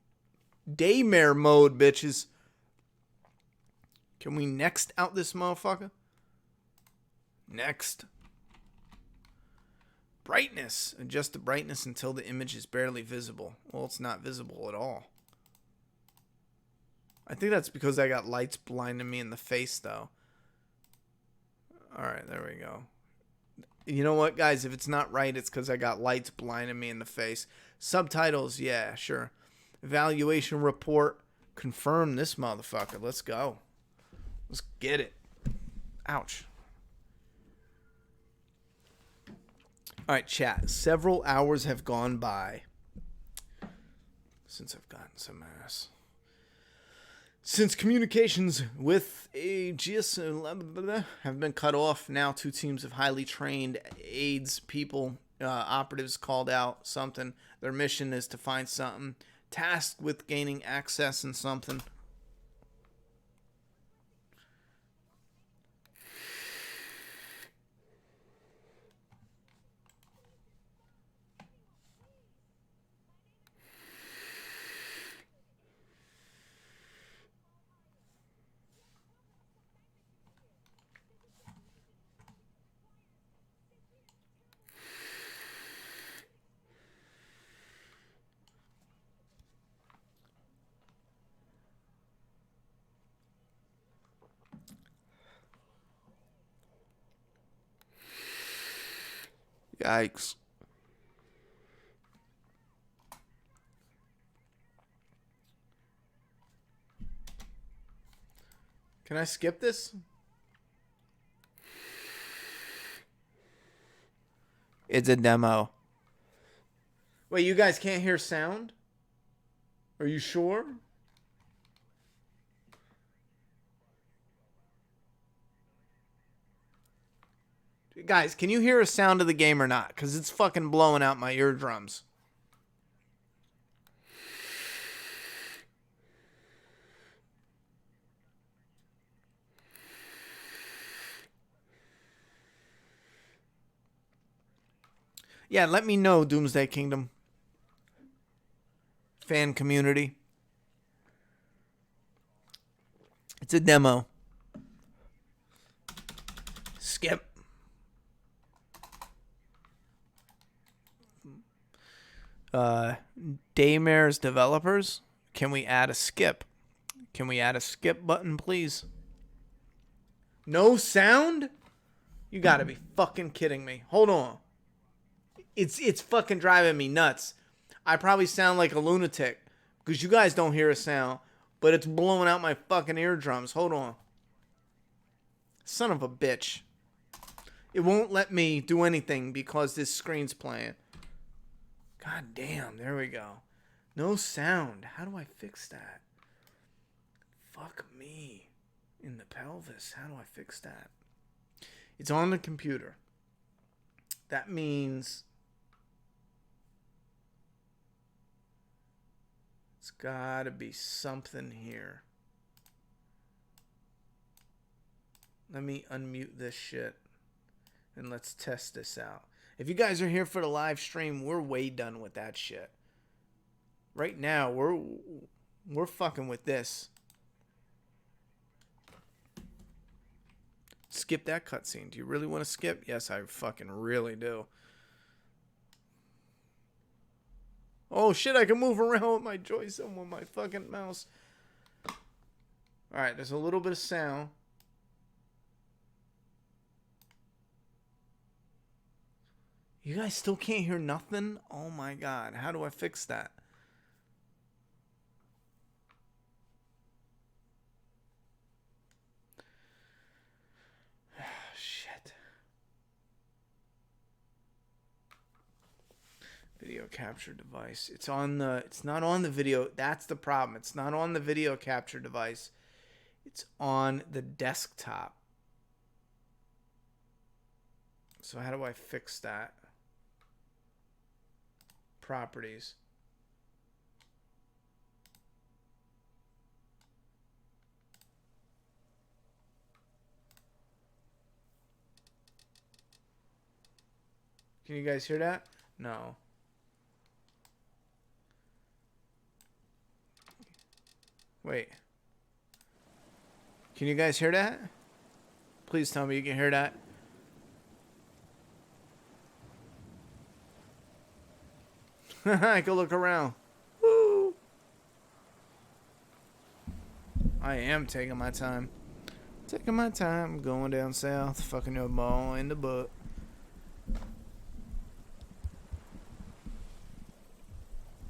Daymare mode, bitches. Can we next out this motherfucker? Next. Brightness. Adjust the brightness until the image is barely visible. Well, it's not visible at all. I think that's because I got lights blinding me in the face, though. Alright, there we go. You know what, guys? If it's not right, it's because I got lights blinding me in the face. Subtitles, yeah, sure. Evaluation report. Confirm this motherfucker. Let's go. Let's get it. Ouch. Alright, chat. Several hours have gone by since I've gotten some ass. Since communications with Aegis have been cut off, now 2 teams of highly trained AIDS people, operatives called out something. Their mission is to find something. Tasked with gaining access and something. Yikes. Can I skip this? It's a demo. Wait, you guys can't hear sound? Are you sure? Guys, can you hear a sound of the game or not? Because it's fucking blowing out my eardrums. Yeah, let me know, Doomsday Kingdom. Fan community. It's a demo. Skip. Daymare's developers. Can we add a skip? Can we add a skip button, please? No sound? You gotta be fucking kidding me. Hold on. It's fucking driving me nuts. I probably sound like a lunatic because you guys don't hear a sound, but it's blowing out my fucking eardrums. Hold on. Son of a bitch. It won't let me do anything because this screen's playing. God damn, there we go. No sound. How do I fix that? Fuck me. In the pelvis. How do I fix that? It's on the computer. That means It's gotta be something here. Let me unmute this shit. And let's test this out. If you guys are here for the live stream, we're way done with that shit. Right now, we're fucking with this. Skip that cutscene. Do you really want to skip? Yes, I fucking really do. Oh shit, I can move around with my joystick with my fucking mouse. Alright, there's a little bit of sound. You guys still can't hear nothing? Oh my god, how do I fix that? Shit. Video capture device. It's not on the video. That's the problem. It's not on the video capture device. It's on the desktop. So how do I fix that? Properties. Can you guys hear that? No. Wait. Can you guys hear that? Please tell me you can hear that. I can look around. Woo! I am taking my time. Taking my time. Going down south. Fucking your ball in the butt.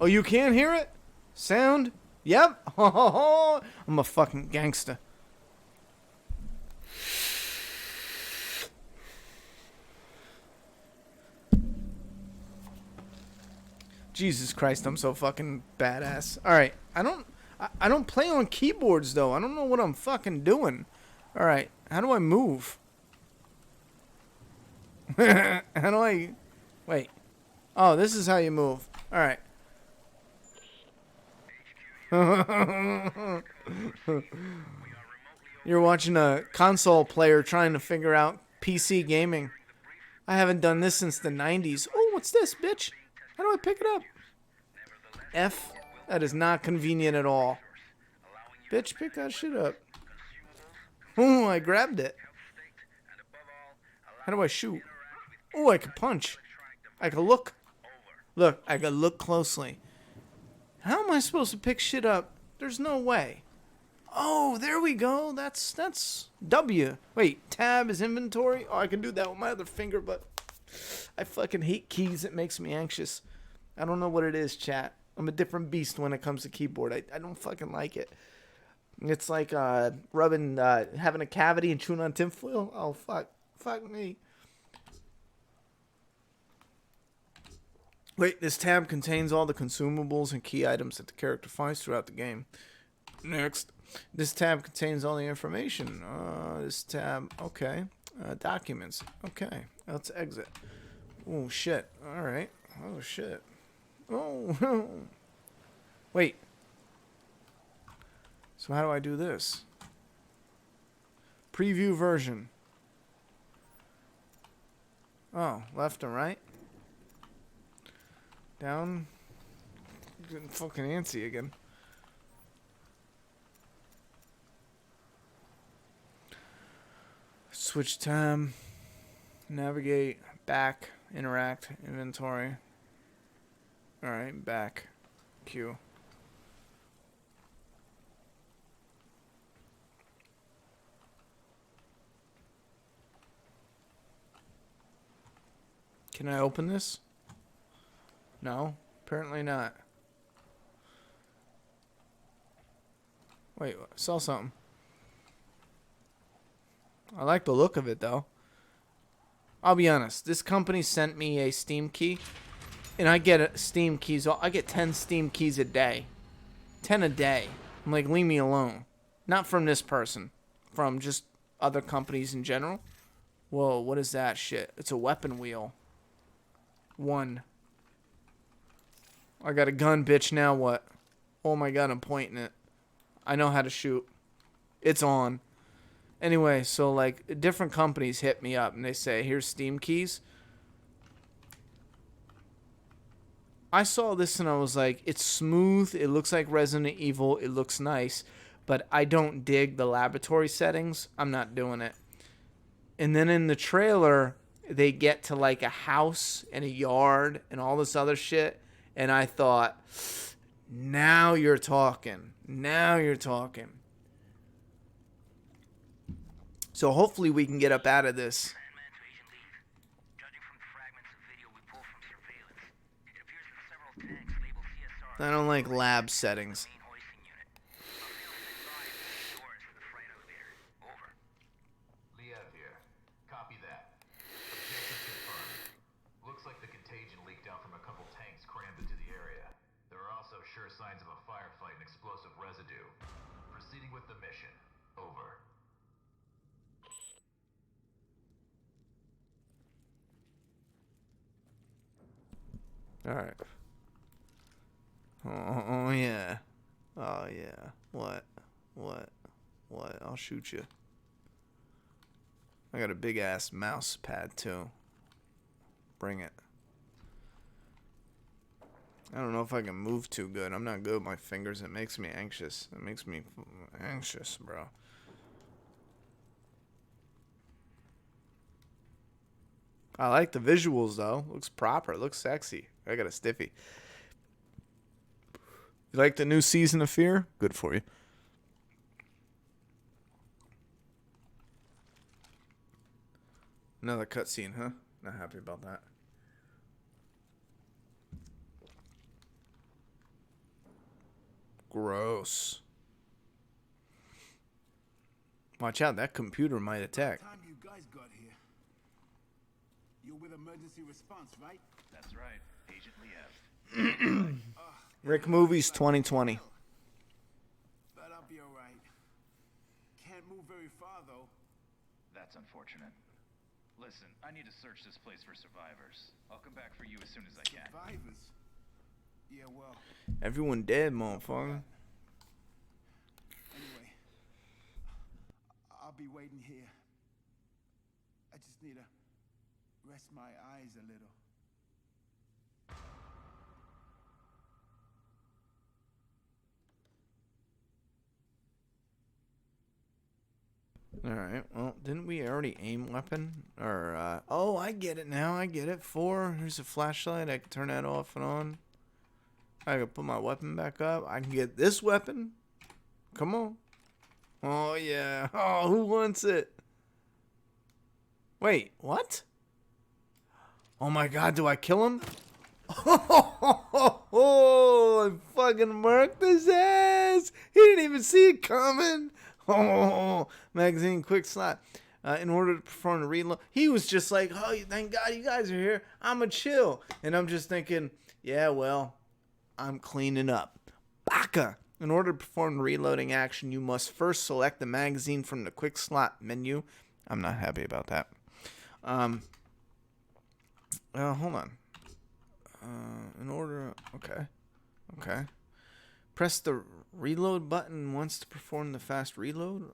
Oh, you can't hear it? Sound? Yep. I'm a fucking gangster. Jesus Christ, I'm so fucking badass. Alright, I don't play on keyboards though. I don't know what I'm fucking doing. Alright, how do I move? How do I... Wait. Oh, this is how you move. Alright. You're watching a console player trying to figure out PC gaming. I haven't done this since the 90s. Oh, what's this, bitch? How do I pick it up? F? That is not convenient at all. Bitch, pick that shit up. Oh, I grabbed it. How do I shoot? Oh, I can punch. I can look. Look, I can look closely. How am I supposed to pick shit up? There's no way. Oh, there we go. That's W. Wait, tab is inventory? Oh, I can do that with my other finger, but I fucking hate keys. It makes me anxious. I don't know what it is, chat. I'm a different beast when it comes to keyboard. I don't fucking like it. It's like rubbing, having a cavity and chewing on tinfoil. Oh, fuck. Fuck me. Wait, this tab contains all the consumables and key items that the character finds throughout the game. Next. This tab contains all the information. This tab, okay. Documents. Okay. Let's exit. Oh, shit. Alright. Oh, shit. Oh. Wait. So how do I do this? Preview version. Oh, left and right. Down. Getting fucking antsy again. Switch tab. Navigate. Back. Interact. Inventory. Alright, back. Q. Can I open this? No, apparently not. Wait, I saw something. I like the look of it though. I'll be honest, this company sent me a Steam key, and I get Steam keys. I get 10 Steam keys a day. 10 a day. I'm like, leave me alone. Not from this person. From just other companies in general. Whoa, what is that shit? It's a weapon wheel. 1. I got a gun, bitch. Now what? Oh my god, I'm pointing it. I know how to shoot. It's on. Anyway, so like different companies hit me up and they say, here's Steam keys. I saw this and I was like, it's smooth. It looks like Resident Evil. It looks nice. But I don't dig the laboratory settings. I'm not doing it. And then in the trailer, they get to like a house and a yard and all this other shit. And I thought, now you're talking. Now you're talking. So hopefully we can get up out of this. I don't like lab settings. Copy that. Objective confirmed. Looks like the contagion leaked out from a couple tanks crammed into the area. There are also sure signs of a firefight and explosive residue. Proceeding with the mission. Over. Alright. Oh, yeah. Oh, yeah. What? I'll shoot you. I got a big-ass mouse pad, too. Bring it. I don't know if I can move too good. I'm not good with my fingers. It makes me anxious. It makes me anxious, bro. I like the visuals, though. Looks proper. Looks sexy. I got a stiffy. You like the new season of Fear? Good for you. Another cutscene, huh? Not happy about that. Gross. Watch out, that computer might attack. Time you guys got here. You're with emergency response, right? That's right. Agent Liev. Rick Movies 2020. But I'll be alright. Can't move very far, though. That's unfortunate. Listen, I need to search this place for survivors. I'll come back for you as soon as I can. Survivors? Yeah, well. Everyone dead, motherfucker. Anyway, I'll be waiting here. I just need to rest my eyes a little. Alright, well, didn't we already aim weapon? Or, oh, I get it now. I get it. 4. Here's a flashlight. I can turn that off and on. I can put my weapon back up. I can get this weapon. Come on. Oh, yeah. Oh, who wants it? Wait, what? Oh, my God. Do I kill him? Oh, I fucking marked his ass. He didn't even see it coming. Oh, magazine quick slot. In order to perform the reload, he was just like, oh, thank God you guys are here. I'm a chill. And I'm just thinking, yeah, well, I'm cleaning up. Baka. In order to perform the reloading action, you must first select the magazine from the quick slot menu. I'm not happy about that. Hold on. In order, okay. Press the reload button once to perform the fast reload.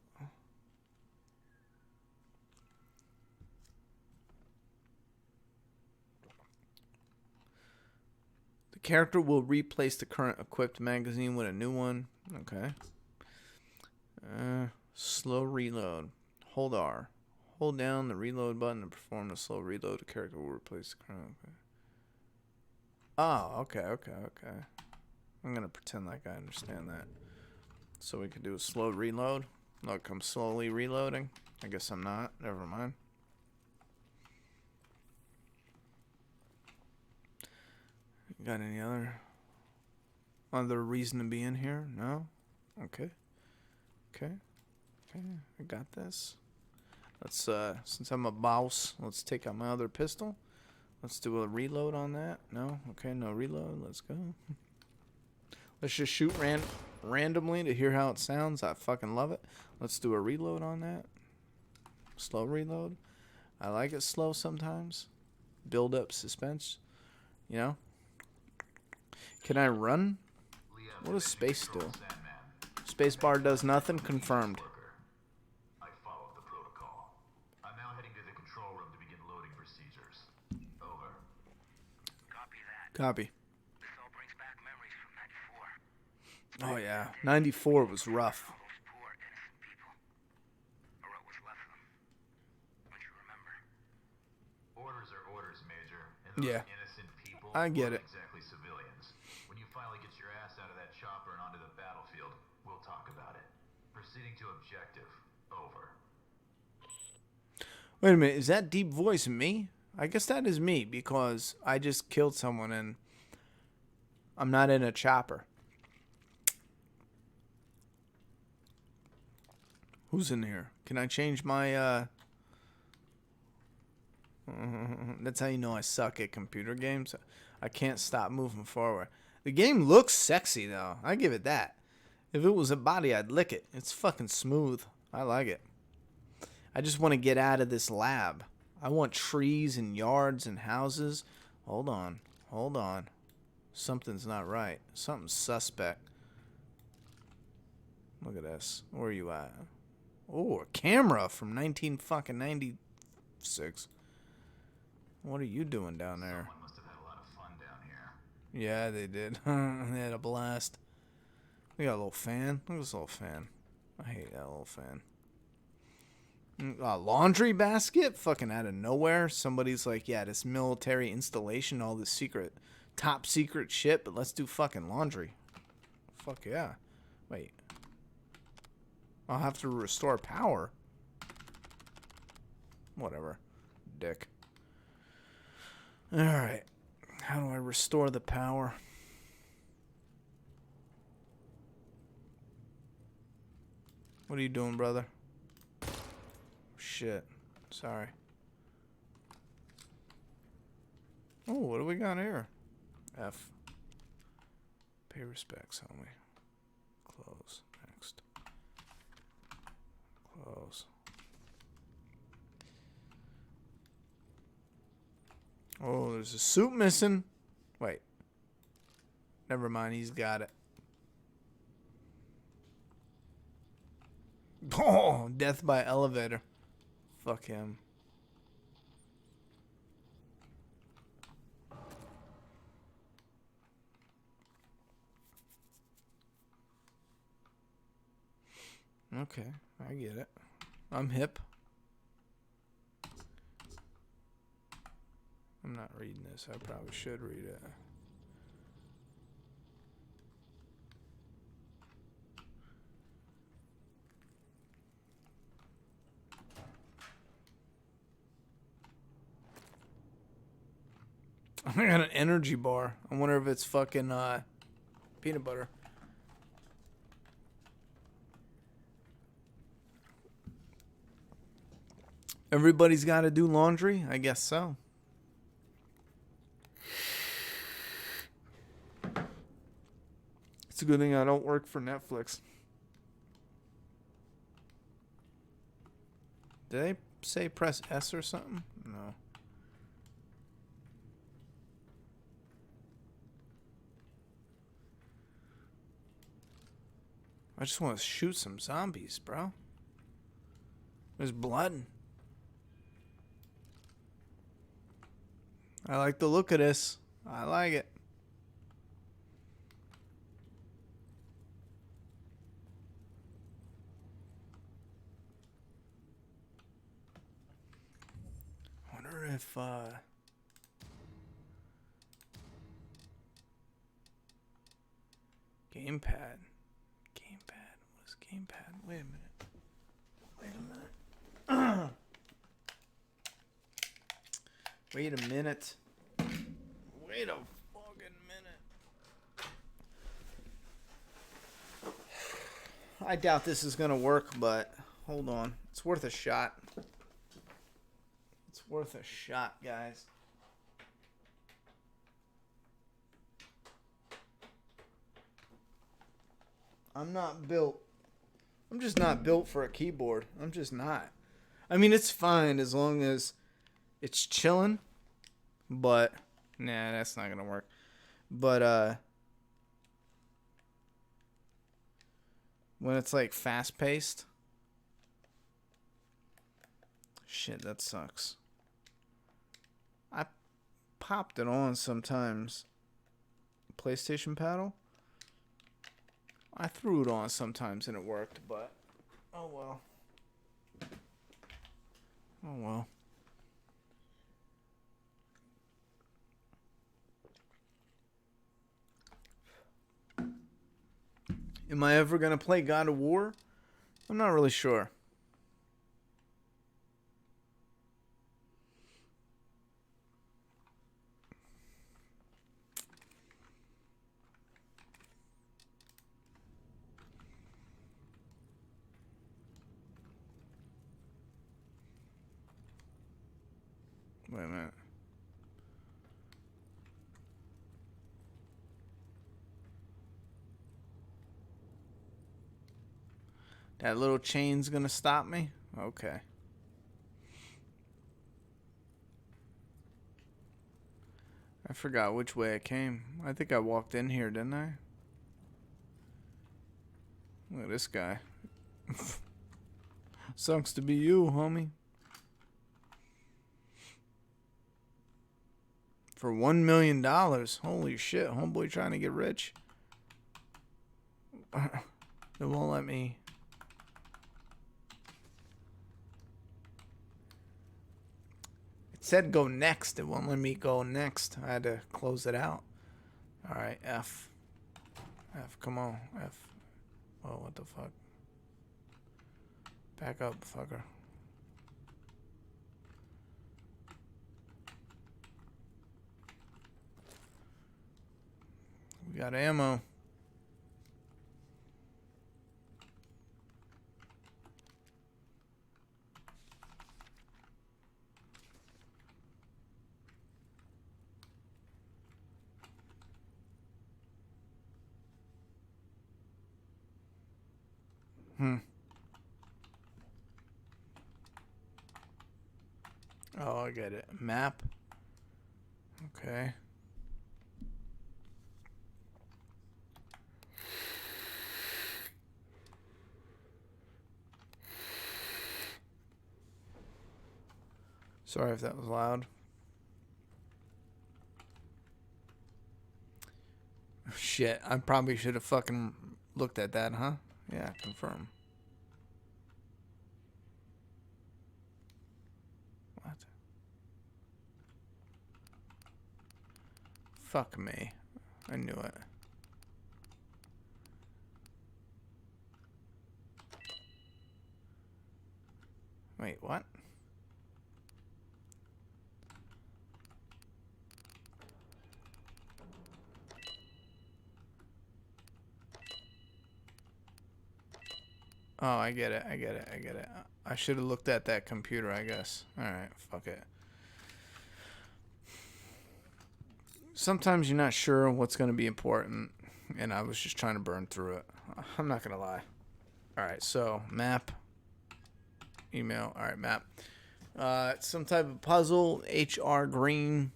The character will replace the current equipped magazine with a new one. Okay. Slow reload. Hold R. Hold down the reload button to perform the slow reload. The character will replace the current. Okay. Oh, okay. I'm going to pretend like I understand that. So we can do a slow reload. Look, I'm slowly reloading. I guess I'm not. Never mind. Got any other reason to be in here? No? Okay. I got this. Let's, since I'm a boss, let's take out my other pistol. Let's do a reload on that. No? Okay, no reload. Let's go. Let's just shoot randomly to hear how it sounds. I fucking love it. Let's do a reload on that. Slow reload. I like it slow sometimes. Build up suspense. You know? Can I run? What does space do? Sandman. Spacebar does nothing. Confirmed. I followed the protocol. I'm now heading to the control room to begin loading procedures. Over. Copy that. Copy. This all brings back memories from 94. Oh yeah, 94 was rough. All those poor, innocent people. Or what was left of them. Don't you remember? Orders are orders, Major. And those Yeah. innocent people I get weren't it. exactly civilians. When you finally get your ass out of that chopper and onto the battlefield, we'll talk about it. Proceeding to objective. Over. Wait a minute, is that deep voice me? I guess that is me because I just killed someone and I'm not in a chopper. Who's in here? Can I change my That's how you know I suck at computer games. I can't stop moving forward. The game looks sexy though. I give it that. If it was a body, I'd lick it. It's fucking smooth. I like it. I just want to get out of this lab. I want trees and yards and houses. Hold on. Hold on. Something's not right. Something's suspect. Look at this. Where are you at? Oh, a camera from 1996. What are you doing down there? Someone must have had a lot of fun down here. Yeah, they did. They had a blast. We got a little fan. Look at this little fan. I hate that little fan. Laundry basket? Fucking out of nowhere. Somebody's like, yeah, this military installation, all this secret, top secret shit, but let's do fucking laundry. Fuck yeah. Wait. I'll have to restore power. Whatever. Dick. Alright. How do I restore the power? What are you doing, brother? Shit. Sorry. Oh, what do we got here? F. Pay respects, homie. Close. Next. Close. Oh, there's a suit missing. Wait. Never mind, he's got it. Oh, death by elevator. Fuck him. Okay, I get it. I'm hip. I'm not reading this. I probably should read it. I got an energy bar. I wonder if it's fucking peanut butter. Everybody's got to do laundry? I guess so. It's a good thing I don't work for Netflix. Did they say press S or something? No. I just want to shoot some zombies, bro. There's blood. I like the look of this. I like it. Wonder if gamepad. Gamepad. What is gamepad? Wait a minute. Wait a minute. Wait a minute. Wait a fucking minute. I doubt this is gonna work, but hold on. It's worth a shot. It's worth a shot, guys. I'm not built. I'm just not built for a keyboard. I'm just not. I mean, it's fine as long as it's chilling, but nah, that's not gonna work. But When it's like fast paced. Shit, that sucks. I popped it on sometimes. PlayStation paddle. I threw it on sometimes and it worked, but oh well. Oh well. Am I ever gonna play God of War? I'm not really sure. Wait a minute. That little chain's gonna stop me? Okay. I forgot which way I came. I think I walked in here, didn't I? Look at this guy. Sucks to be you, homie. For $1 million. Holy shit, homeboy trying to get rich. It won't let me. It said go next. It won't let me go next. I had to close it out. Alright, F. F, come on. F. Oh, what the fuck? Back up, fucker. We got ammo. Oh, I get it. Map. Okay. Sorry if that was loud. Shit, I probably should have fucking looked at that, huh? Yeah, confirm. What? Fuck me. I knew it. Wait, what? Oh, I get it. I get it. I get it. I should have looked at that computer, I guess. Alright, fuck it. Sometimes you're not sure what's going to be important, and I was just trying to burn through it. I'm not going to lie. Alright, so, map. Email. Alright, map. Some type of puzzle. HR green.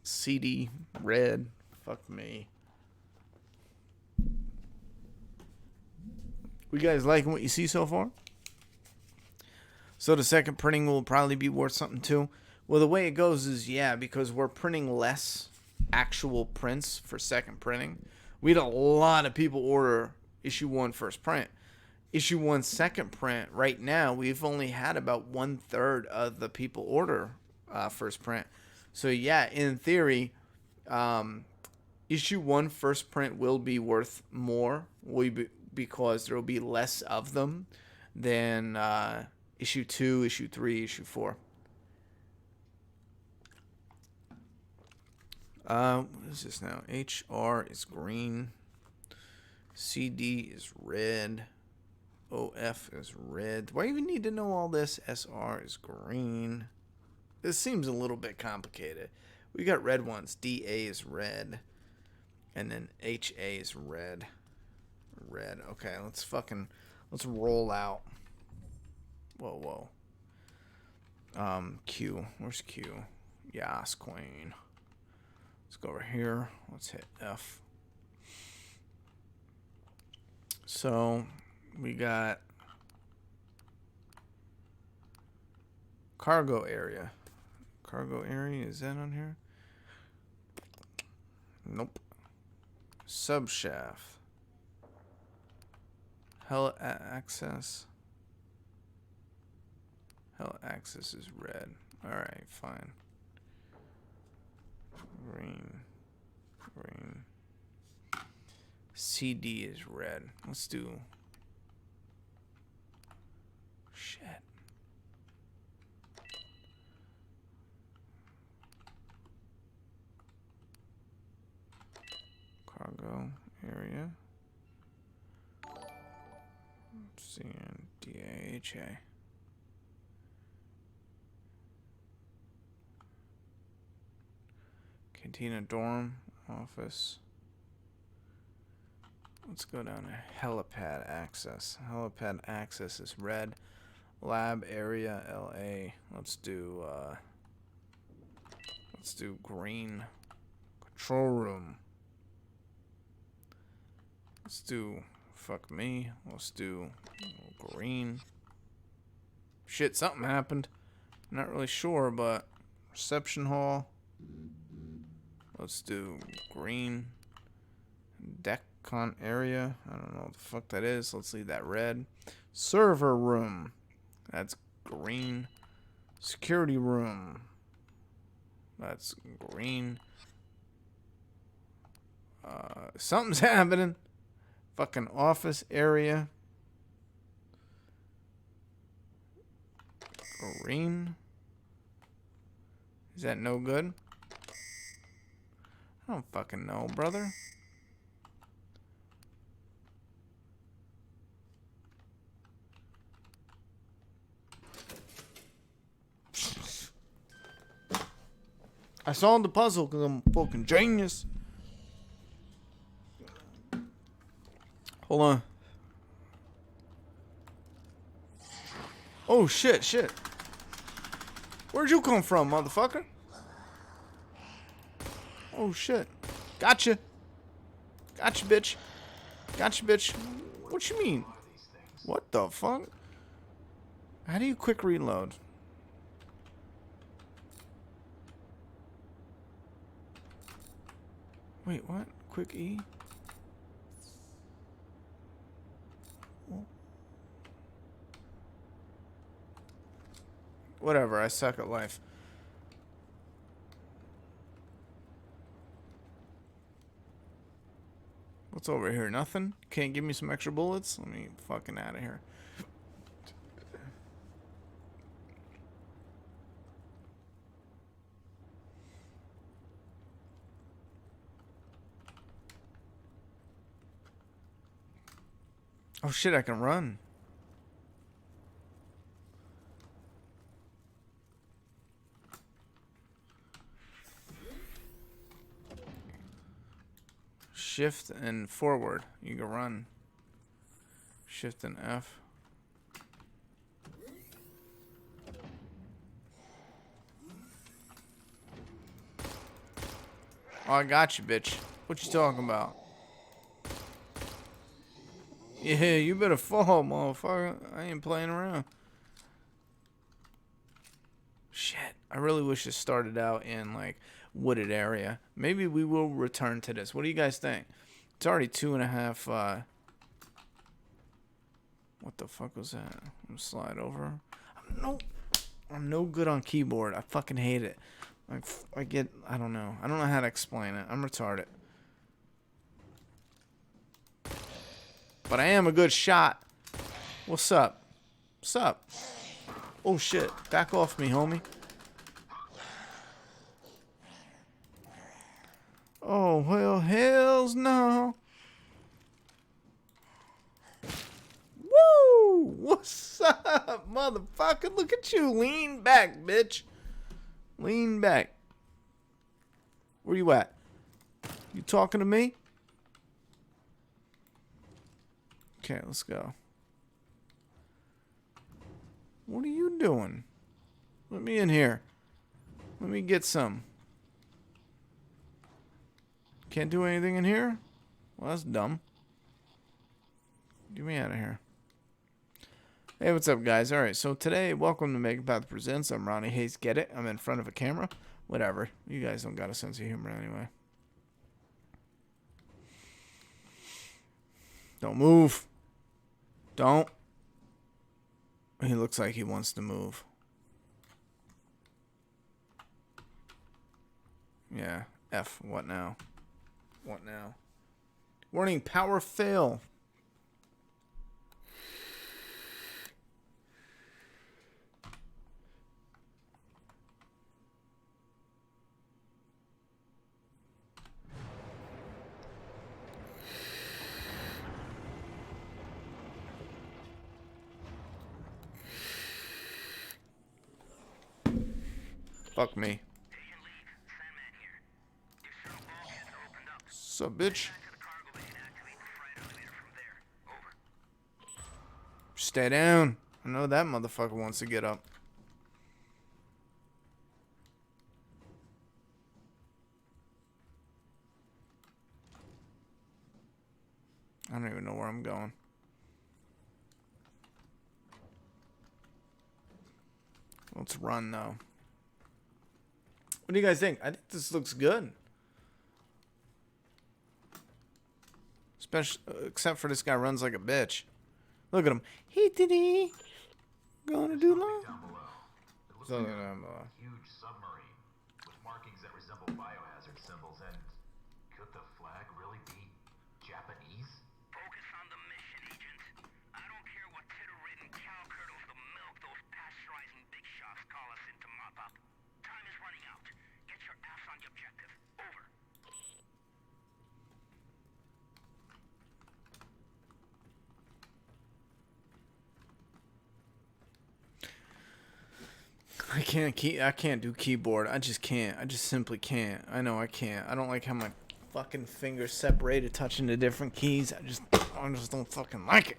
CD red. Fuck me. You guys liking what you see so far? So the second printing will probably be worth something too. Well, the way it goes is, yeah, because we're printing less actual prints for second printing. We had a lot of people order issue 1 first print. Issue 1 second print, right now, we've only had about 1/3 of the people order first print. So, yeah, in theory, issue 1 first print will be worth more because there will be less of them than issue 2, issue 3, issue 4. What is this now? HR is green. CD is red. OF is red. Do I even need to know all this? SR is green. This seems a little bit complicated. We got red ones. DA is red. And then HA is red. Red. Okay, let's roll out. Whoa. Q. Where's Q? Yas, queen. Let's go over here. Let's hit F. So, We got cargo area. Cargo area, is that on here? Nope. Subshaft. Hell access. Hell access is red. Alright, fine. Green. Green. CD is red. Let's do... Shit. Cargo area. CNDAHA. Cantina dorm office. Let's go down to helipad access. Helipad access is red. Lab area LA. Let's do green. Control room. Let's do fuck me. Let's do green. Shit, something happened. I'm not really sure, but reception hall. Let's do green. Decon area. I don't know what the fuck that is. Let's leave that red. Server room. That's green. Security room. That's green. Something's happening. Fucking office area. Green. Is that no good? I don't fucking know, brother. I solved the puzzle because I'm a fucking genius. Hold on. Oh, shit, shit. Where'd you come from, motherfucker? Oh, shit. Gotcha. Gotcha, bitch. Gotcha, bitch. What you mean? What the fuck? How do you quick reload? Wait, what? Quick E? Whatever, I suck at life. What's over here? Nothing? Can't give me some extra bullets? Let me fucking out of here. Oh shit, I can run. Shift and forward. You can run. Shift and F. Oh, I got you, bitch. What you talking about? Yeah, you better fall, motherfucker. I ain't playing around. Shit. I really wish it started out in, like, wooded area. Maybe we will return to this. What do you guys think? It's already 2.5, What the fuck was that? I'm gonna slide over. I'm no good on keyboard. I fucking hate it. I don't know. I don't know how to explain it. I'm retarded. But I am a good shot. What's up? What's up? Oh shit. Back off me, homie. Oh, well, hells no. Woo! What's up, motherfucker? Look at you. Lean back, bitch. Lean back. Where you at? You talking to me? Okay, let's go. What are you doing? Let me in here. Let me get some. Can't do anything in here? Well, that's dumb. Get me out of here. Hey, what's up, guys? Alright, so today, welcome to Megapath Presents. I'm Ronnie Hayes. Get it? I'm in front of a camera. Whatever. You guys don't got a sense of humor anyway. Don't move. Don't. He looks like he wants to move. Yeah. F. What now? What now? Warning, power fail. Fuck me. Sup, bitch? Stay down. I know that motherfucker wants to get up. I don't even know where I'm going. Let's run, though. What do you guys think? I think this looks good. Especially, except for this guy runs like a bitch. Look at him. He did he. Gonna do long. Down below. It looks Something like a down below. huge submarine with markings that resemble biohazard symbols. And could the flag really be Japanese? Focus on the mission, Agent. I don't care what titter-ridden cow curdles the milk those pasteurizing big shots call us in to mop up. Time is running out. Get your ass on the objective. Over. I can't do keyboard. I just can't. I just simply can't. I know I can't. I don't like how my fucking fingers separated touching the different keys. I just don't fucking like it.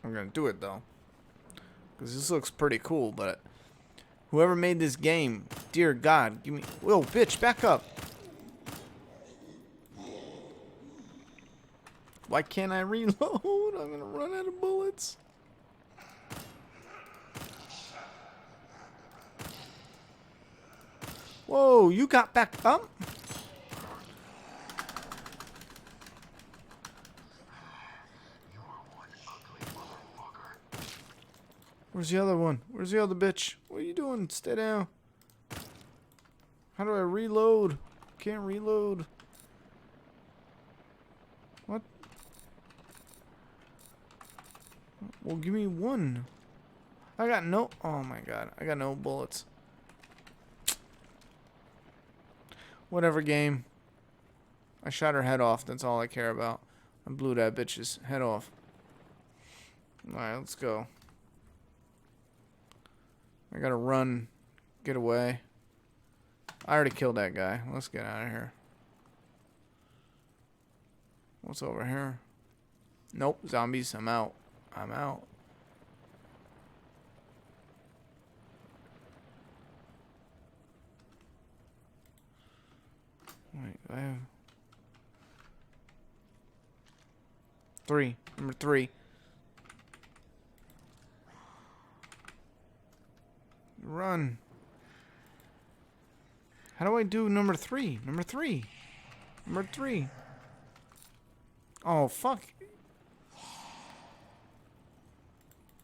I'm gonna do it though. Cause this looks pretty cool, but whoever made this game, dear God, give me. Whoa, bitch, back up. Why can't I reload? I'm gonna run out of bullets. Whoa, you got back up? Where's the other one? Where's the other bitch? What are you doing? Stay down. How do I reload? Can't reload. What? Well, give me one. I got no... Oh my god. I got no bullets. Whatever, game. I shot her head off. That's all I care about. I blew that bitch's head off. Alright, let's go. I gotta run. Get away. I already killed that guy. Let's get out of here. What's over here? Nope. Zombies. I'm out. I'm out. Wait, I have... 3. Number 3. Run. How do I do number 3? Number 3. Number 3. Oh, fuck.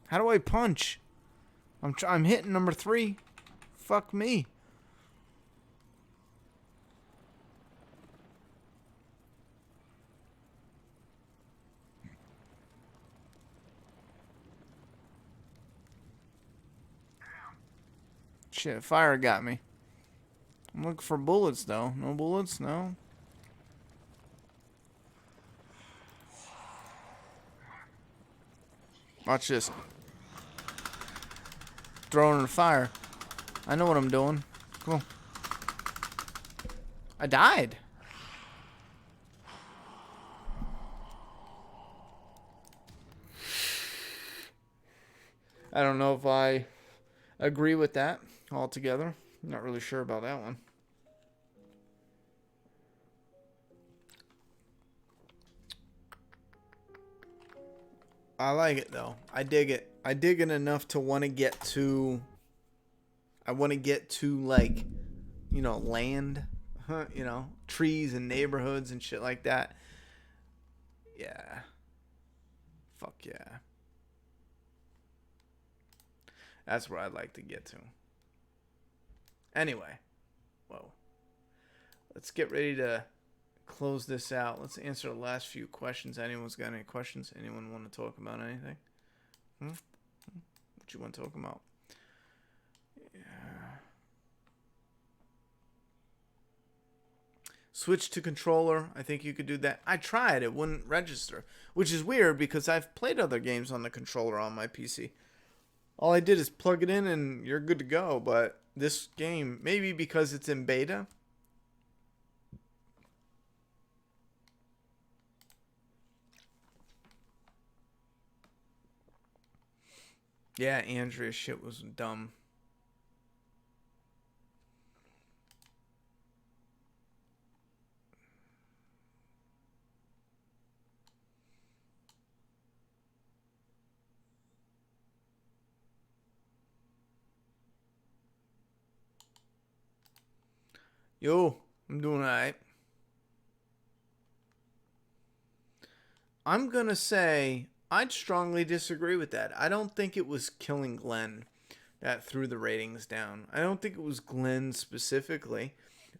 How do I punch? I'm hitting number 3. Fuck me. Shit, fire got me. I'm looking for bullets, though. No bullets? No. Watch this. Throw it in the fire. I know what I'm doing. Come on. I died. I don't know if I agree with that altogether. Not really sure about that one. I like it though. I dig it. I dig it enough to want to get to. I want to get to like, land, trees and neighborhoods and shit like that. Yeah. Fuck yeah. That's where I'd like to get to. Anyway. Whoa. Let's get ready to close this out. Let's answer the last few questions. Anyone's got any questions? Anyone want to talk about anything? What you want to talk about? Yeah. Switch to controller. I think you could do that. I tried. It wouldn't register, which is weird because I've played other games on the controller on my PC. All I did is plug it in and you're good to go. But this game, maybe because it's in beta. Yeah, Andrea's shit was dumb. Yo, I'm doing alright. I'm gonna say I'd strongly disagree with that. I don't think it was killing Glenn that threw the ratings down. I don't think it was Glenn specifically.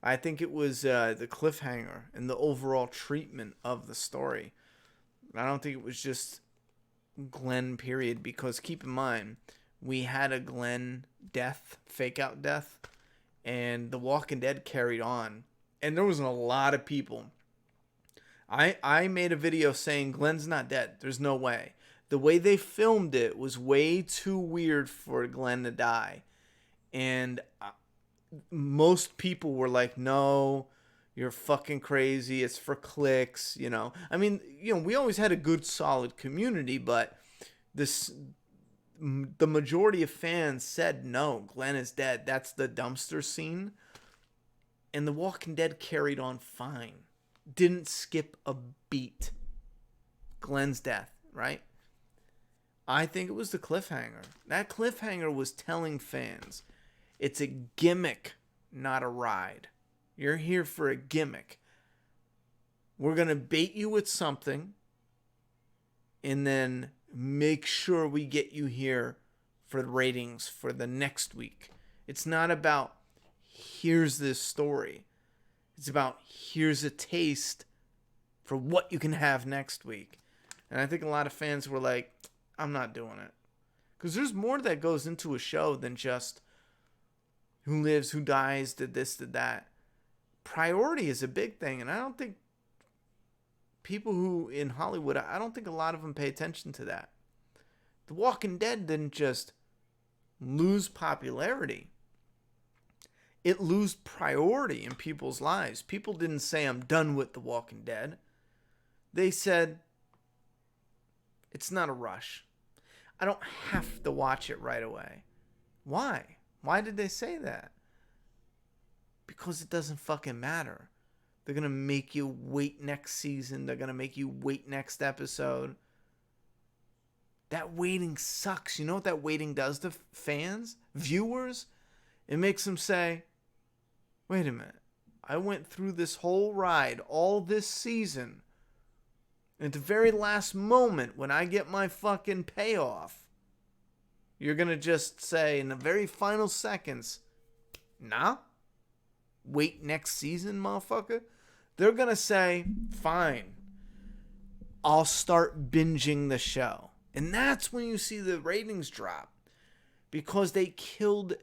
I think it was the cliffhanger and the overall treatment of the story. I don't think it was just Glenn, period, because keep in mind, we had a Glenn death, fake out death, and The Walking Dead carried on. And there wasn't a lot of people. I made a video saying Glenn's not dead. There's no way. The way they filmed it was way too weird for Glenn to die. And most people were like, no, you're fucking crazy. It's for clicks, I mean, we always had a good, solid community, but the majority of fans said, no, Glenn is dead. That's the dumpster scene. And The Walking Dead carried on fine. Didn't skip a beat. Glenn's death, right? I think it was the cliffhanger. That cliffhanger was telling fans, it's a gimmick, not a ride. You're here for a gimmick. We're going to bait you with something and then make sure we get you here for the ratings for the next week. It's not about, here's this story. It's about, here's a taste for what you can have next week. And I think a lot of fans were like, I'm not doing it. Because there's more that goes into a show than just who lives, who dies, did this, did that. Priority is a big thing. And I don't think people who in Hollywood, I don't think a lot of them pay attention to that. The Walking Dead didn't just lose popularity. It lose priority in people's lives. People didn't say, I'm done with The Walking Dead. They said, it's not a rush. I don't have to watch it right away. Why? Why did they say that? Because it doesn't fucking matter. They're going to make you wait next season. They're going to make you wait next episode. That waiting sucks. You know what that waiting does to fans? Viewers? It makes them say, wait a minute. I went through this whole ride, all this season. At the very last moment, when I get my fucking payoff, you're going to just say in the very final seconds, nah, wait next season, motherfucker. They're going to say, fine, I'll start binging the show. And that's when you see the ratings drop. Because they killed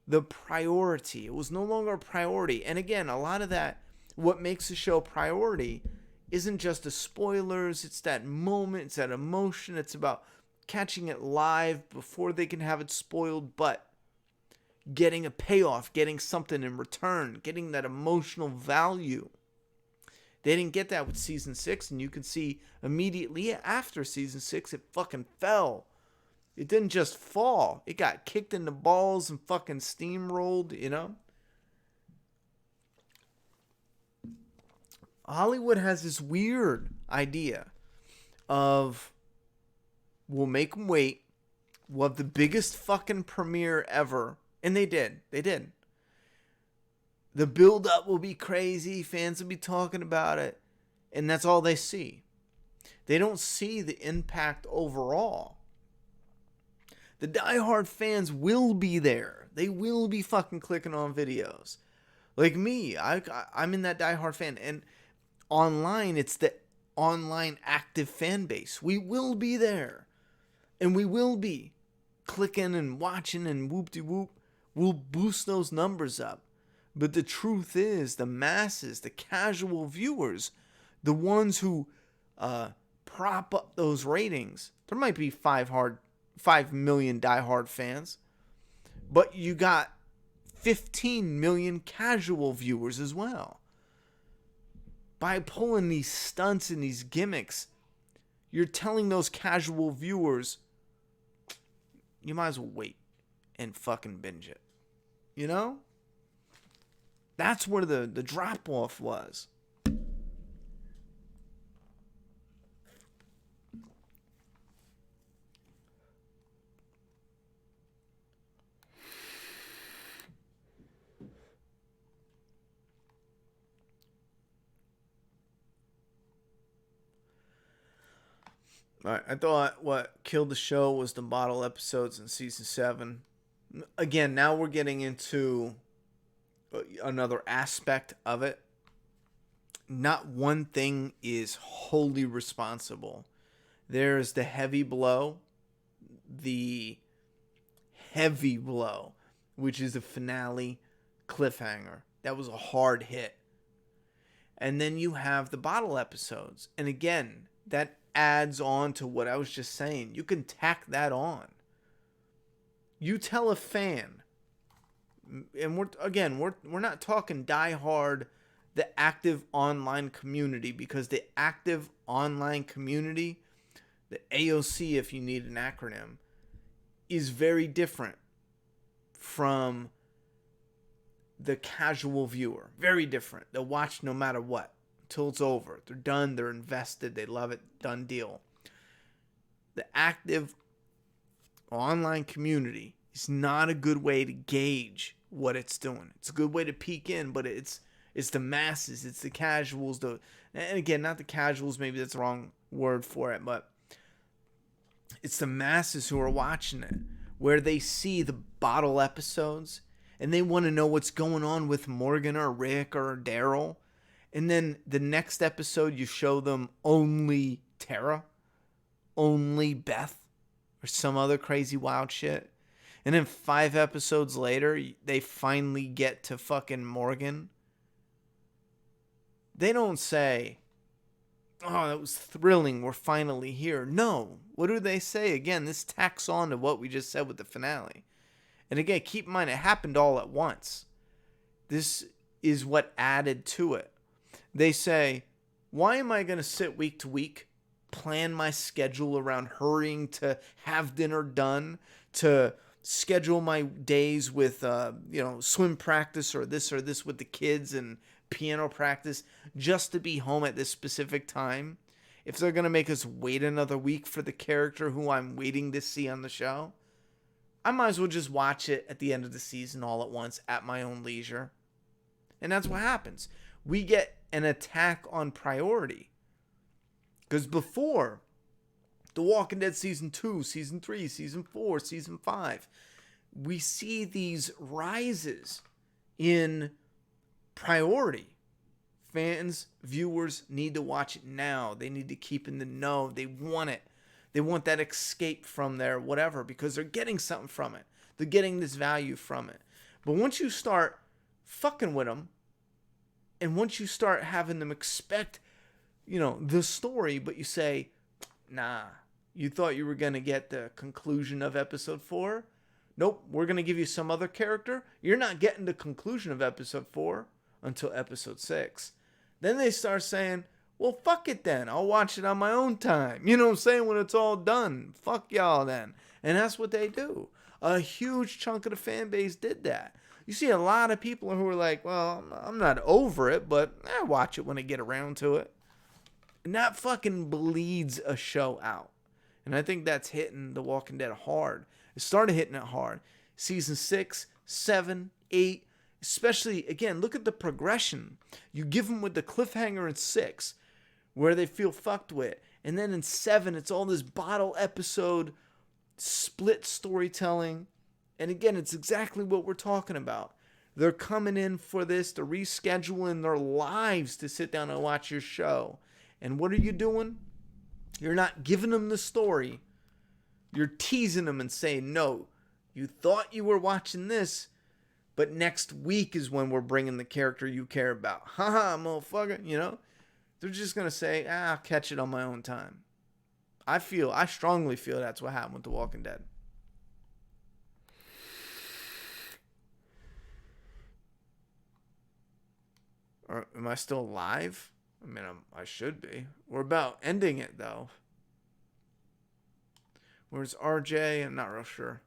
the priority. It was no longer a priority. And again, a lot of that, what makes the show priority isn't just the spoilers. It's that moment. It's that emotion. It's about catching it live before they can have it spoiled, but getting a payoff, getting something in return, getting that emotional value. They didn't get that with season 6, and you can see immediately after season 6, it fucking fell. It didn't just fall. It got kicked in the balls and fucking steamrolled, Hollywood has this weird idea of We'll make them wait. We'll have the biggest fucking premiere ever. And they did. They did. The build-up will be crazy. Fans will be talking about it. And that's all they see. They don't see the impact overall. The diehard fans will be there. They will be fucking clicking on videos. Like me, I'm in that diehard fan. And online, it's the online active fan base. We will be there. And we will be clicking and watching and whoop-de-whoop. We'll boost those numbers up. But the truth is, the masses, the casual viewers, the ones who prop up those ratings, there might be 5 million diehard fans, but you got 15 million casual viewers as well. By pulling these stunts and these gimmicks, you're telling those casual viewers, you might as well wait and fucking binge it. You know? That's where the drop-off was. All right, I thought what killed the show was the bottle episodes in season 7. Again, now we're getting into another aspect of it. Not one thing is wholly responsible. There's the heavy blow, which is the finale cliffhanger. That was a hard hit. And then you have the bottle episodes. And again, that adds on to what I was just saying. You can tack that on. You tell a fan, and we're not talking diehard, the active online community, because the active online community, the AOC, if you need an acronym, is very different from the casual viewer. Very different. They'll watch no matter what till it's over. They're done. They're invested. They love it. Done deal. The active online community is not a good way to gauge what it's doing. It's a good way to peek in, but it's the masses. It's the casuals. And again, not the casuals. Maybe that's the wrong word for it, but it's the masses who are watching it, where they see the bottle episodes and they want to know what's going on with Morgan or Rick or Daryl. And then the next episode, you show them only Tara, only Beth, or some other crazy wild shit. And then 5 episodes later, they finally get to fucking Morgan. They don't say, oh, that was thrilling, we're finally here. No. What do they say? Again, this tacks on to what we just said with the finale. And again, keep in mind, it happened all at once. This is what added to it. They say, why am I going to sit week to week, plan my schedule around hurrying to have dinner done, to schedule my days with, swim practice or this with the kids and piano practice just to be home at this specific time? If they're going to make us wait another week for the character who I'm waiting to see on the show, I might as well just watch it at the end of the season all at once at my own leisure. And that's what happens. We get an attack on priority. Because before, The Walking Dead Season 2, Season 3, Season 4, Season 5, we see these rises in priority. Fans, viewers need to watch it now. They need to keep in the know. They want it. They want that escape from their whatever, because they're getting something from it. They're getting this value from it. But once you start fucking with them, and once you start having them expect, the story, but you say, nah, you thought you were going to get the conclusion of episode 4? Nope, we're going to give you some other character. You're not getting the conclusion of episode 4 until episode 6. Then they start saying, well, fuck it then. I'll watch it on my own time. You know what I'm saying? When it's all done. Fuck y'all then. And that's what they do. A huge chunk of the fan base did that. You see a lot of people who are like, well, I'm not over it, but I watch it when I get around to it. And that fucking bleeds a show out. And I think that's hitting The Walking Dead hard. It started hitting it hard. Season 6, 7, 8, especially, again, look at the progression. You give them with the cliffhanger in 6, where they feel fucked with. And then in 7, it's all this bottle episode, split storytelling. And again, it's exactly what we're talking about. They're coming in for this, they're rescheduling their lives to sit down and watch your show. And what are you doing? You're not giving them the story. You're teasing them and saying, no, you thought you were watching this, but next week is when we're bringing the character you care about. Haha, motherfucker, you know? They're just going to say, I'll catch it on my own time. I strongly feel that's what happened with The Walking Dead. Or am I still alive? I mean, I should be. We're about ending it, though. Where's RJ? I'm not real sure.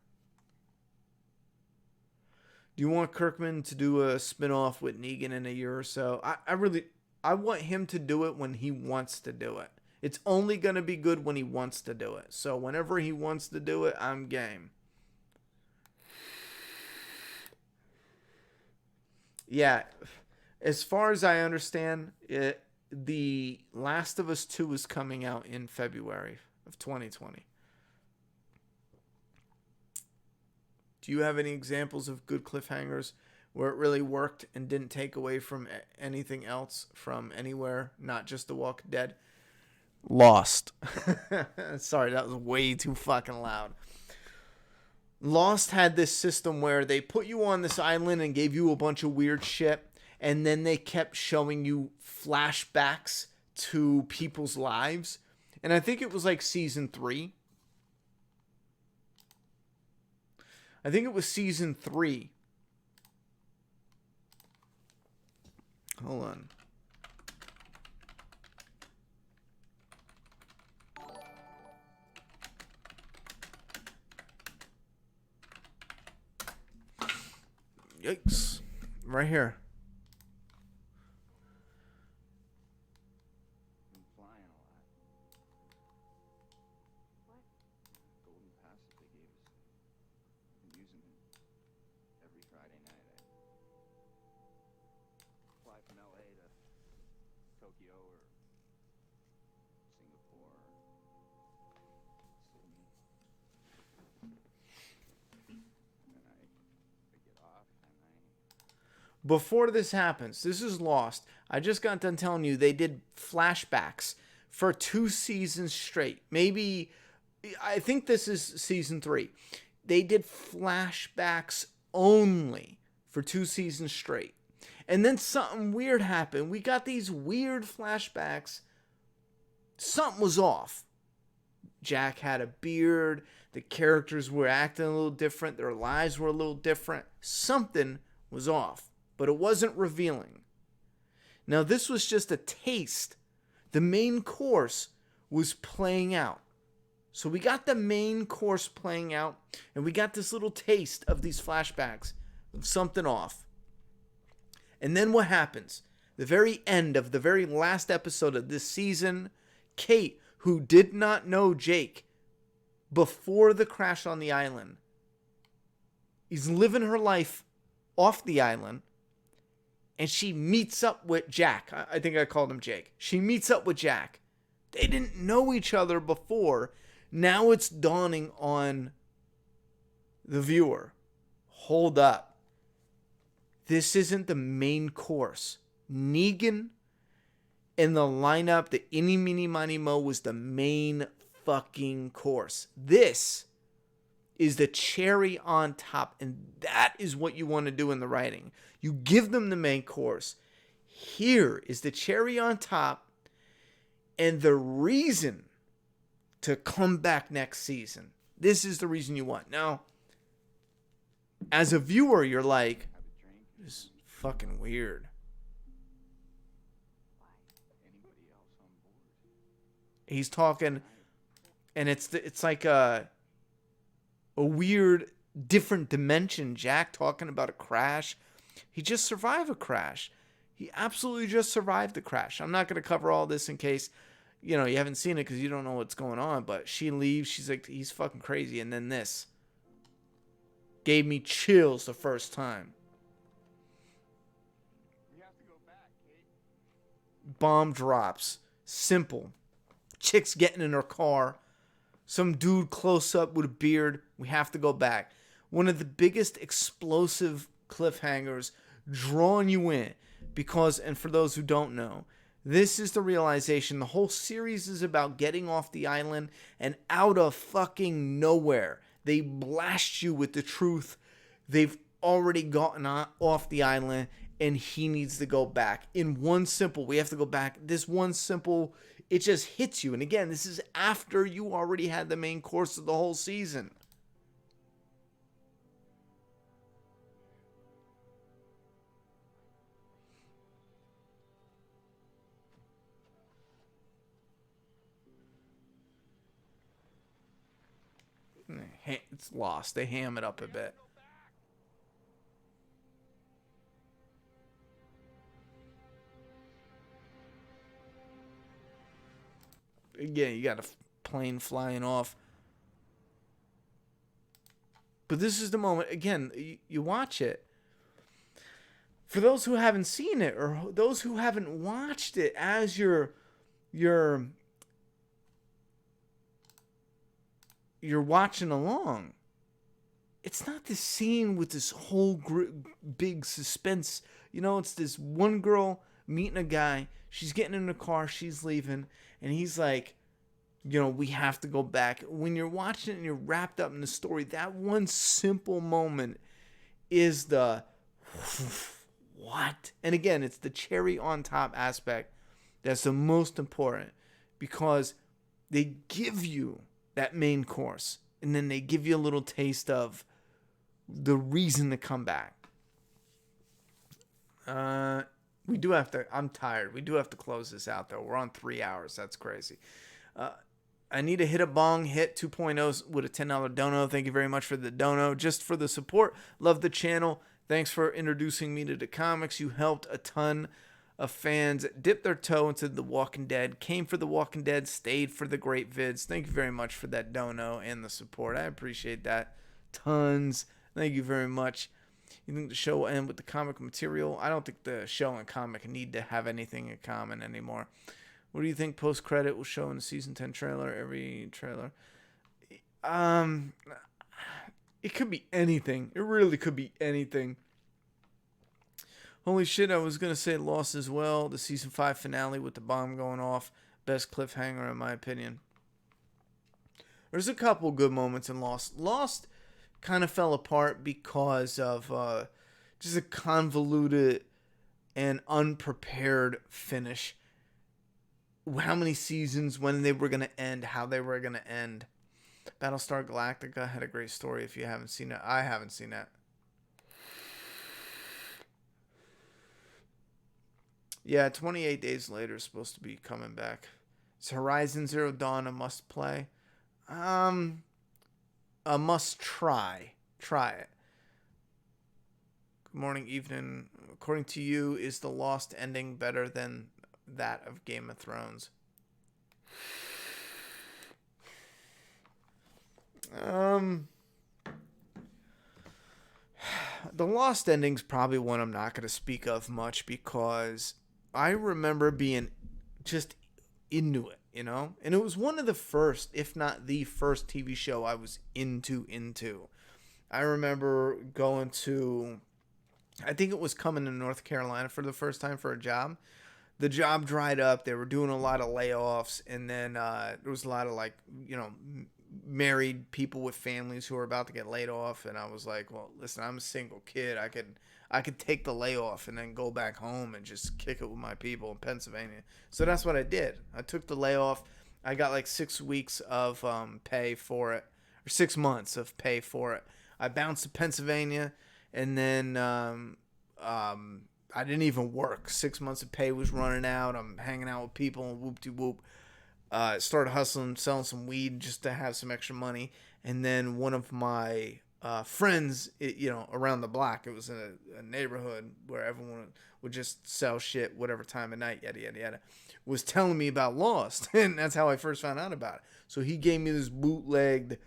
Do you want Kirkman to do a spinoff with Negan in a year or so? I want him to do it when he wants to do it. It's only going to be good when he wants to do it. So whenever he wants to do it, I'm game. Yeah. As far as I understand, The Last of Us 2 is coming out in February of 2020. Do you have any examples of good cliffhangers where it really worked and didn't take away from anything else from anywhere, not just The Walking Dead? Lost. Sorry, that was way too fucking loud. Lost had this system where they put you on this island and gave you a bunch of weird shit, and then they kept showing you flashbacks to people's lives. And I think it was like season 3. I think it was season 3. Hold on. Yikes. Right here. Been flying a lot. What? Golden pass that they gave us. I've been using it every Friday night. I fly from LA to Tokyo or Singapore or Sydney. And I get off and Before this happens, this is Lost. I just got done telling you they did flashbacks for 2 seasons straight. Maybe, I think this is season 3. They did flashbacks only for 2 seasons straight. And then something weird happened. We got these weird flashbacks. Something was off. Jack had a beard. The characters were acting a little different. Their lives were a little different. Something was off. But it wasn't revealing. Now, this was just a taste. The main course was playing out. So we got the main course playing out, and we got this little taste of these flashbacks of something off. And then what happens? The very end of the very last episode of this season, Kate, who did not know Jake before the crash on the island, is living her life off the island. And she meets up with Jack. I think I called him Jake. She meets up with Jack. They didn't know each other before. Now it's dawning on the viewer. Hold up. This isn't the main course. Negan in the lineup, the Eeny, Meeny, Miny, Mo was the main fucking course. This is the cherry on top, and that is what you want to do in the writing. You give them the main course. Here is the cherry on top and the reason to come back next season. This is the reason you want. Now, as a viewer, you're like, this is fucking weird. anybody else on board. He's talking, and it's like a weird, different dimension. Jack talking about a crash. He just survived a crash. He absolutely just survived the crash. I'm not going to cover all this in case, you know, you haven't seen it because you don't know what's going on, but she leaves. She's like, he's fucking crazy. And then this gave me chills the first time. We have to go back, Kate. Bomb drops. Simple. Chick's getting in her car. Some dude close up with a beard. We have to go back. One of the biggest explosive cliffhangers drawing you in. Because, and for those who don't know, this is the realization. The whole series is about getting off the island, and out of fucking nowhere, they blast you with the truth. They've already gotten off the island, and he needs to go back. In one simple, we have to go back. This one simple, it just hits you. And again, this is after you already had the main course of the whole season. It's lost. They ham it up a bit. Again, you got a plane flying off. But this is the moment. Again, you watch it. For those who haven't seen it, or those who haven't watched it, as you're watching along, it's not this scene with this whole big suspense. You know, it's this one girl meeting a guy. She's getting in the car. She's leaving. And he's like, you know, we have to go back. When you're watching it and you're wrapped up in the story, that one simple moment is the what? And again, it's the cherry on top aspect that's the most important, because they give you that main course, and then they give you a little taste of the reason to come back. We do have to, I'm tired. We do have to close this out, though. We're on 3 hours. That's crazy. I need to hit a bong hit 2.0 with a $10 dono. Thank you very much for the dono. Just for the support. Love the channel. Thanks for introducing me to the comics. You helped a ton of fans dip their toe into The Walking Dead, came for The Walking Dead, stayed for the great vids. Thank you very much for that dono and the support. I appreciate that. Tons. Thank you very much. You think the show will end with the comic material? I don't think the show and comic need to have anything in common anymore. What do you think post-credit will show in the season 10 trailer? Every trailer? It could be anything. It really could be anything. Holy shit, I was going to say Lost as well. The season 5 finale with the bomb going off. Best cliffhanger in my opinion. There's a couple good moments in Lost. Lost kind of fell apart because of just a convoluted and unprepared finish. How many seasons, when they were going to end, how they were going to end. Battlestar Galactica had a great story if you haven't seen it. I haven't seen that. Yeah, 28 Days Later is supposed to be coming back. Is Horizon Zero Dawn a must play? A must try. Try it. Good morning, evening. According to you, is the Lost ending better than that of Game of Thrones? The Lost ending's probably one I'm not going to speak of much, because I remember being just into it, you know? And it was one of the first, if not the first TV show I was into. I remember going to, I think it was coming to North Carolina for the first time for a job. The job dried up. They were doing a lot of layoffs. And then there was a lot of, like, you know, married people with families who were about to get laid off. And I was like, well, listen, I'm a single kid. I could take the layoff and then go back home and just kick it with my people in Pennsylvania. So that's what I did. I took the layoff. I got like 6 weeks of pay for it, or 6 months of pay for it. I bounced to Pennsylvania, and then I didn't even work. 6 months of pay was running out. I'm hanging out with people and whoop-de-whoop. Started hustling, selling some weed just to have some extra money. And then one of my friends, around the block. It was in a neighborhood where everyone would just sell shit whatever time of night, yada, yada, yada, was telling me about Lost. And that's how I first found out about it. So he gave me this bootleg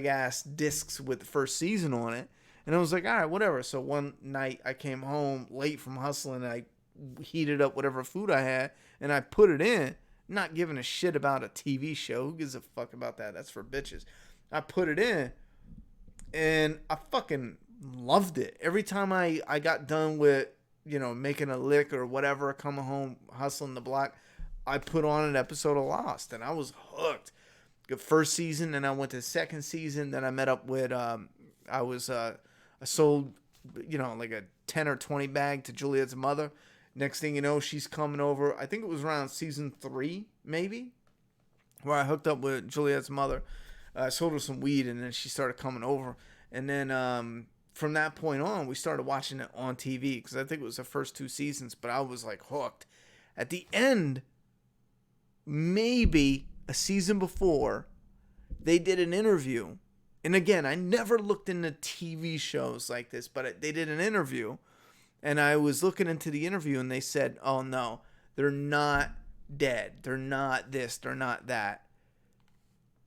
ass discs with the first season on it. And I was like, all right, whatever. So one night I came home late from hustling and I heated up whatever food I had and I put it in, not giving a shit about a TV show. Who gives a fuck about that? That's for bitches. I put it in and I fucking loved it. Every time I got done with, making a lick or whatever, coming home, hustling the block, I put on an episode of Lost and I was hooked. The first season, and I went to the second season. Then I met up with, I sold, like a 10 or 20 bag to Juliet's mother. Next thing you know, she's coming over. I think it was around season 3, maybe, where I hooked up with Juliet's mother. I sold her some weed, and then she started coming over. And then from that point on, we started watching it on TV because I think it was the first 2 seasons, but I was like hooked. At the end, maybe a season before, they did an interview. And again, I never looked into TV shows like this, but they did an interview. And I was looking into the interview, and they said, oh, no, they're not dead. They're not this. They're not that.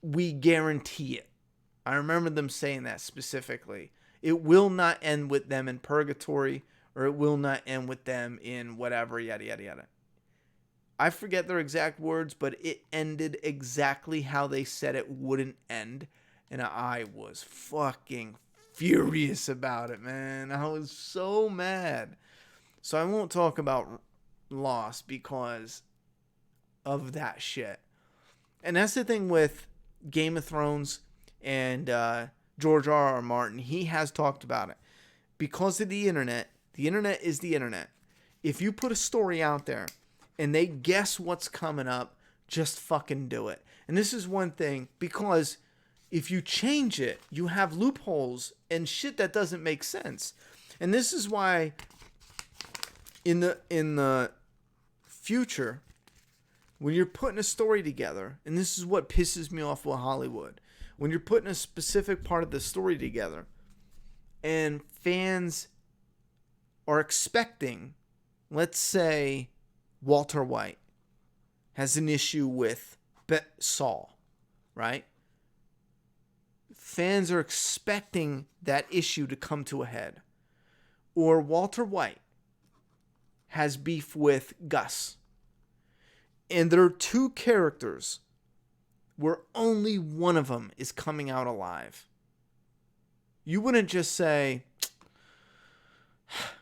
We guarantee it. I remember them saying that specifically. It will not end with them in purgatory, or it will not end with them in whatever, yada, yada, yada. I forget their exact words, but it ended exactly how they said it wouldn't end. And I was fucking furious about it, man. I was so mad. So I won't talk about Lost because of that shit. And that's the thing with Game of Thrones and George R.R. Martin. He has talked about it. Because of the internet is the internet. If you put a story out there and they guess what's coming up, just fucking do it. And this is one thing, because if you change it, you have loopholes and shit that doesn't make sense. And this is why in the future, when you're putting a story together, and this is what pisses me off with Hollywood, when you're putting a specific part of the story together and fans are expecting, let's say Walter White has an issue with Saul, right? Fans are expecting that issue to come to a head. Or Walter White has beef with Gus. And there are 2 characters where only one of them is coming out alive. You wouldn't just say,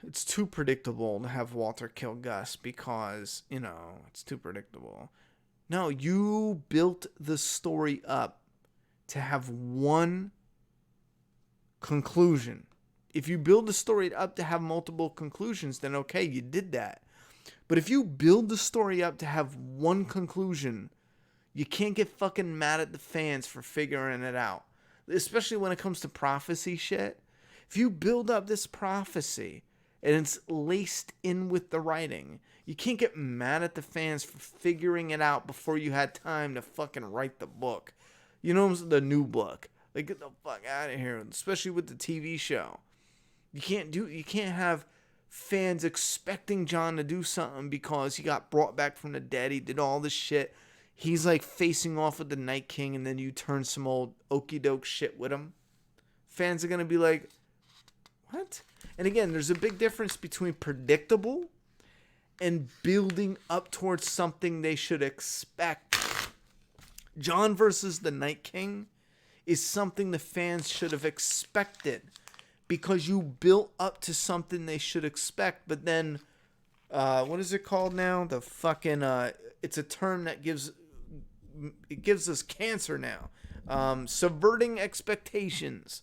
it's too predictable to have Walter kill Gus because, it's too predictable. No, you built the story up to have one conclusion. If you build the story up to have multiple conclusions, then okay, you did that. But if you build the story up to have one conclusion, you can't get fucking mad at the fans for figuring it out. Especially when it comes to prophecy shit. If you build up this prophecy and it's laced in with the writing, you can't get mad at the fans for figuring it out before you had time to fucking write the book. The new book. Like, get the fuck out of here. Especially with the TV show. You can't have fans expecting John to do something because he got brought back from the dead. He did all this shit. He's like facing off with the Night King, and then you turn some old okey doke shit with him. Fans are gonna be like, what? And again, there's a big difference between predictable and building up towards something they should expect. John versus the Night King is something the fans should have expected because you built up to something they should expect. But then, what is it called now? The fucking, it's a term that gives us cancer now. Subverting expectations.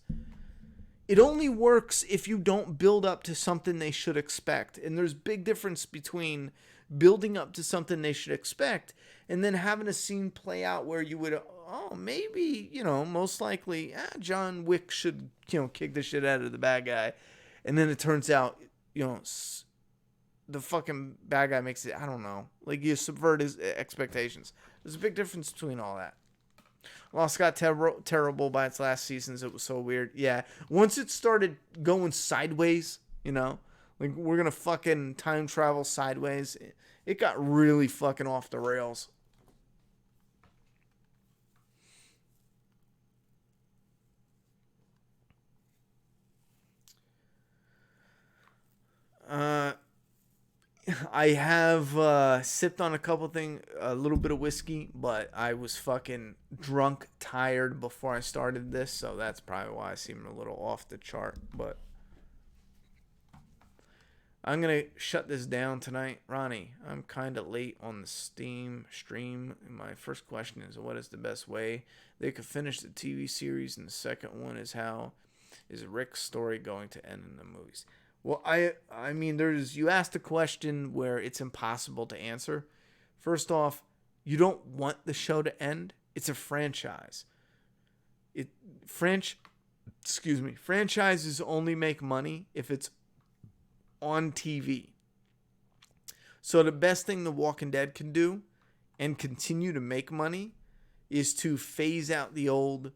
It only works if you don't build up to something they should expect. And there's big difference between building up to something they should expect and then having a scene play out where you would, maybe, most likely, John Wick should, kick the shit out of the bad guy. And then it turns out, the fucking bad guy makes it, I don't know. Like, you subvert his expectations. There's a big difference between all that. Lost got terrible by its last seasons. It was so weird. Yeah. Once it started going sideways, like we're going to fucking time travel sideways, it got really fucking off the rails. I have sipped on a little bit of whiskey, but I was fucking drunk, tired before I started this, so that's probably why I seem a little off the chart. But I'm gonna shut this down tonight, Ronnie. I'm kind of late on the Steam stream. My first question is, what is the best way they could finish the TV series? And the second one is, how is Rick's story going to end in the movies? Well, I mean, you asked a question where it's impossible to answer. First off, you don't want the show to end. It's a franchise. Franchises only make money if it's on TV. So the best thing The Walking Dead can do and continue to make money is to phase out the old,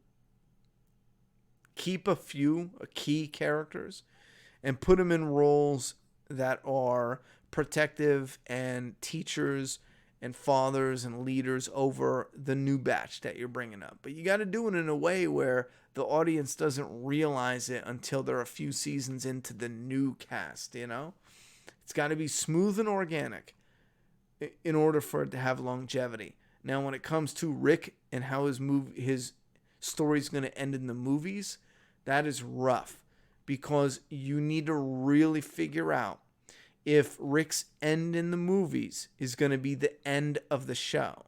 keep a few key characters, and put them in roles that are protective and teachers and fathers and leaders over the new batch that you're bringing up. But you got to do it in a way where the audience doesn't realize it until they're a few seasons into the new cast, It's got to be smooth and organic in order for it to have longevity. Now, when it comes to Rick and how his story's going to end in the movies, that is rough. Because you need to really figure out if Rick's end in the movies is going to be the end of the show.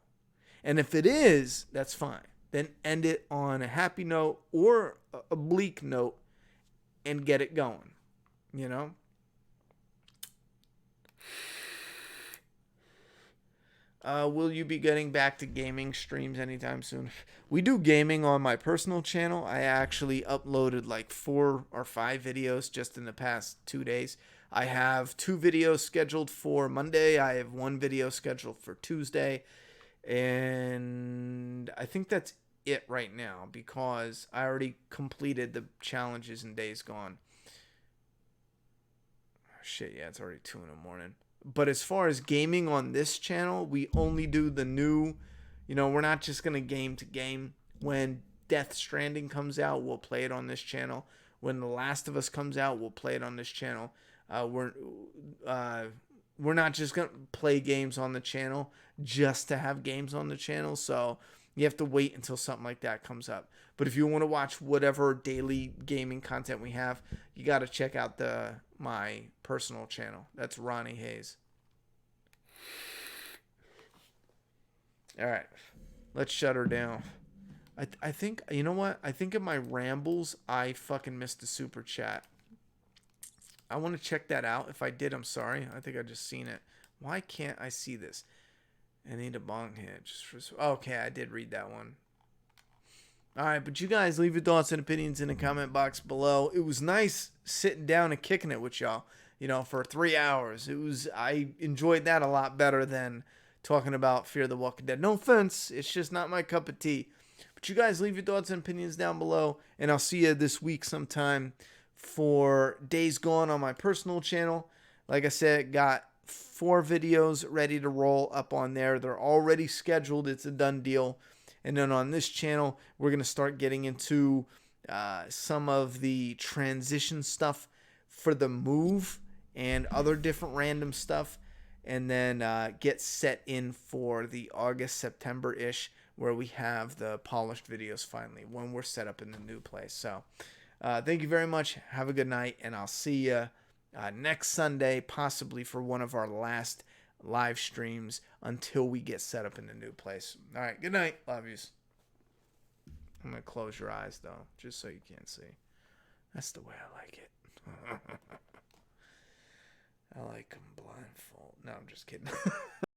And if it is, that's fine. Then end it on a happy note or a bleak note and get it going. Will you be getting back to gaming streams anytime soon? We do gaming on my personal channel. I actually uploaded like 4 or 5 videos just in the past 2 days. I have 2 videos scheduled for Monday. I have 1 video scheduled for Tuesday. And I think that's it right now because I already completed the challenges in Days Gone. Shit, yeah, it's already 2 in the morning. But as far as gaming on this channel, we only do the new, we're not just going to game to game. When Death Stranding comes out, we'll play it on this channel. When The Last of Us comes out, we'll play it on this channel. We're not just going to play games on the channel just to have games on the channel. So you have to wait until something like that comes up. But if you want to watch whatever daily gaming content we have, you got to check out my personal channel. That's Ronnie Hayes. All right, let's shut her down. I think, you know what? I think in my rambles, I fucking missed a super chat. I want to check that out. If I did, I'm sorry. I think I just seen it. Why can't I see this? I need a bong hit. Okay, I did read that one. All right, but you guys leave your thoughts and opinions in the comment box below. It was nice sitting down and kicking it with y'all, for 3 hours. I enjoyed that a lot better than talking about Fear the Walking Dead. No offense, it's just not my cup of tea. But you guys leave your thoughts and opinions down below, and I'll see you this week sometime for Days Gone on my personal channel. Like I said, got 4 videos ready to roll up on there. They're already scheduled. It's a done deal. And then on this channel, we're going to start getting into some of the transition stuff for the move and other different random stuff. And then get set in for the August, September-ish, where we have the polished videos finally, when we're set up in the new place. So thank you very much. Have a good night, and I'll see you next Sunday, possibly for one of our last live streams until we get set up in the new place. All right, good night. Love yous. I'm going to close your eyes, though, just so you can't see. That's the way I like it. I like them blindfold. No, I'm just kidding.